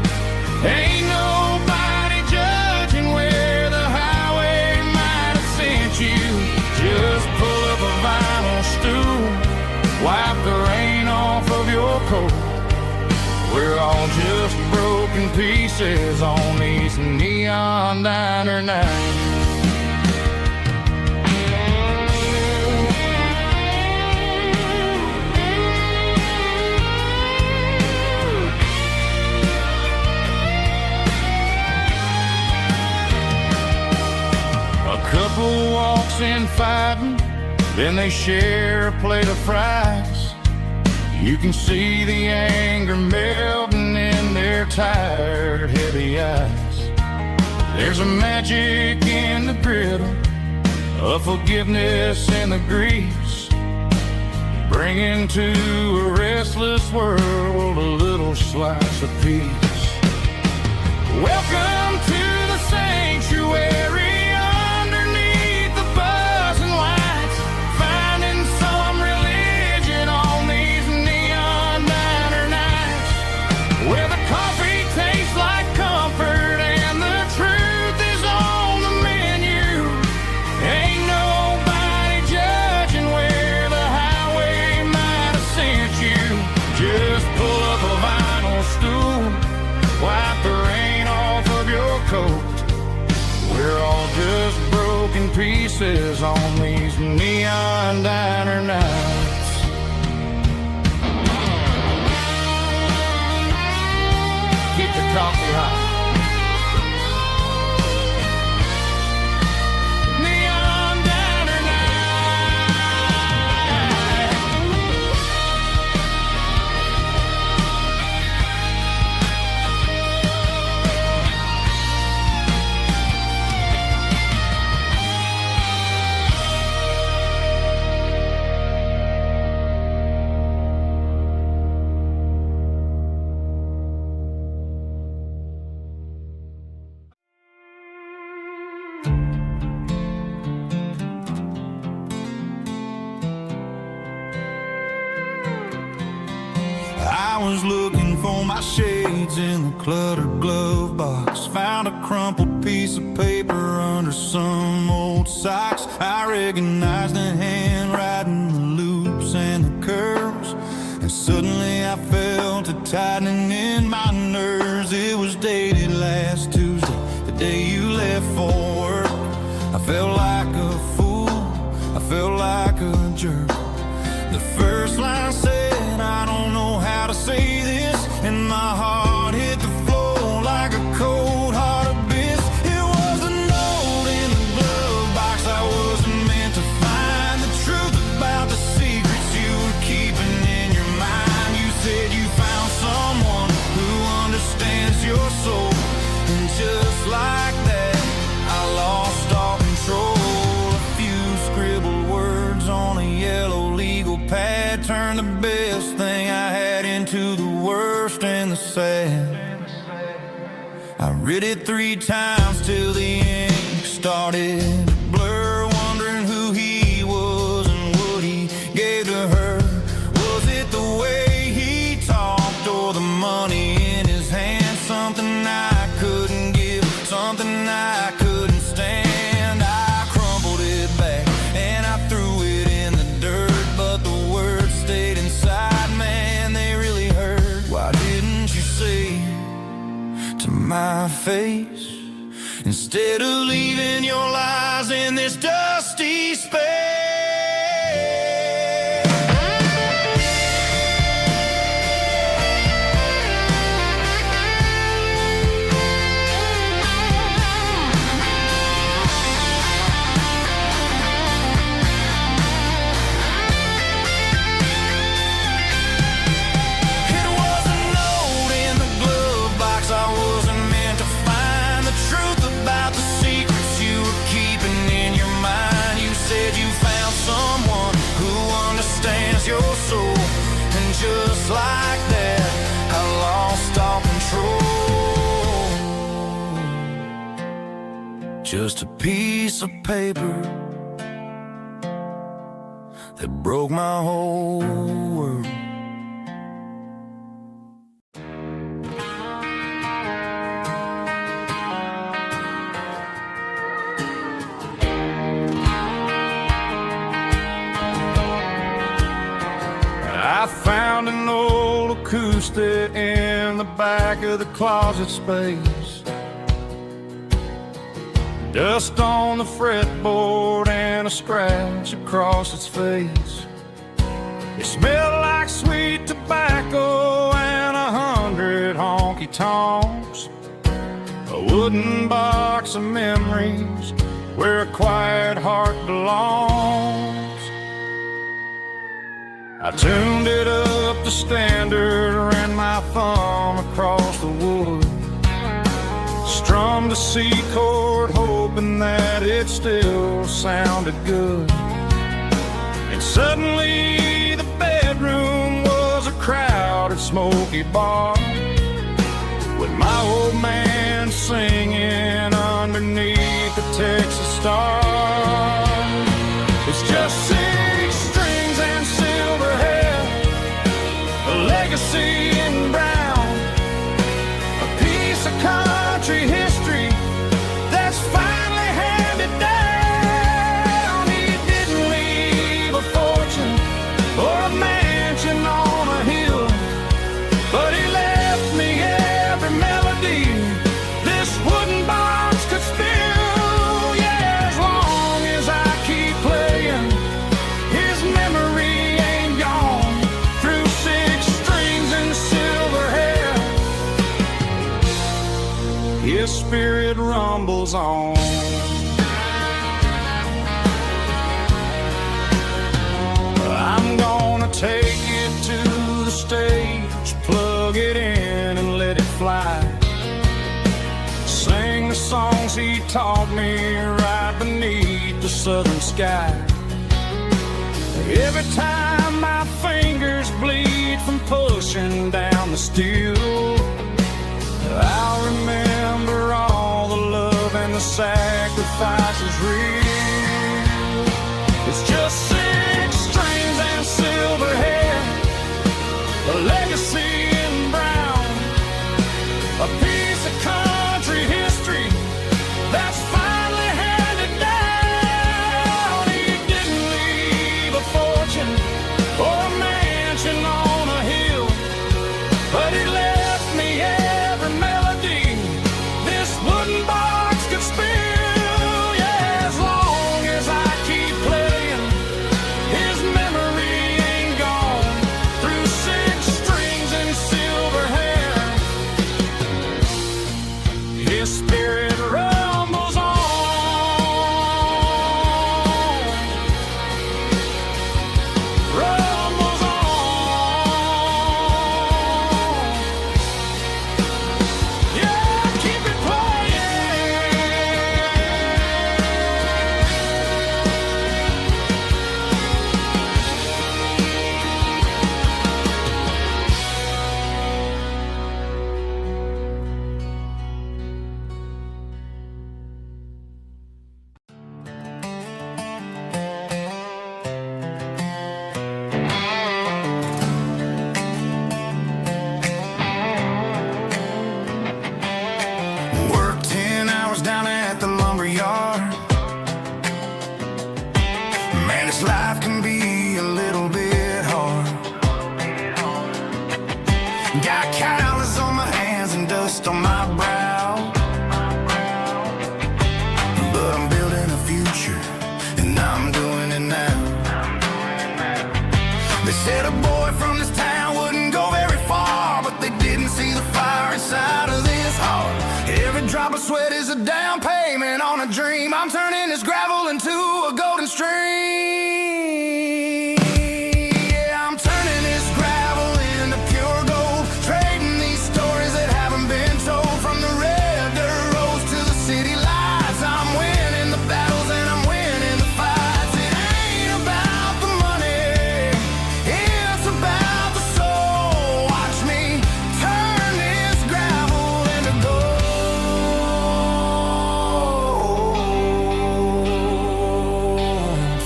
Ain't nobody judging where the highway might have sent you. Just pull up a vinyl stool, wipe the rain off of your coat. We're all just broken pieces on these neon diner nights. A couple walks in fighting, then they share a plate of fries. You can see the anger melting in their tired, heavy eyes. There's a magic in the griddle, a forgiveness in the grease, bringing to a restless world a little slice of peace. Welcome to the sanctuary, where the coffee tastes like comfort and the truth is on the menu. Ain't nobody judging where the highway might have sent you. Just pull up a vinyl stool, wipe the rain off of your coat. We're all just broken pieces on these neon diner nights. Keep the coffee hot. Neon diner night. was looking for my shades in the cluttered glove box. Found a crumpled piece of paper under some old socks. I recognized the handwriting, the loops and the curves, and suddenly I felt a tightening in my nerves. It was dated last Tuesday, the day you left for work. I felt like a fool, I felt like a jerk. The first line said, I don't know how to say this, and my heart hit the floor like a cold hard abyss. It was a note in the glove box I wasn't meant to find. The truth about the secrets you were keeping in your mind. You said you found someone who understands your soul, and just like that, I lost all control. A few scribbled words on a yellow legal pad turned the best thing I had into the worst and the sad. I read it 3 times till the ink started to blur, wondering who he was and what he gave to her. Was it the way he talked or the money in his hand? Something I couldn't give, something I couldn't stand. I crumpled it back and I threw it in the dirt, but the words stayed inside, man, they really hurt. Why didn't you say to my face, instead of leaving your lies in this dusty space? Your soul, and just like that, I lost all control. Just a piece of paper that broke my whole world. I found an old acoustic in the back of the closet space. Dust on the fretboard and a scratch across its face. It smelled like sweet tobacco and 100 honky-tonks. A wooden box of memories where a quiet heart belongs. I tuned it up to standard, ran my thumb across the wood, strummed a C chord, hoping that it still sounded good. And suddenly the bedroom was a crowded, smoky bar, with my old man singing underneath the Texas stars. It's just 6 strings and silver hair, a legacy in brown, a piece of country history that's finally handed down. He didn't leave a fortune or a mansion on a hill, but he left me every melody this wooden box could spill. Yeah, as long as I keep playing, his memory ain't gone. Through 6 strings and silver hair, his spirit rumbles on. I'm gonna take it to the stage, plug it in and let it fly. Sing the songs he taught me right beneath the southern sky. Every time my fingers bleed from pushing down the steel, I'll remember all the love and the sacrifices real. It's just 6 strings and silver hair, a legacy in sweat is a down payment on a dream. I'm turning this gravel into a golden stream. Yeah, I'm turning this gravel into pure gold, trading these stories that haven't been told. From the red dirt roads to the city lights, I'm winning the battles and I'm winning the fights. It ain't about the money, it's about the soul. Watch me turn this gravel into gold.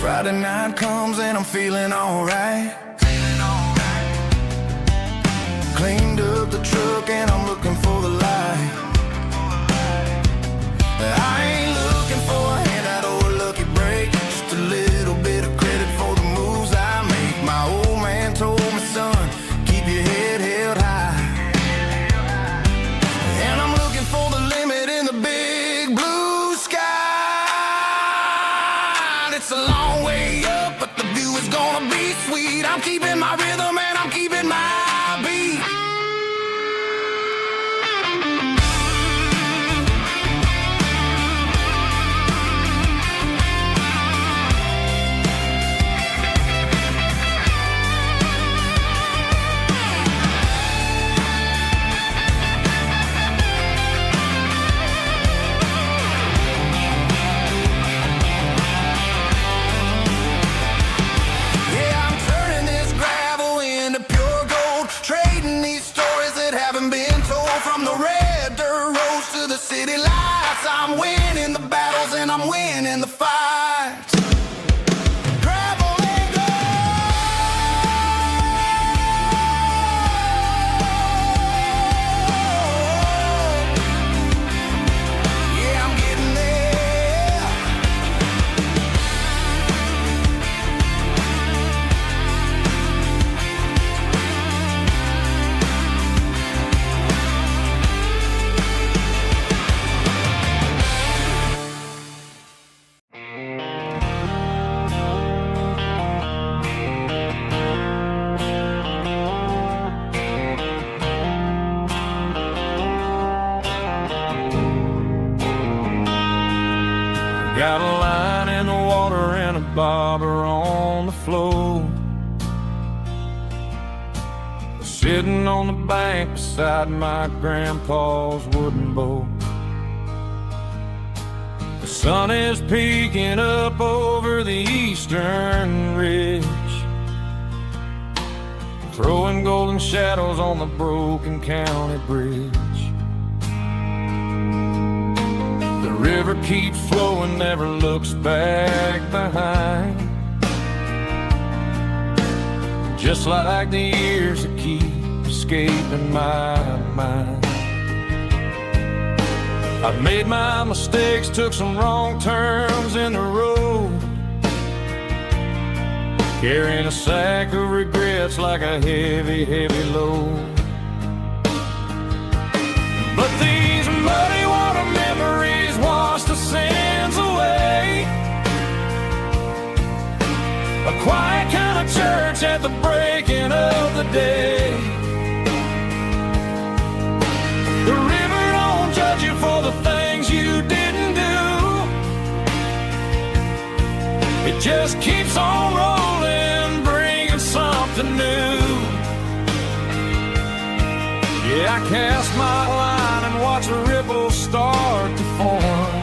Friday night comes and I'm feeling alright. Cleaned up the truck and I'm looking for the light. I ain't looking for a handout or a lucky break, just a little bit of credit for the moves I make. My old man told me, son, keep your head held high. And I'm looking for the limit in the big blue sky. It's a long way up, but the view is gonna be sweet. I'm keeping my rhythm and I'm keeping my beat. Yeah, I'm turning this gravel into pure gold, trading these stories that haven't been told. From the red dirt roads to the city lights, I'm winning the battles and I'm winning the fights. Gravel and gold. Yeah, I'm getting there. Got a line in the water and a bobber on the floor, sitting on the bank beside my grandpa's wooden boat. The sun is peeking up over the eastern ridge, throwing golden shadows on the broken county bridge. The river keeps flowing, never looks back behind, just like the years that keep escaping my mind. I've made my mistakes, took some wrong turns in the road, carrying a sack of regrets like a heavy, heavy load. But these muddy water memories wash the sins away. A quiet kind of church at the breaking of the day. The river don't judge you for the things you didn't do. It just keeps on rolling, bringing something new. Yeah, I cast my line and watch the ripples start to form,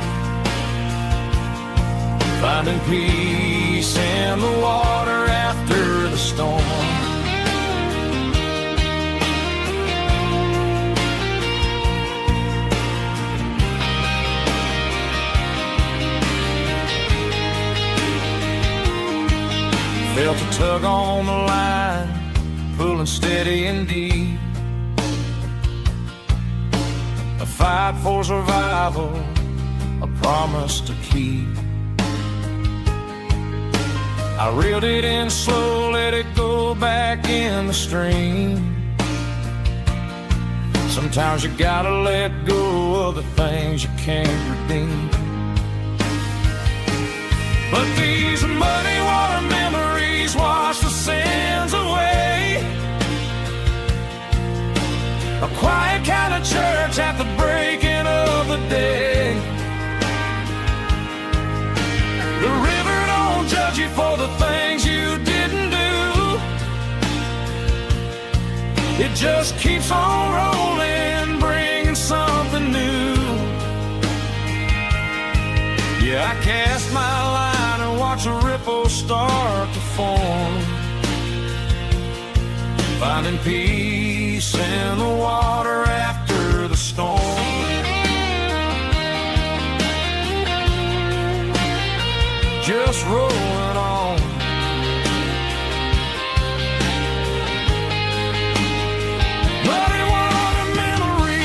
finding peace in the water after the storm. Felt a tug on the line, pulling steady and deep. A fight for survival, a promise to keep. I reeled it in slow, let it go back in the stream. Sometimes you gotta let go of the things you can't redeem. But these muddy water memories wash the sins away. A quiet kind of church at the breaking of the day. just keeps on rolling, bringing something new. Yeah, I cast my line and watch a ripple start to form, finding peace in the water after the storm. Just rolling on. But it was a memory.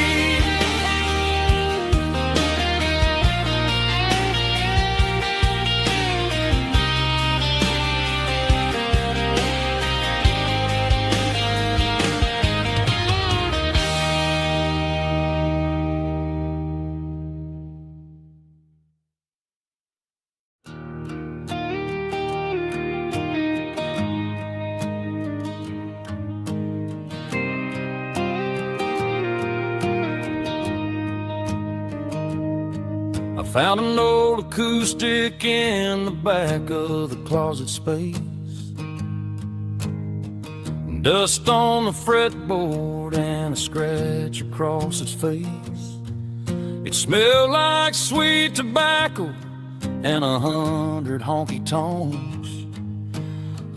I found an old acoustic in the back of the closet space. Dust on the fretboard and a scratch across its face. It smelled like sweet tobacco and 100 honky-tonks.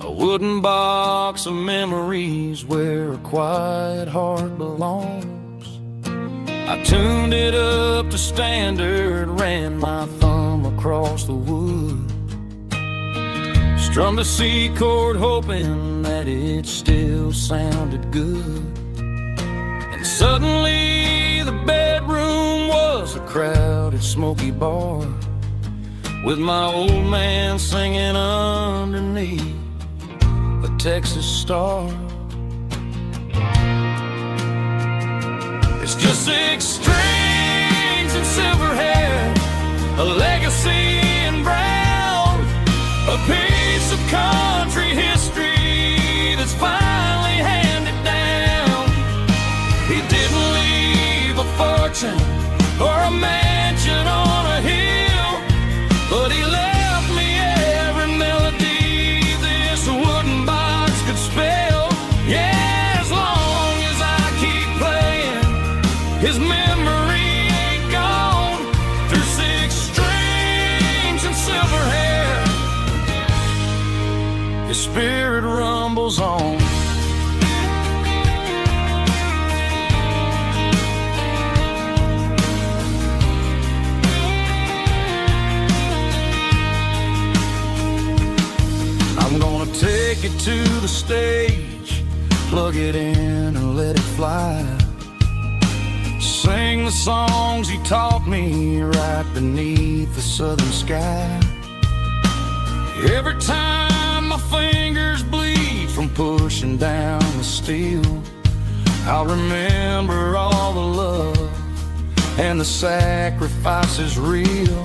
A wooden box of memories where a quiet heart belongs. I tuned it up to standard, ran my thumb across the wood, strummed a C chord hoping that it still sounded good. And suddenly the bedroom was a crowded smoky bar, with my old man singing underneath the Texas star. It's just 6 strings and silver hair, a legacy in brown, a piece of country history that's finally handed down. He didn't leave a fortune or a mansion on a hill, but he left me every melody this wooden box could spell. Yeah, as long as I keep playing, his memory ain't gone. Through 6 strings and silver hair, his spirit rumbles on. I'm gonna take it to the stage, plug it in and let it fly. Sing the songs he taught me right beneath the southern sky. Every time my fingers bleed from pushing down the steel, I'll remember all the love and the sacrifices real.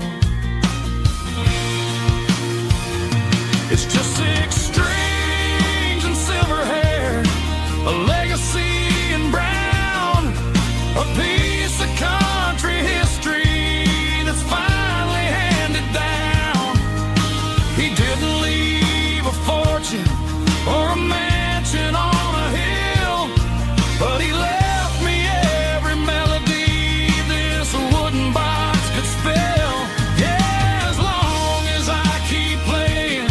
It's just 6 strings and silver hair, a legacy in brown, a piece of country history that's finally handed down. He didn't leave a fortune or a mansion on a hill, but he left me every melody this wooden box could spell. Yeah, as long as I keep playing,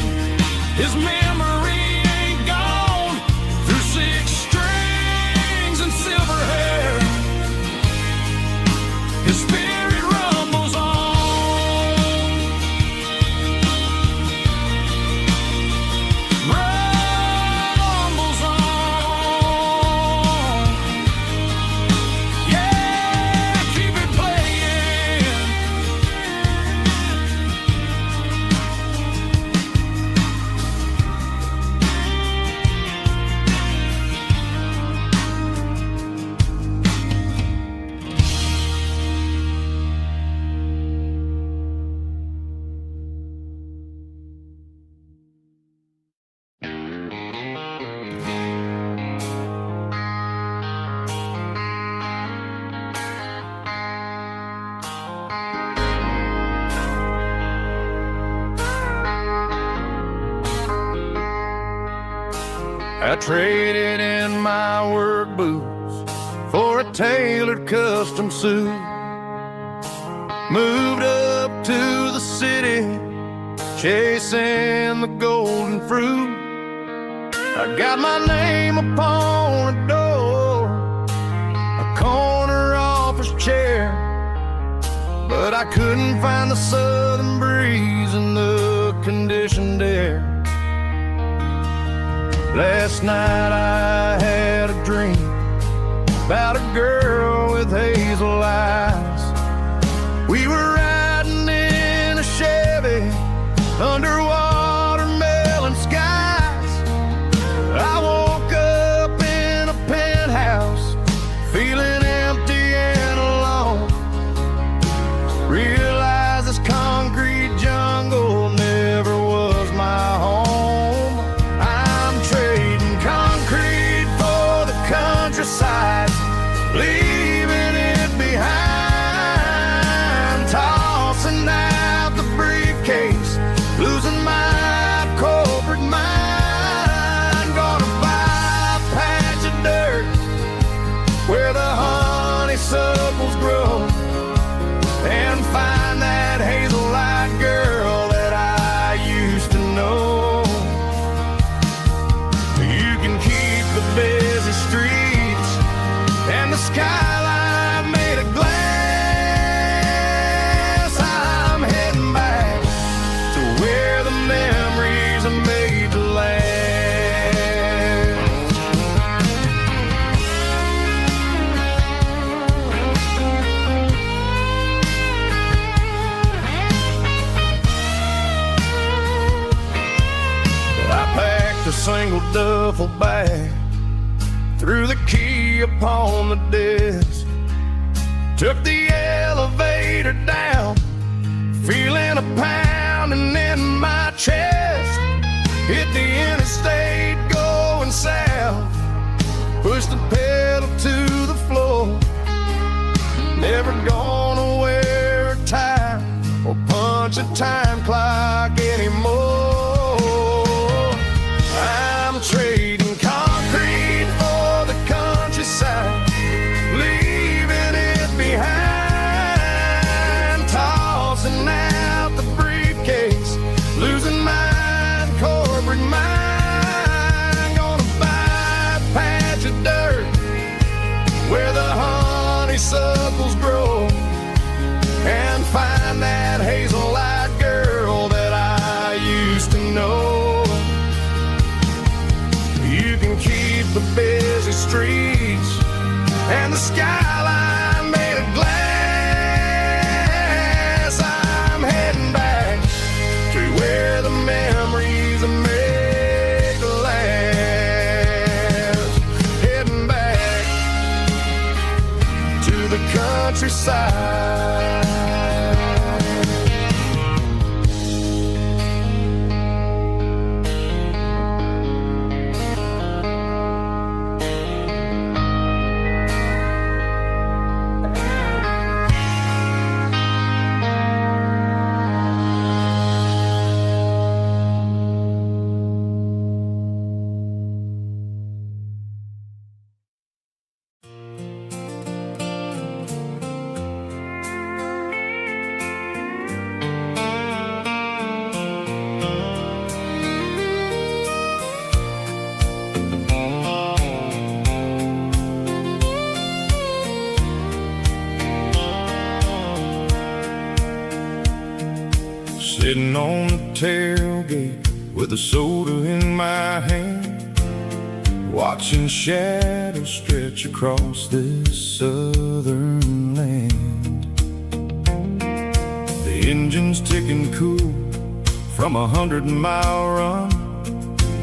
I traded in my work boots for a tailored custom suit. Moved up to the city, chasing the golden fruit. I got my name upon a door, a corner office chair, but I couldn't find the southern breeze in the conditioned air. Last night I had a dream about a girl with hazel eyes. We were riding in a Chevy under watermelon skies. I woke up in a penthouse, feeling empty and alone. Realized this concrete jungle never was my home. I'm trading concrete for the countryside, leaving it behind. Tossing out the briefcase, losing my corporate mind. Gonna buy a patch of dirt where the honeysuckles grow, and find that hazel-eyed girl that I used to know. You can keep the busy streets and the skyline made of glass. I'm heading back to where the memories are made to last. I packed a single duffel bag, threw the key upon the desk, took the elevator down, feeling a pounding in my chest. Hit the interstate going south, pushed the pedal to the floor. Never gonna wear a tie or punch a time clock anymore. I'm trading concrete for the countryside, leaving it behind. Tossing out the briefcase, losing my corporate mind. Gonna buy a patch of dirt where the honeysuckles grow, and find that hazel-eyed girl that I used to know. You can keep the busy streets and the skyline made of glass. I'm heading back to where the memories are made to last. Heading back to the countryside. Sitting on the tailgate with a soda in my hand, watching shadows stretch across this southern land. The engine's ticking cool from 100-mile run,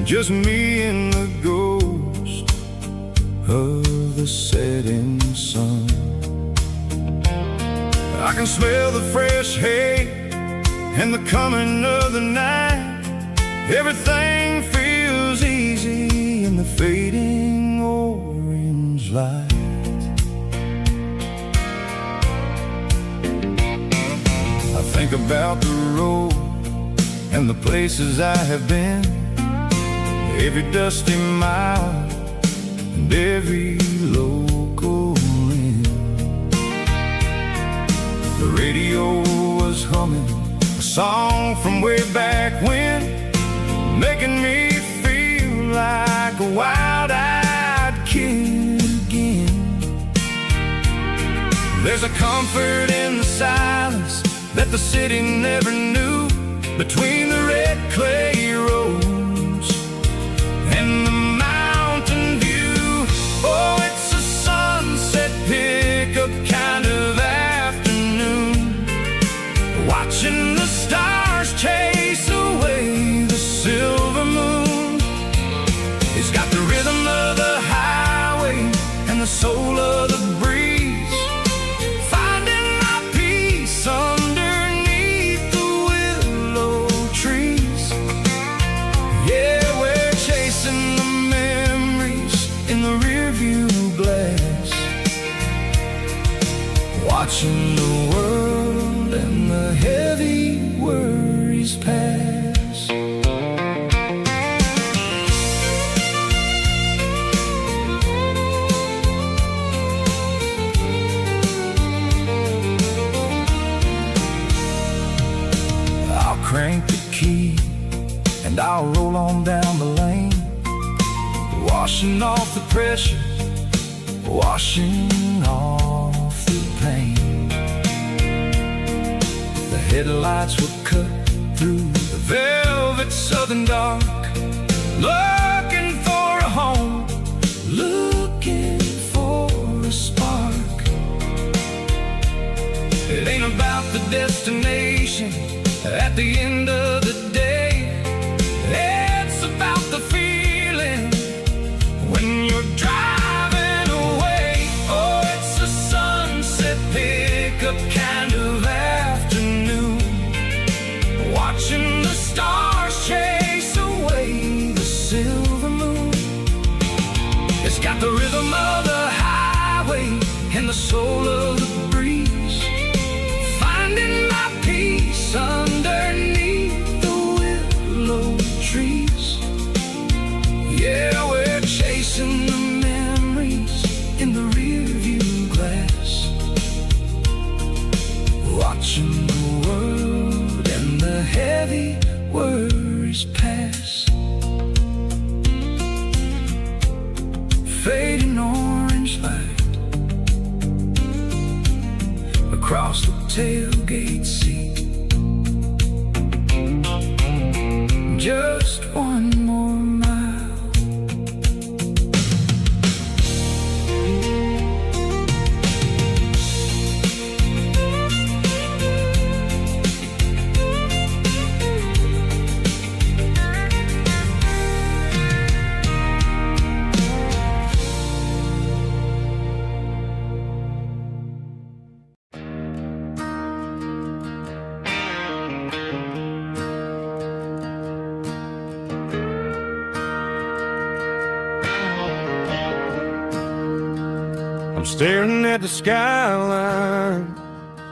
just me and the ghost of the setting sun. I can smell the fresh hay and the coming of the night. Everything feels easy in the fading orange light. I think about the road and the places I have been. every dusty mile and every local inn. The radio was humming a song from way back when, making me feel like a wild-eyed kid again. There's a comfort in the silence that the city never knew, between the red clay roads and the mountain view. Oh, it's a sunset pickup kind of afternoon, watching the stars chase away the silver moon. It's got the rhythm of the highway and the soul of the breeze, finding my peace underneath the willow trees. Yeah, we're chasing the memories in the rearview glass, watching the world and the heavy worries pass. I'll crank the key and I'll roll on down the lane, washing off the pressure, washing off the pain. The headlights will cut through the velvet southern dark, looking for a home, looking for a spark. It ain't about the destination at the end of the day, it's about the feeling when you're driving away. Oh, it's a sunset pickup kind of afternoon, watching the stars chase away the silver moon. It's got the rhythm of the highway and the soul of the breeze, finding my peace underneath the willow trees. Yeah, we're chasing the memories in the rearview glass, watching the world and the heavy worries pass. Fading orange light across the tailgate seat, just one more mile. I'm staring at the skyline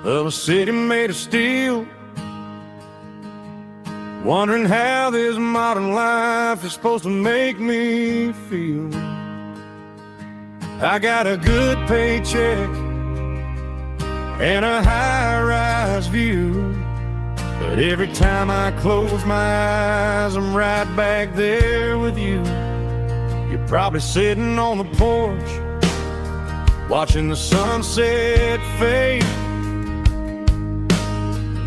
of a city made of steel, wondering how this modern life is supposed to make me feel. I got a good paycheck and a high-rise view, but every time I close my eyes, I'm right back there with you. You're probably sitting on the porch, watching the sunset fade,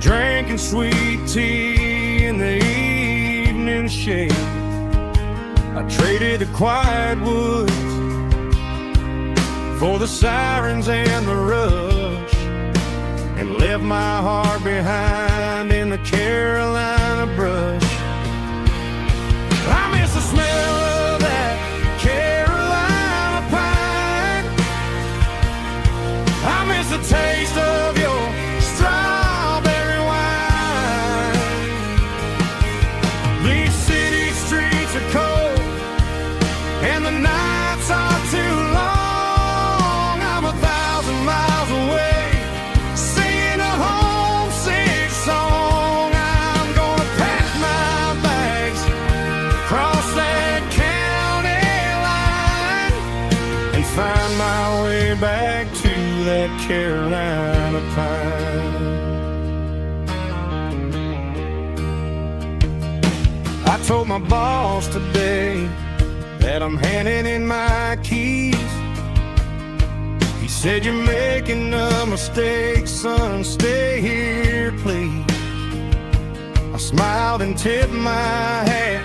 drinking sweet tea in the evening shade. I traded the quiet woods for the sirens and the rush, and left my heart behind in the Carolina brush. I miss the smell of that Carolina pine, I miss the taste of your strawberry wine. These city streets are cold and the nights are too long. I'm 1,000 miles away, singing a homesick song. I'm that Carolina pine. I told my boss today that I'm handing in my keys. He said, "You're making a mistake, son, stay here, please." I smiled and tipped my hat,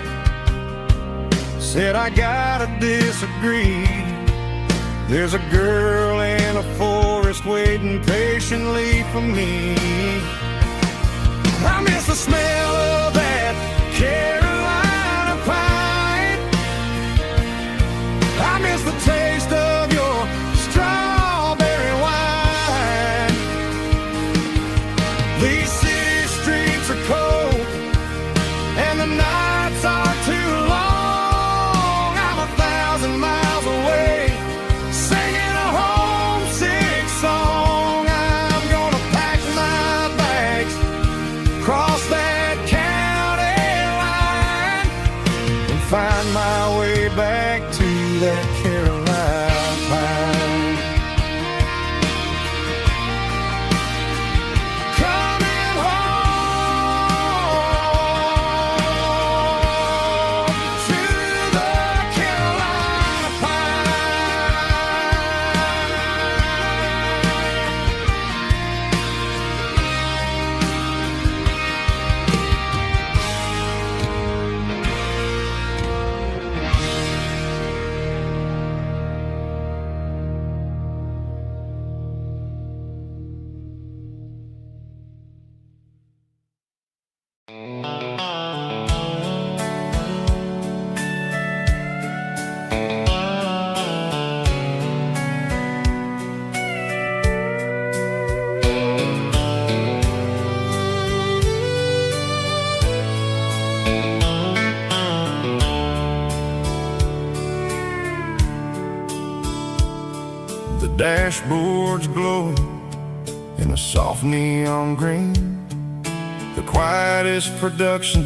said, "I gotta disagree. There's a girl in a forest waiting patiently for me." I miss the smell of that Carolina pine. I miss the taste of your strawberry wine. These city streets are cold and the nights are too long. I'm 1,000 miles away, singing a homesick song. I'm gonna pack my bags, cross that county line, and find my way back to that Carolina pine. Coming home to the Carolina The dashboard's glowing in a soft neon green, the quietest production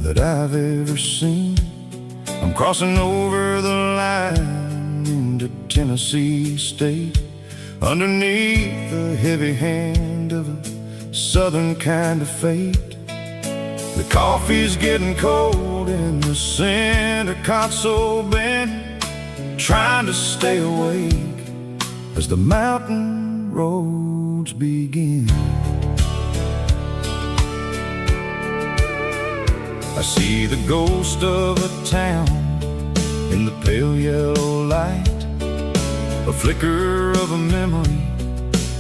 that I've ever seen. I'm crossing over the line into Tennessee State, underneath the heavy hand of a southern kind of fate. The coffee's getting cold in the center console bin, trying to stay awake as the mountain roads begin. I see the ghost of a town in the pale yellow light, a flicker of a memory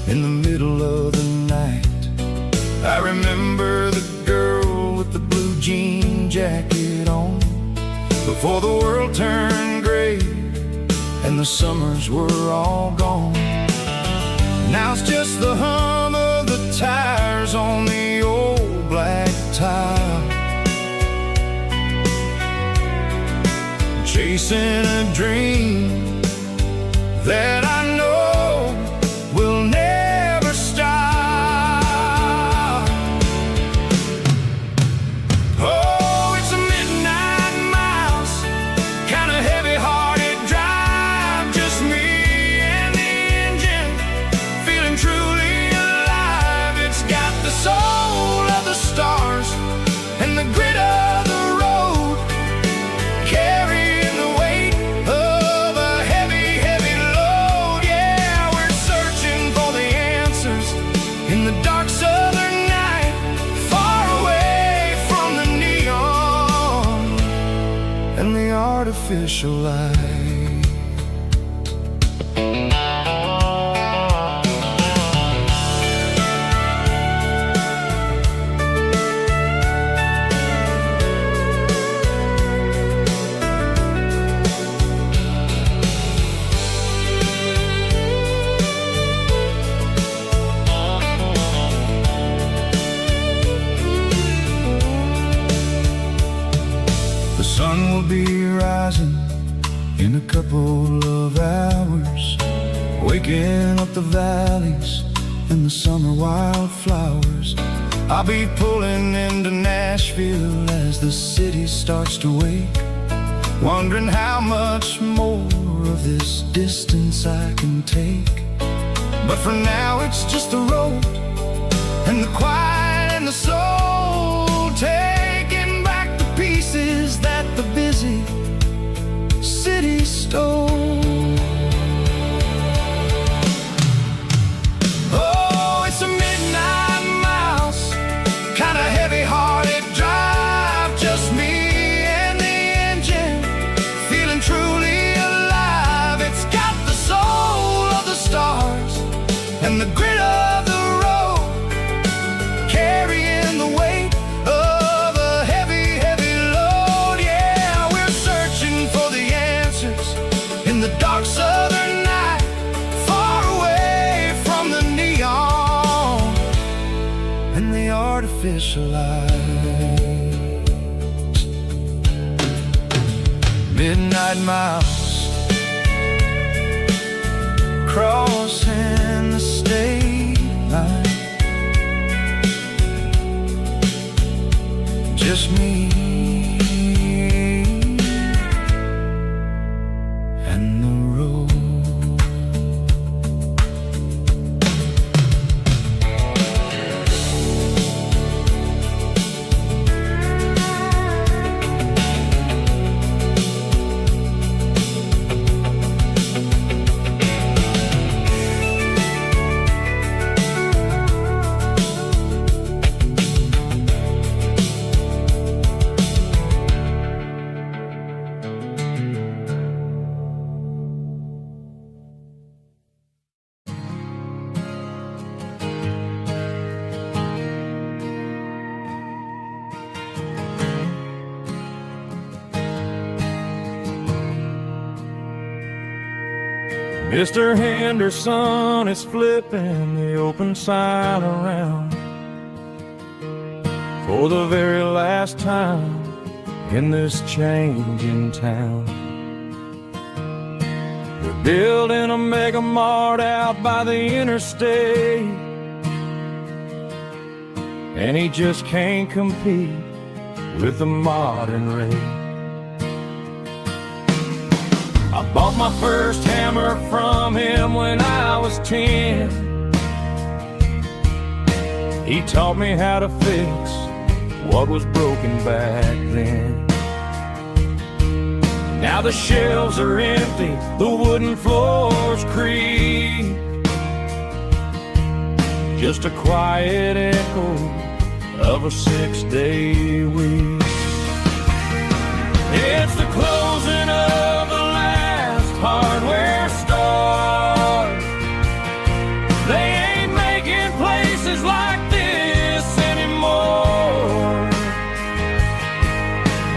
in the middle of the night. I remember the girl with the blue jean jacket on, before the world turned gray and the summers were all gone. Now it's just the hum of the tires on the old black tile, chasing a dream that I know will never stop. Oh, it's a midnight miles, kind of heavy-hearted drive, just me and the engine, feeling truly alive. It's got the soul of the stars and the grit of the road, carrying the weight of a heavy, heavy load. Yeah, we're searching for the answers in the dark southern night, far away from the neon and the artificial light. The sun will be rising in a couple of hours, waking up the valleys and the summer wildflowers. I'll be pulling into Nashville as the city starts to wake, wondering how much more of this distance I can take. But for now it's just the road and the quiet and the soul, taking back the pieces that the busy city stole. Oh, it's a midnight mouse, kinda heavy-hearted drive, just me and the engine, feeling truly alive. It's got the soul of the stars and the grit of the road, carrying the weight of a heavy, heavy load. Yeah, we're searching for the answers in the dark southern night, far away from the neon and the artificial lights. Midnight mouse, crossing the state line, just me and the road. Mr. Henderson is flipping the open sign around for the very last time in this changing town. They're building a mega mart out by the interstate, and he just can't compete with the modern rate. I bought my first hammer from him when I was 10. He taught me how to fix what was broken back then. Now the shelves are empty, the wooden floors creak, just a quiet echo of a 6-day week. It's the closing of the last hardware store. They ain't making places like this anymore,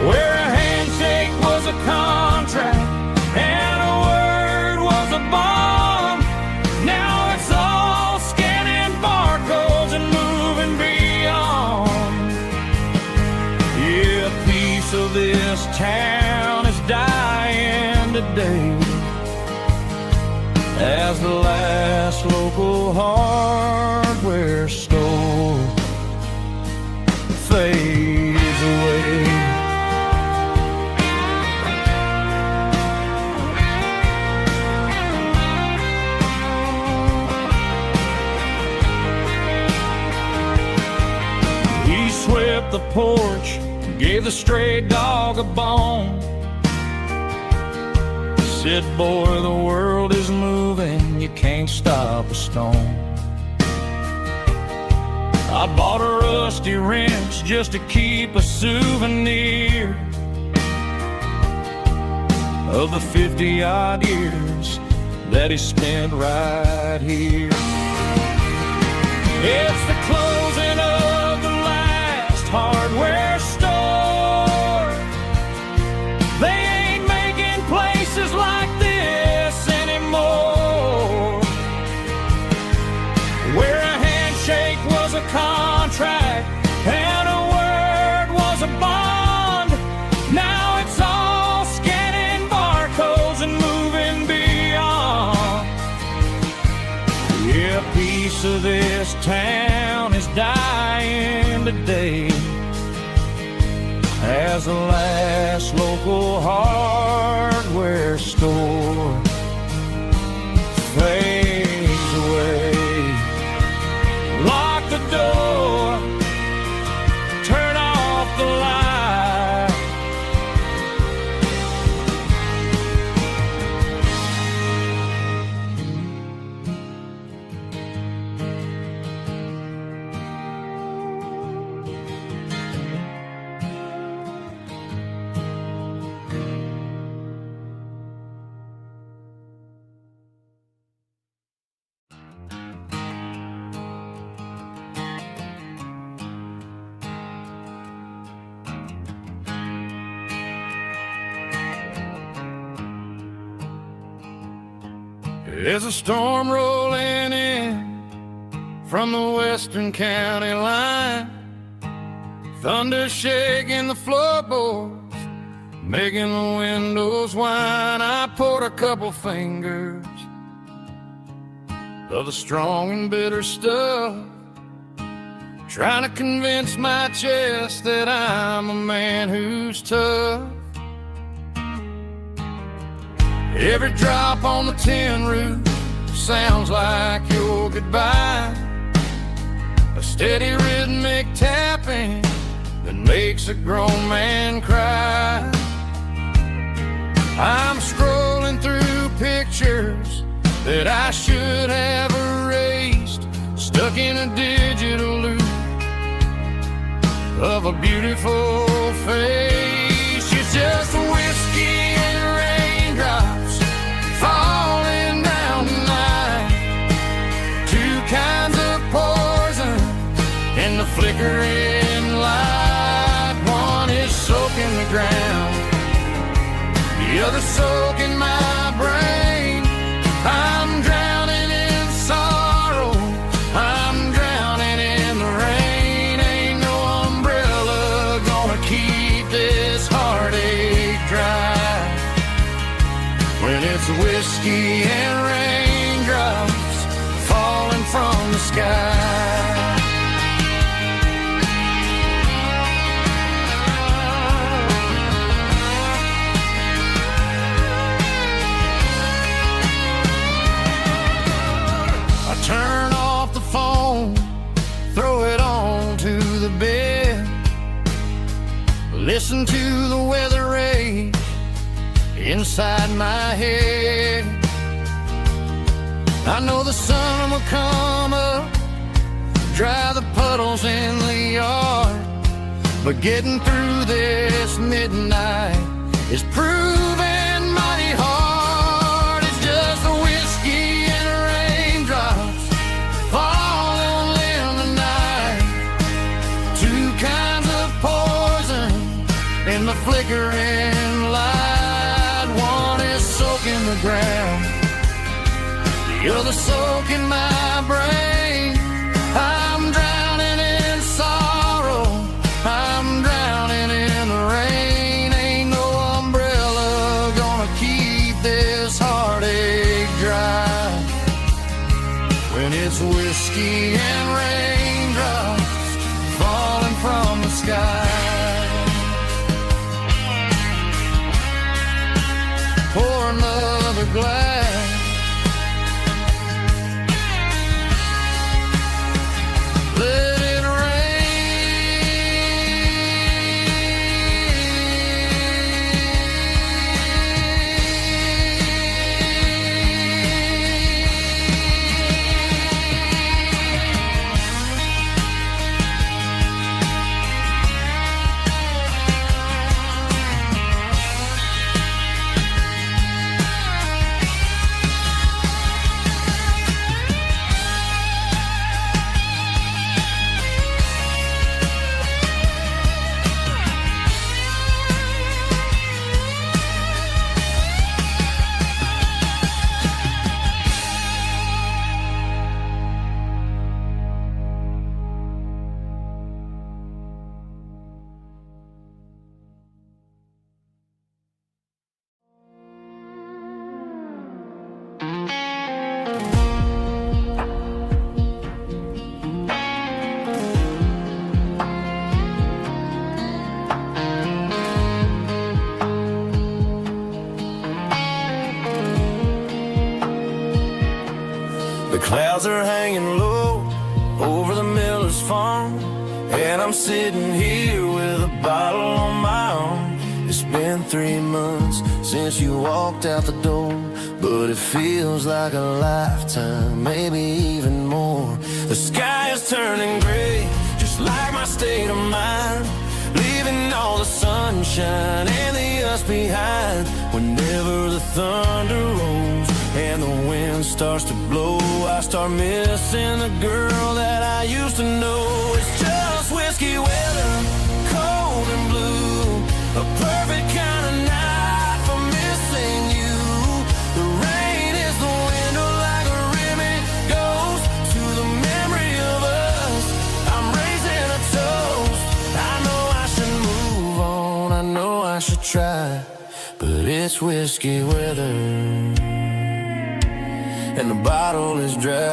where a handshake was a contract and a word was a bond. Now it's all scanning barcodes and moving beyond. Yeah, a piece of this town is dying today as the last local hardware store fades away. He swept the porch, gave the stray dog a bone, said, boy, the world is moving, you can't stop a stone. I bought a rusty wrench just to keep a souvenir of the 50-odd years that he spent right here. It's the closing of the last hardware store. They ain't making places like this anymore, where a handshake was a contract and a word was a bond. Now it's all scanning barcodes and moving beyond. Yeah, a piece of this town is dying today as the last local hardware store fades away. There's a storm rolling in from the western county line, thunder shaking the floorboards, making the windows whine. I poured a couple fingers of the strong and bitter stuff, trying to convince my chest that I'm a man who's tough. Every drop on the tin roof sounds like your goodbye, a steady rhythmic tapping that makes a grown man cry. I'm scrolling through pictures that I should have erased, stuck in a digital loop of a beautiful face. It's just whiskey and raindrops falling down tonight, two kinds of poison in the flickering light. One is soaking the ground, the other soaking my brain. I'm drowning in sorrow, I'm drowning in the rain. Ain't no umbrella gonna keep this heartache dry when it's whiskey and raindrops falling from the sky. Turn off the phone, throw it on to the bed, listen to the weather rage inside my head. I know the sun will come up, dry the puddles in the yard, but getting through this midnight is proving mighty hard. It's just a whiskey and raindrops falling in the night, two kinds of poison in the flickering light. One is soaking the ground, the other soaking my brain. I'm drowning in sorrow, I'm drowning in the rain. Ain't no umbrella gonna keep this heartache dry when it's whiskey and raindrops falling from the sky. Pour another glass, let it clouds are hanging low over the miller's farm, and I'm sitting here with a bottle on my arm. It's been 3 months since you walked out the door, but it feels like a lifetime, maybe even more. The sky is turning gray, just like my state of mind, leaving all the sunshine and the us behind. Whenever the thunder rolls and the wind starts to blow, I start missing the girl that I used to know. It's just whiskey weather, cold and blue, a perfect kind of night for missing you. The rain is the window try, but it's whiskey weather, and the bottle is dry.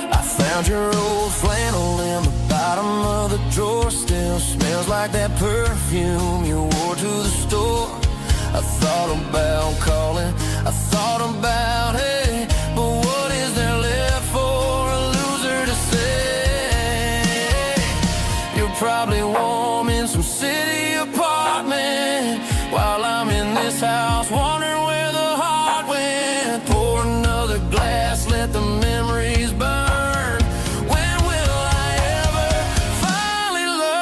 I found your old flannel in the bottom of the drawer. Still smells like that perfume you wore to the store. I thought about calling, I thought about, hey, but what is there left for a loser to say? You're probably warm in some city apartment, while I'm in this house wondering where the heart went. Pour another glass, let the memories burn. When will I ever finally learn?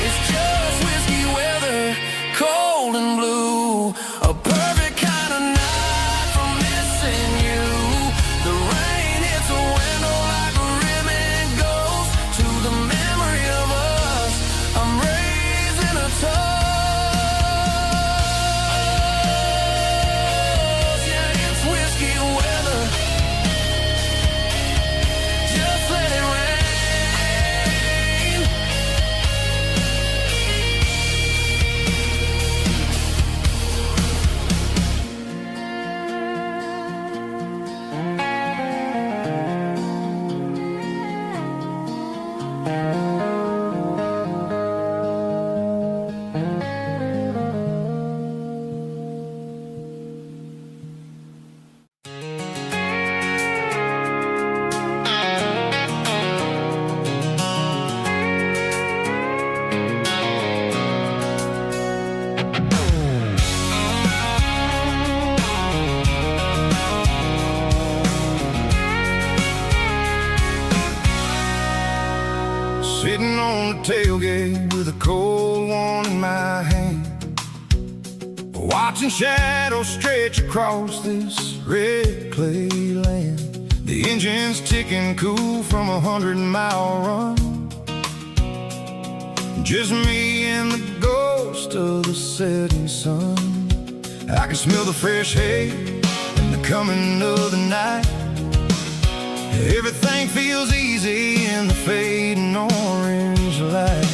It's just whiskey weather, cold and blue, a perfect kind of night for missing you. The rain hits a window like a ribbon goes to the memory of us. I'm raising a toast. Yeah, it's whiskey weather. Just let it rain. Sitting on the tailgate with a cold one in my hand, watching shadows stretch across this red clay land. The engine's ticking cool from 100-mile run. Just me and the ghost of the setting sun. I can smell the fresh hay and the coming of the night. Everything feels easy in the fading orange light.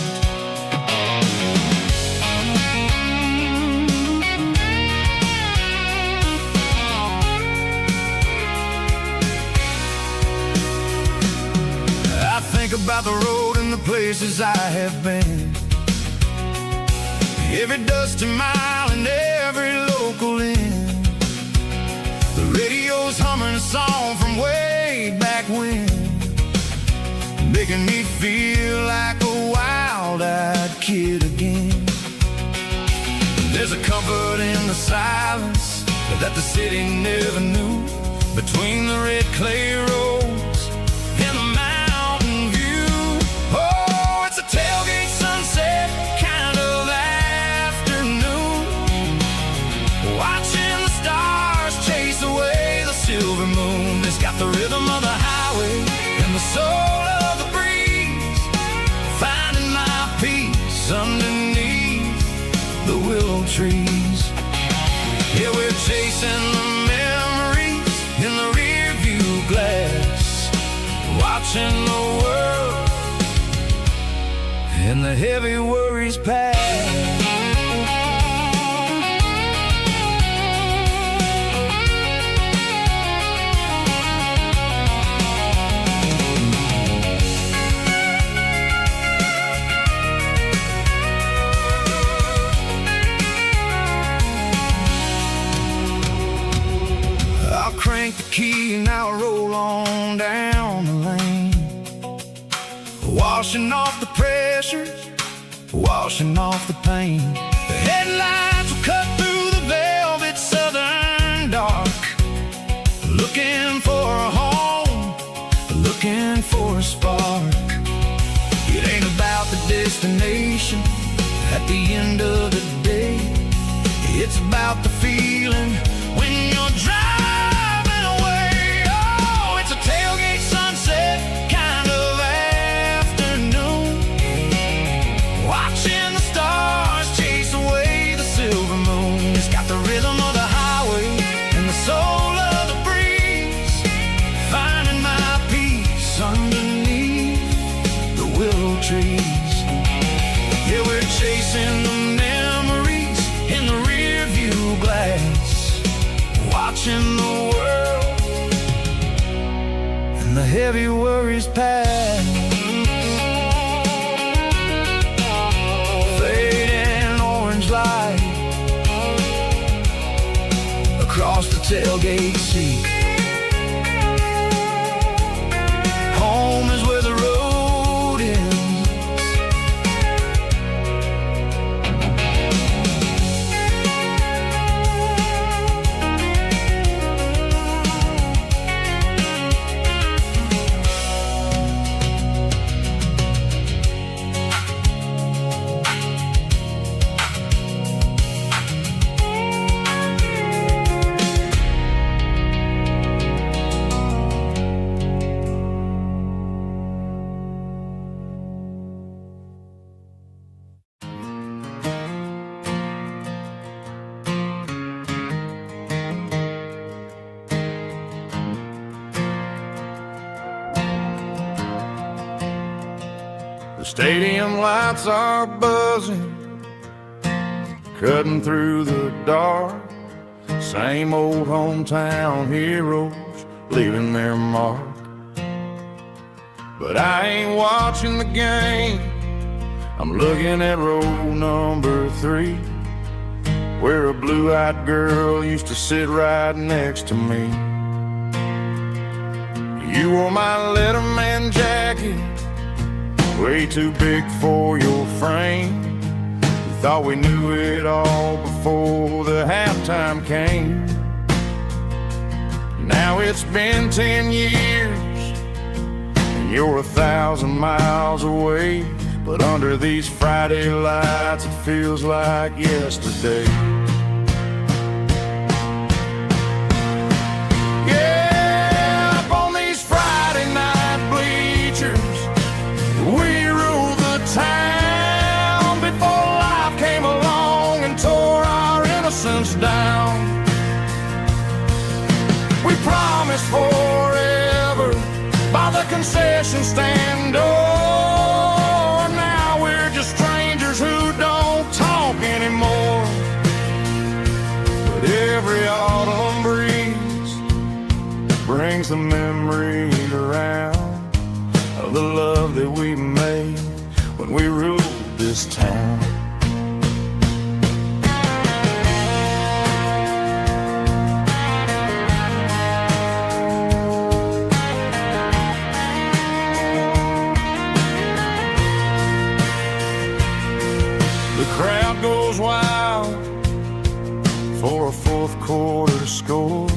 I think about the road and the places I have been, every dusty mile and every local inn. The radio's humming a song from way back when, making me feel like a wild-eyed kid again. There's a comfort in the silence that the city never knew, between the red clay roads and the mountain view. Oh, it's a tailgate sunset kind of afternoon, watching the stars chase away the silver moon. It's got the rhythm of the highway and the soul of the breeze, finding my peace underneath the willow trees. Yeah, we're chasing the memories in the rear view glass, watching the world and the heavy worries pass. I'll crank the key and I'll roll on down the lane, washing off the pressure, washing off the pain. The headlights will cut through the velvet southern dark, looking for a home, looking for a spark. It ain't about the destination at the end of the day, it's about the feeling when you're driving away. Oh, it's a tailgate sunset kind of afternoon, and the heavy worries pass. Fading orange light across the tailgate seat. Home is where the road ends. The stadium lights are buzzing, cutting through the dark. Same old hometown heroes leaving their mark. But I ain't watching the game, I'm looking at row number 3, where a blue-eyed girl used to sit right next to me. You wore my Letterman jacket, way too big for your frame. We thought we knew it all before the halftime came. Now it's been 10 years and you're 1,000 miles away, but under these Friday lights it feels like yesterday. Yeah, up on these Friday night bleachers, we ruled the town before life came along and tore our innocence down. We promised forever by the concession stand door. Now we're just strangers who don't talk anymore. But every autumn breeze brings the memory around of the love that we made when we ruled this town. The crowd goes wild for a fourth quarter score,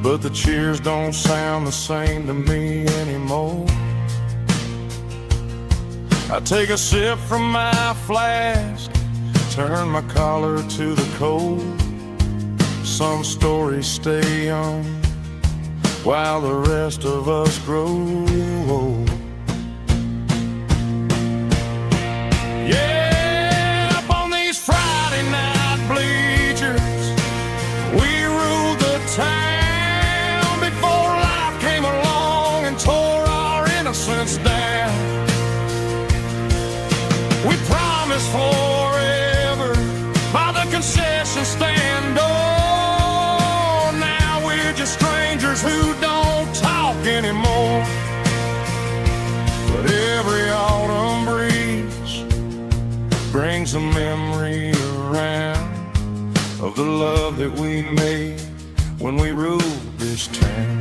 but the cheers don't sound the same to me anymore. I take a sip from my flask, turn my collar to the cold. Some stories stay young while the rest of us grow old. Yeah, up on these Friday night bleachers, we ruled the town before life came along and tore our innocence down. We promised forever by the concession stand door. Now we're just strangers who don't talk anymore. But every autumn breeze brings a memory around of the love that we made when we ruled this town.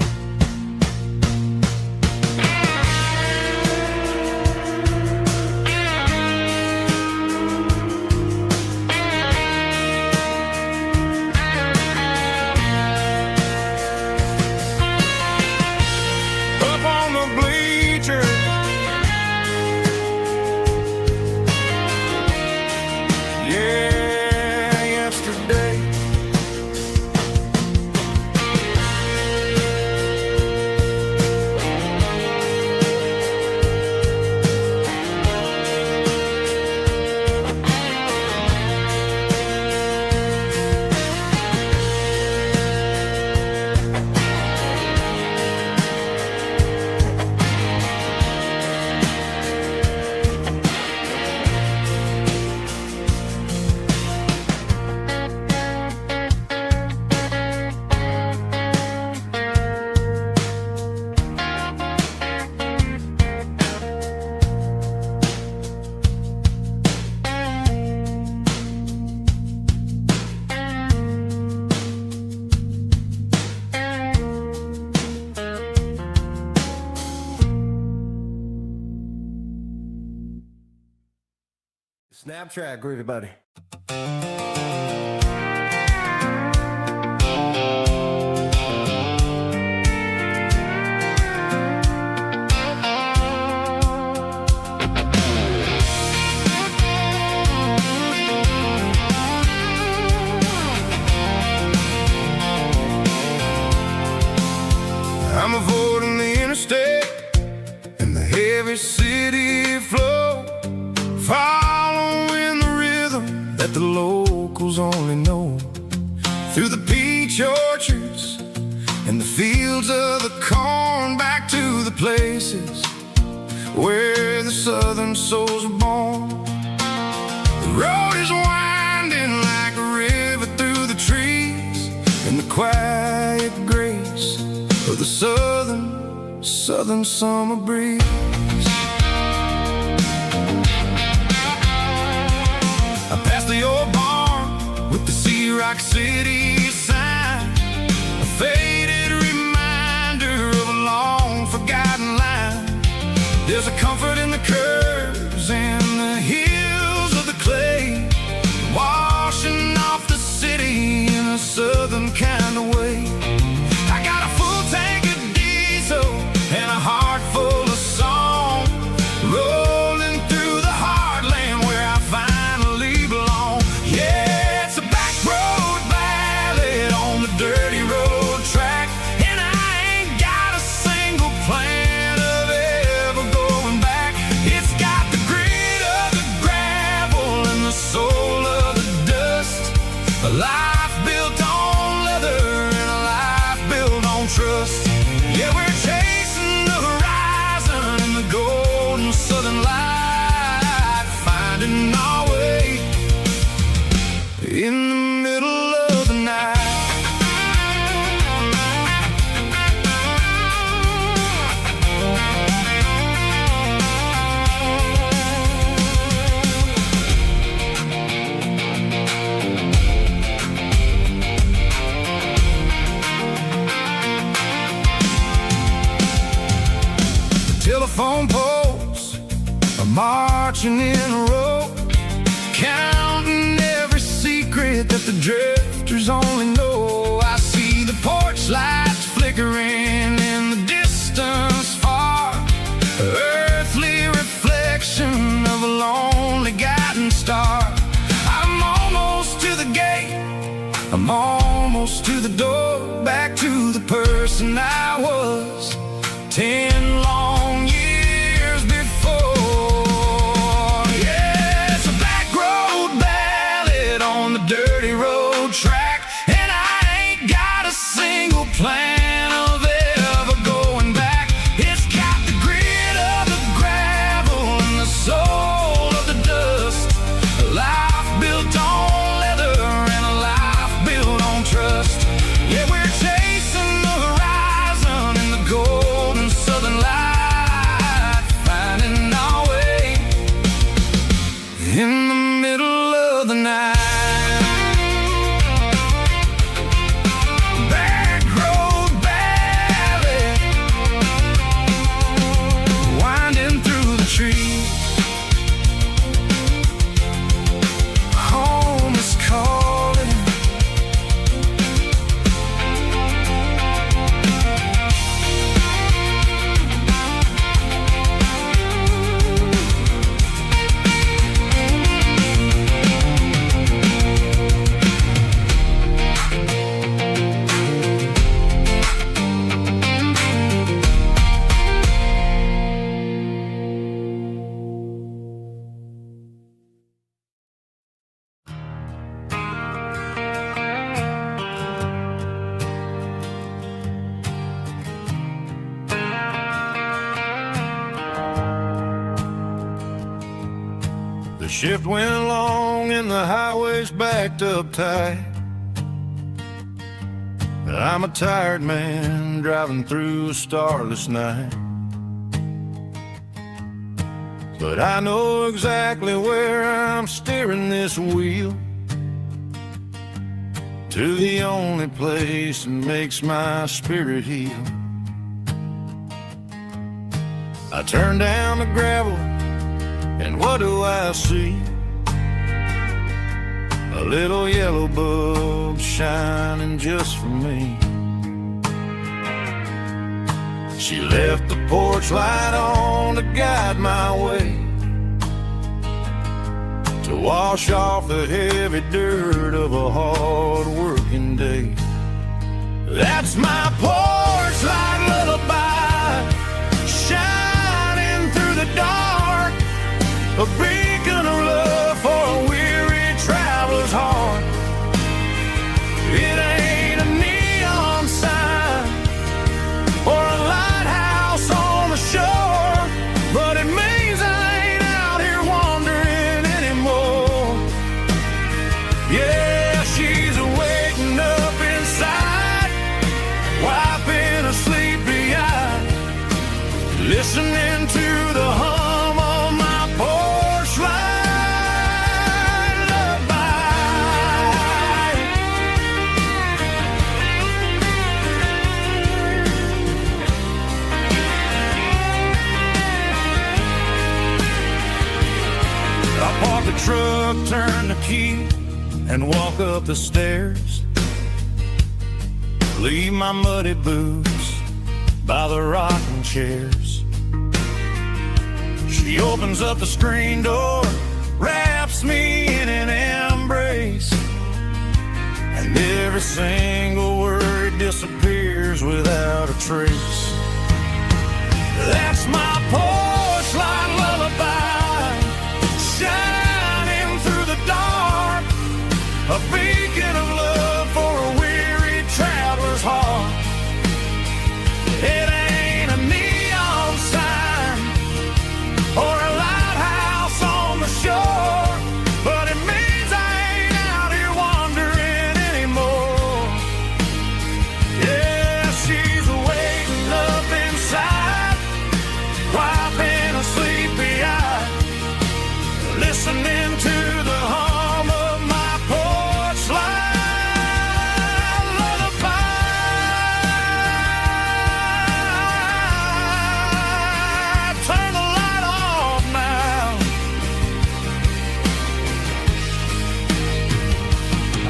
Snap track, groovy buddy. I'm avoiding the interstate and the heavy city flow, following the rhythm that the locals only know. Through the peach orchards and the fields of the corn, back to the places where the southern souls were born. The road is winding like a river through the trees, and the quiet grace of the southern summer breeze. I passed the old barn with the Sea Rock City sign, a faded reminder of a long forgotten line. There's a comfort in the curves and the hills of the clay, washing off the city in a southern kind of way. I got a full tank of diesel and a heart full of song, rolling through the heartland where I finally belong. Yeah, it's a back road ballad on the dirty road track, and I ain't got a single plan of ever going back. It's got the grit of the gravel and the soul of the dust, a life built on leather and a life built on trust. Yeah, we're chasing the horizon in the golden southern light, finding our way in the middle of the night. Telephone poles are marching in a row, counting every secret that the drifters only know. I see the porch lights flickering in the distance far, earthly reflection of a lonely guiding star. I'm almost to the gate, I'm almost to the door, back to the person I was 10 long years before. Yeah, it's a back road ballad on the dirty road track, and I ain't got a single plan of ever going back. It's got the grit of the gravel and the soul of the dust, a life built on leather and a life built on trust. Yeah, we're chasing the horizon in the golden southern light, finding our way in the middle of the night. Back road ballad, winding through the trees. Home is calling. The shift went along and the highway's backed up tight. I'm a tired man driving through a starless night, but I know exactly where I'm steering this wheel, to the only place that makes my spirit heal. I turn down the gravel, and what do I see? a little yellow bulb shining just for me. She left the porch light on to guide my way, to wash off the heavy dirt of a hard-working day. That's my porch light lullaby, shining through the dark, a beacon of love for a weary traveler's heart. It ain't a neon sign or a lighthouse on the shore, but it means I ain't out here wandering anymore. Yeah, she's waking up inside, wiping a sleepy eye, listening to the hum of my porch light lullaby. I park the truck, turn the key, and walk up the stairs. Leave my muddy boots by the rocking chairs. She opens up the screen door, wraps me in an embrace, and every single word disappears without a trace. That's my porch light lullaby, shining through the dark, a beacon of love for a weary traveler's heart. It ain't a neon sign or a lighthouse on the shore, but it means I ain't out here wandering anymore. Yeah, she's waiting up inside, wiping a sleepy eye, listening to the hum of my porch light lullaby. Turn the light off now.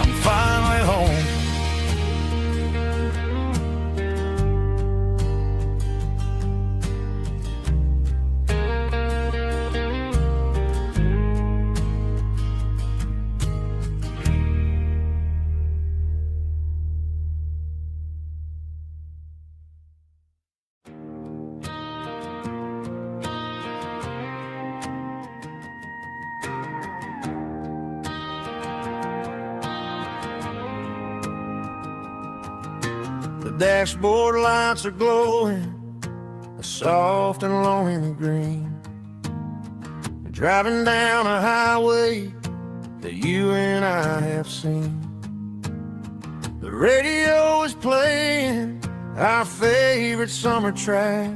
I'm finally home. The dashboard lights are glowing, a soft and lonely green. Driving down a highway that you and I have seen. The radio is playing our favorite summer track,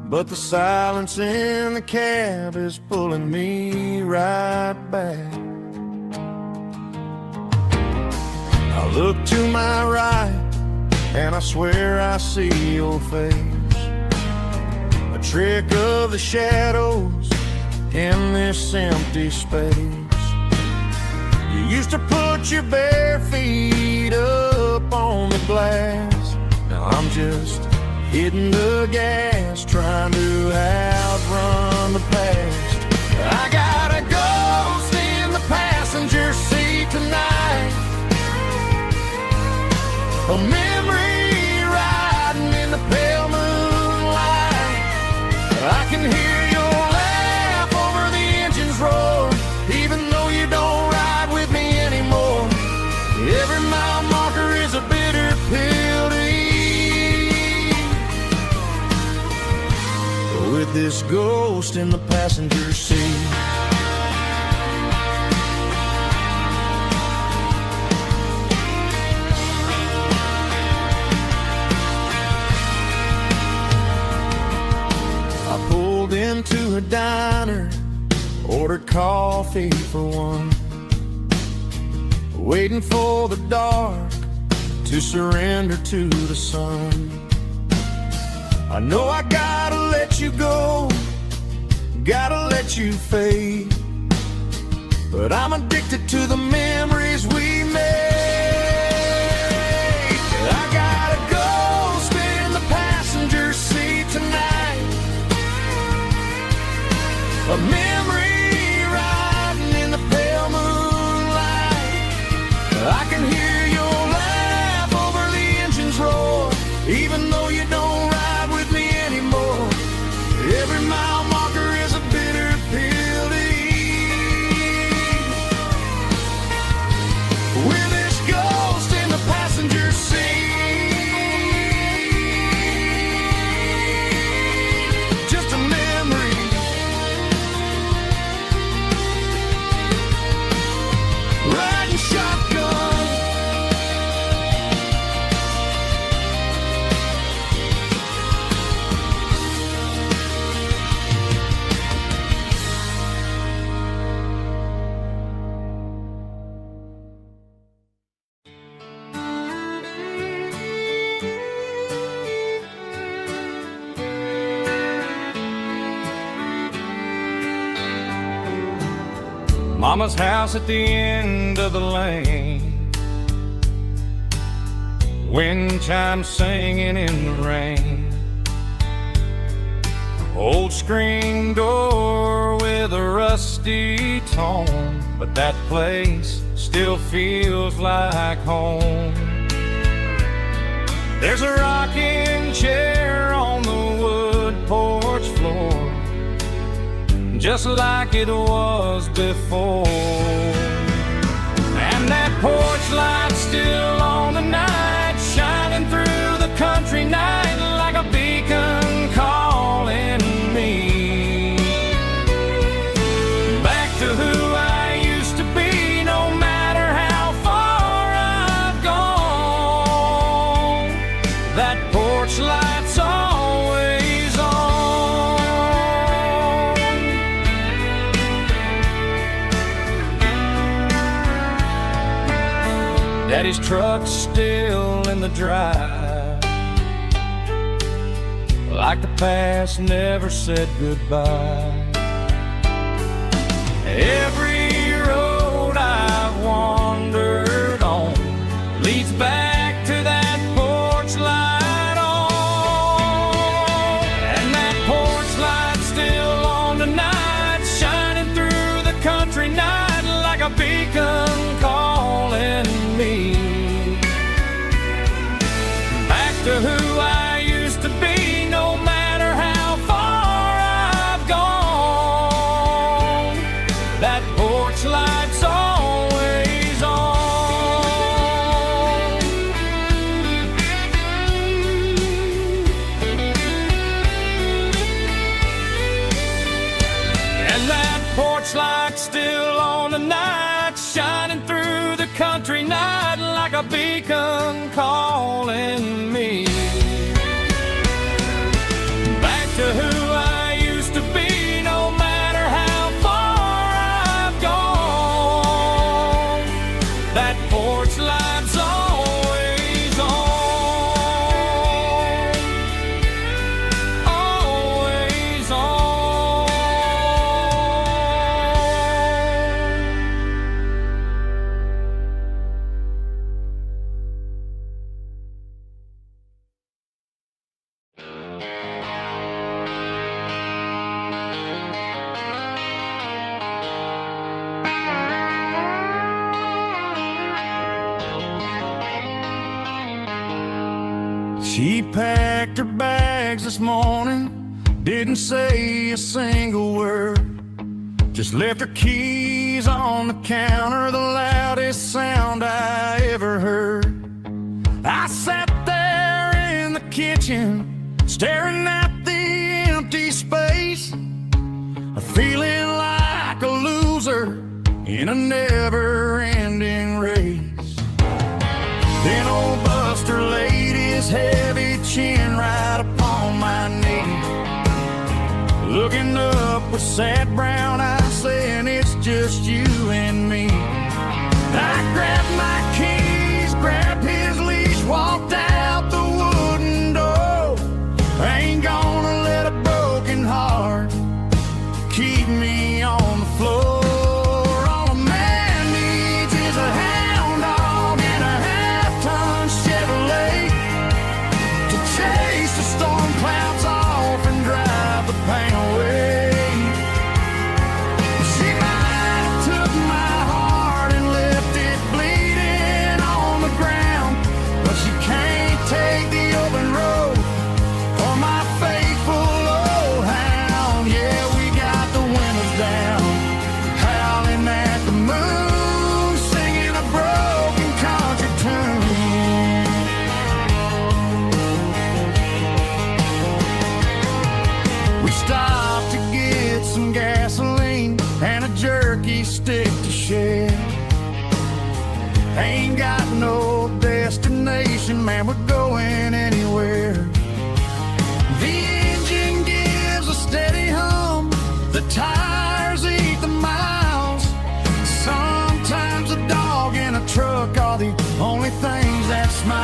but the silence in the cab is pulling me right back. I look to my right and I swear I see your face, a trick of the shadows in this empty space. You used to put your bare feet up on the glass. Now I'm just hitting the gas, trying to outrun the past. I got a ghost in the passenger seat tonight, a memory riding in the pale moonlight. I can hear your laugh over the engine's roar, even though you don't ride with me anymore. Every mile marker is a bitter pill to eat, with this ghost in the passenger seat. Into a diner, ordered coffee for one, waiting for the dark to surrender to the sun. I know I gotta let you go, gotta let you fade, but I'm addicted to the memories we made. I gotta go spin the passenger seat tonight. A memory riding in the pale moonlight. I can hear your laugh over the engine's roar, even though you don't ride with me anymore. Every mile marker is a bitter pill to eat. With this ghost in the passenger seat, just a memory. Riding shotgun. Mama's house at the end of the lane, wind chimes singing in the rain. Old screen door with a rusty tone, but that place still feels like home. There's a rocking chair on the wood porch floor, just like it was before. And that porch light's still on the night, shining through the country night like a beacon calling me back to who I used to be. No matter how far I've gone, that porch light's always on. Daddy's truck's still in the drive, like the past never said goodbye. Every road I've wandered on leads back to that porch light on. And that porch light's still on tonight, shining through the country night like a beacon calling me back to who I used to be. No matter how far I've gone, that porch light's always on. And that porch light's still on tonight, shining through the country night like a beacon calling me back to who I used to be. No matter how far I've gone, that porch light's always on, always on. She packed her bags this morning, didn't say a single word, just left her keys on the counter, the loudest sound I ever heard. I sat there in the kitchen, staring at the empty space, feeling like a loser in a never-ending race. Then old Buster laid his heavy chin right upon my knee, looking up with sad brown eyes, saying it's just you and me. I grabbed my keys, grabbed his leash, walked out the wooden door. I ain't gonna let a broken heart keep me on the floor. On a We stopped to get some gasoline and a jerky stick to share. Ain't got no destination, man, we're going anywhere. The engine gives a steady hum, the tires eat the miles. Sometimes a dog and a truck are the only things that smile.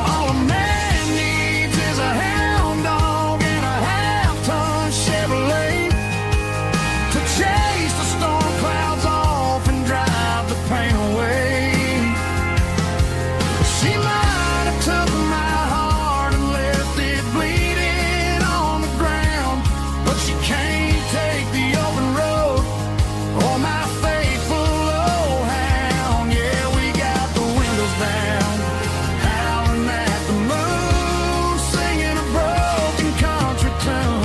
All a man needs is a hound dog and a half-ton Chevrolet to chase the storm clouds off and drive the pain away. She might have took my heart and left it bleeding on the ground, but she can't take the open road or my faithful old hound. Yeah, we got the windows down, howling at the moon, singing a broken country tune.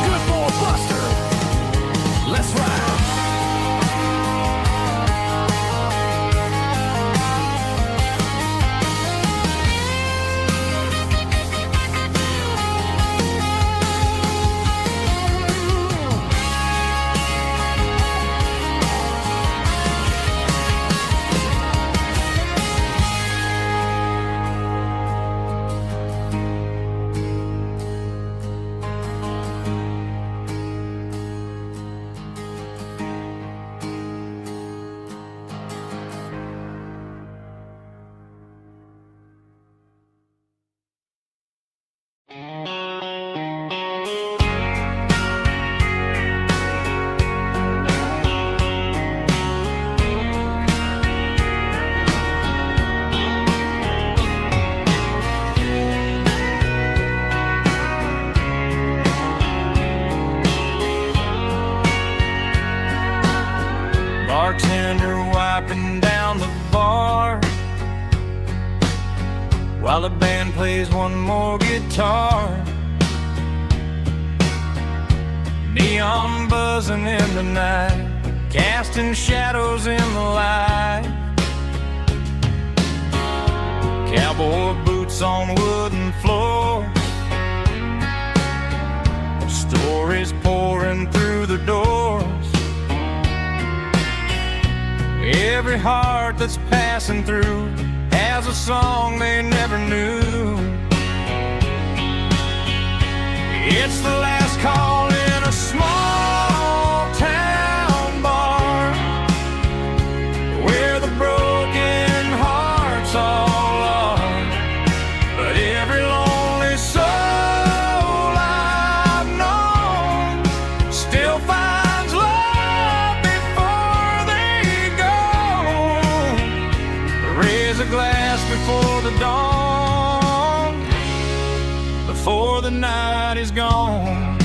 Good boy Buster, let's ride. Bartender wiping down the bar while the band plays one more guitar. Neon buzzing in the night, casting shadows in the light. Cowboy boots on wooden floors, stories pouring through the doors. Every heart that's passing through has a song they never knew. It's the last call in a small town bar where the broken hearts all are. But every lonely soul I've known still finds love before they go. Raise a glass before the dawn, before the night is gone.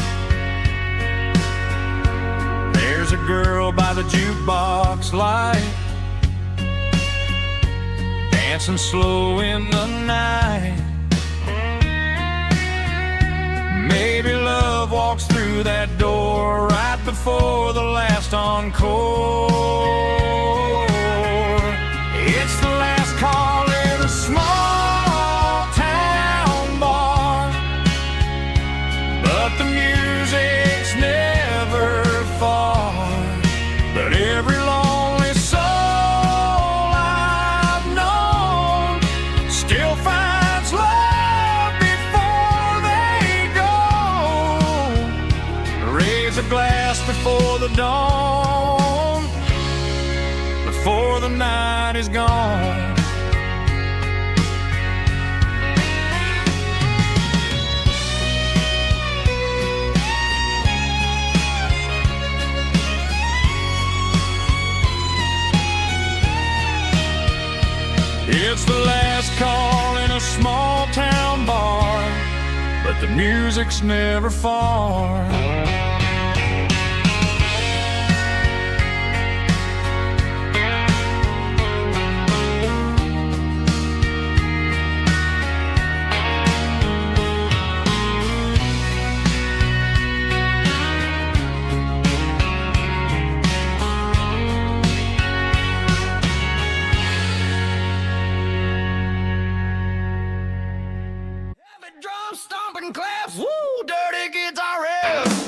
There's a girl by the jukebox light, dancing slow in the night. Maybe love walks through that door right before the last encore. It's the last call in a small town bar, but the music's never far. But every lonely soul I've known still finds love before they go. Raise a glass before the dawn, before the night is gone. It's the last call in a small town bar, but the music's never far. popping claps. Woo, dirty guitar riffs.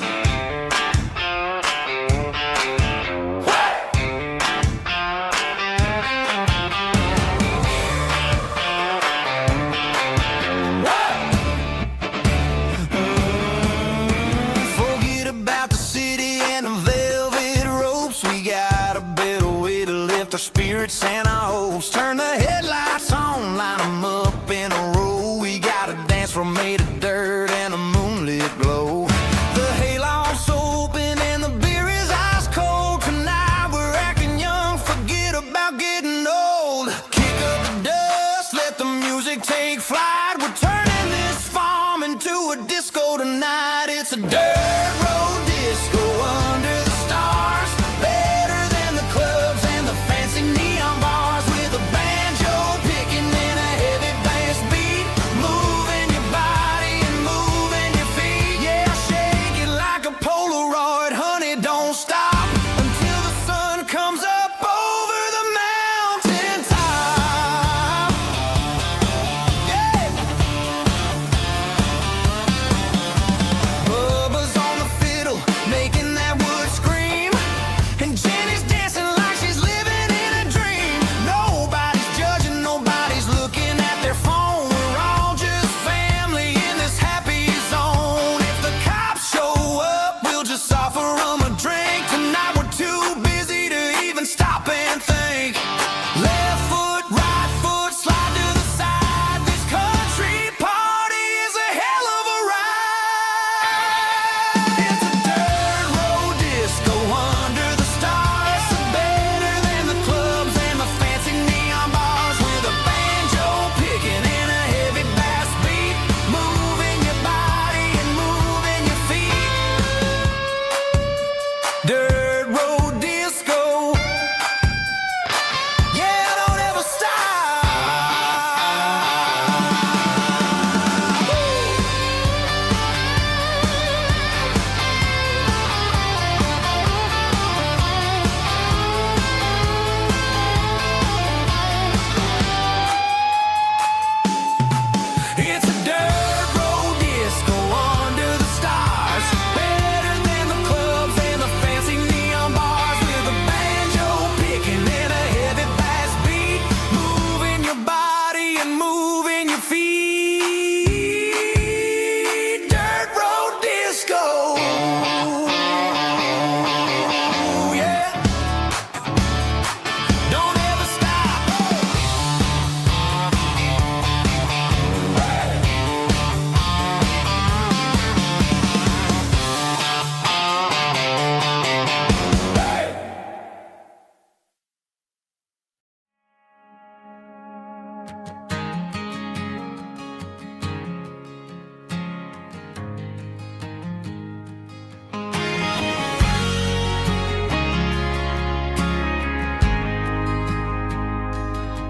Forget about the city and the velvet ropes. We got a better way to lift our spirits and our hopes. Turn the headlights on, line them up in a row. We got a dance floor made of dirt and a moonlit glow. The hayloft's open and the beer is ice cold. Tonight we're acting young, forget about getting old. Kick up the dust, let the music take flight. We're turning this farm into a disco tonight. It's a dirt road disco under the stars. Better than the clubs and the fancy neon bars. With a banjo picking and a heavy bass beat. Moving your body and moving your feet. Yeah, shake it like a Polaroid, honey, don't stop until the sun comes up over the mountain top. Yeah. Bubba's on the fiddle, making that wood scream. And Jenny's dancing like she's living in a dream. Nobody's judging, nobody's looking at their phone. We're all just family in this happy zone. If the cops show up, we'll just offer them a drink. Tonight we're too busy to even stop and think. Left foot, right foot, slide to the side. This country party is a hell of a ride. It's a dirt road disco under the stars. Better than the clubs and the fancy neon bars. With a banjo picking and a heavy bass beat. Moving your body and moving your feet. Dirt road disco. Yeah, don't ever stop. It's a dirt road disco under the stars. Better than the clubs and the fancy neon bars. With a banjo picking and a heavy bass beat. Moving your body and moving your feet. Dirt road disco. Yeah. Don't ever stop.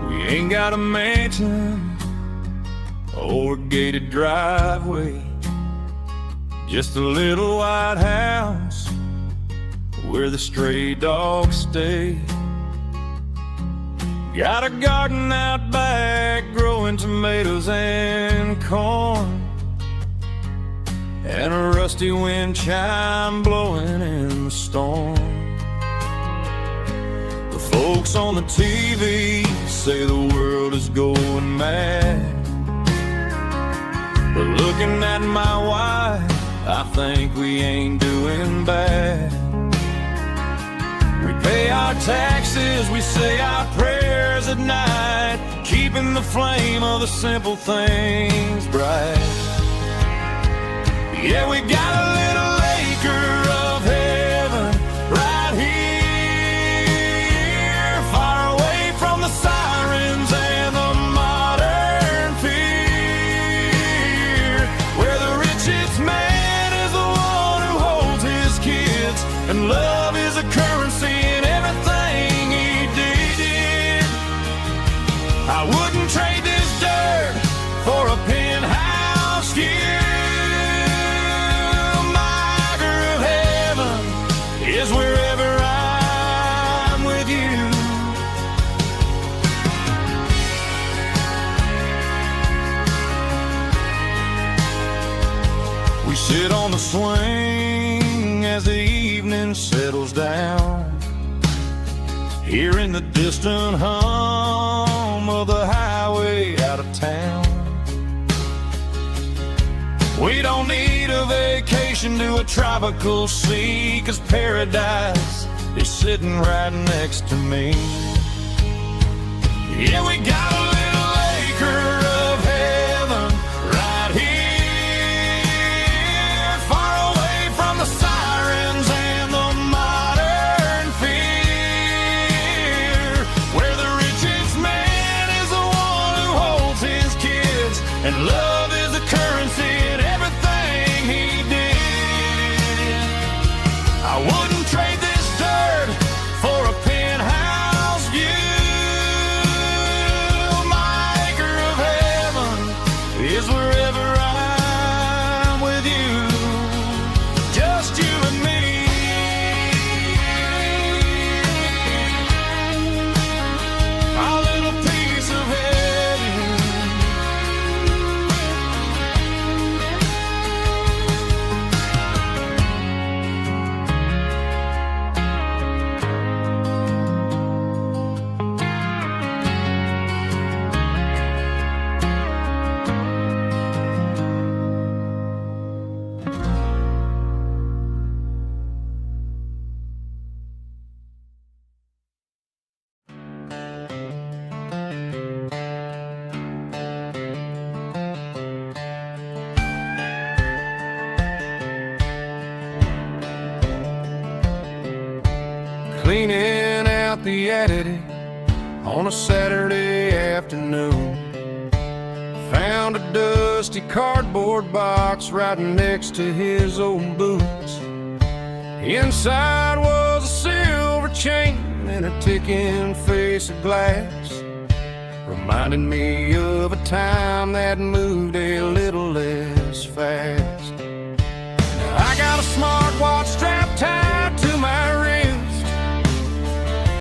We ain't got a mansion or a gated driveway, just a little white house where the stray dogs stay. Got a garden out back growing tomatoes and corn, and a rusty wind chime blowing in the storm. The folks on the TV say the world is going mad, but looking at my wife, I think we ain't doing bad. We pay our taxes, we say our prayers at night, keeping the flame of the simple things bright. Yeah, we got a little acre of heaven right here, far away from the sirens and the modern fear, where the richest man is the one who holds his kids, and love is a currency in everything he did. I wouldn't trade this dirt for a penthouse here. We sit on the swing as the evening settles down, hearing the distant hum of the highway out of town. We don't need a vacation to a tropical sea, 'cause paradise is sitting right next to me. Yeah, we got a little acre of heaven right here, far away from the sirens and the modern fear, where the richest man is the one who holds his kids, and love is the currency in everything he did. I wouldn't trade this dirt for a penthouse view. My acre of heaven is wherever I'm with you, just you and me. Our little piece of heaven. Cleaning out the attic on a Saturday afternoon, found a dusty cardboard box right next to his old boots. Inside was a silver chain and a ticking face of glass, reminding me of a time that moved a little less fast. I got a smart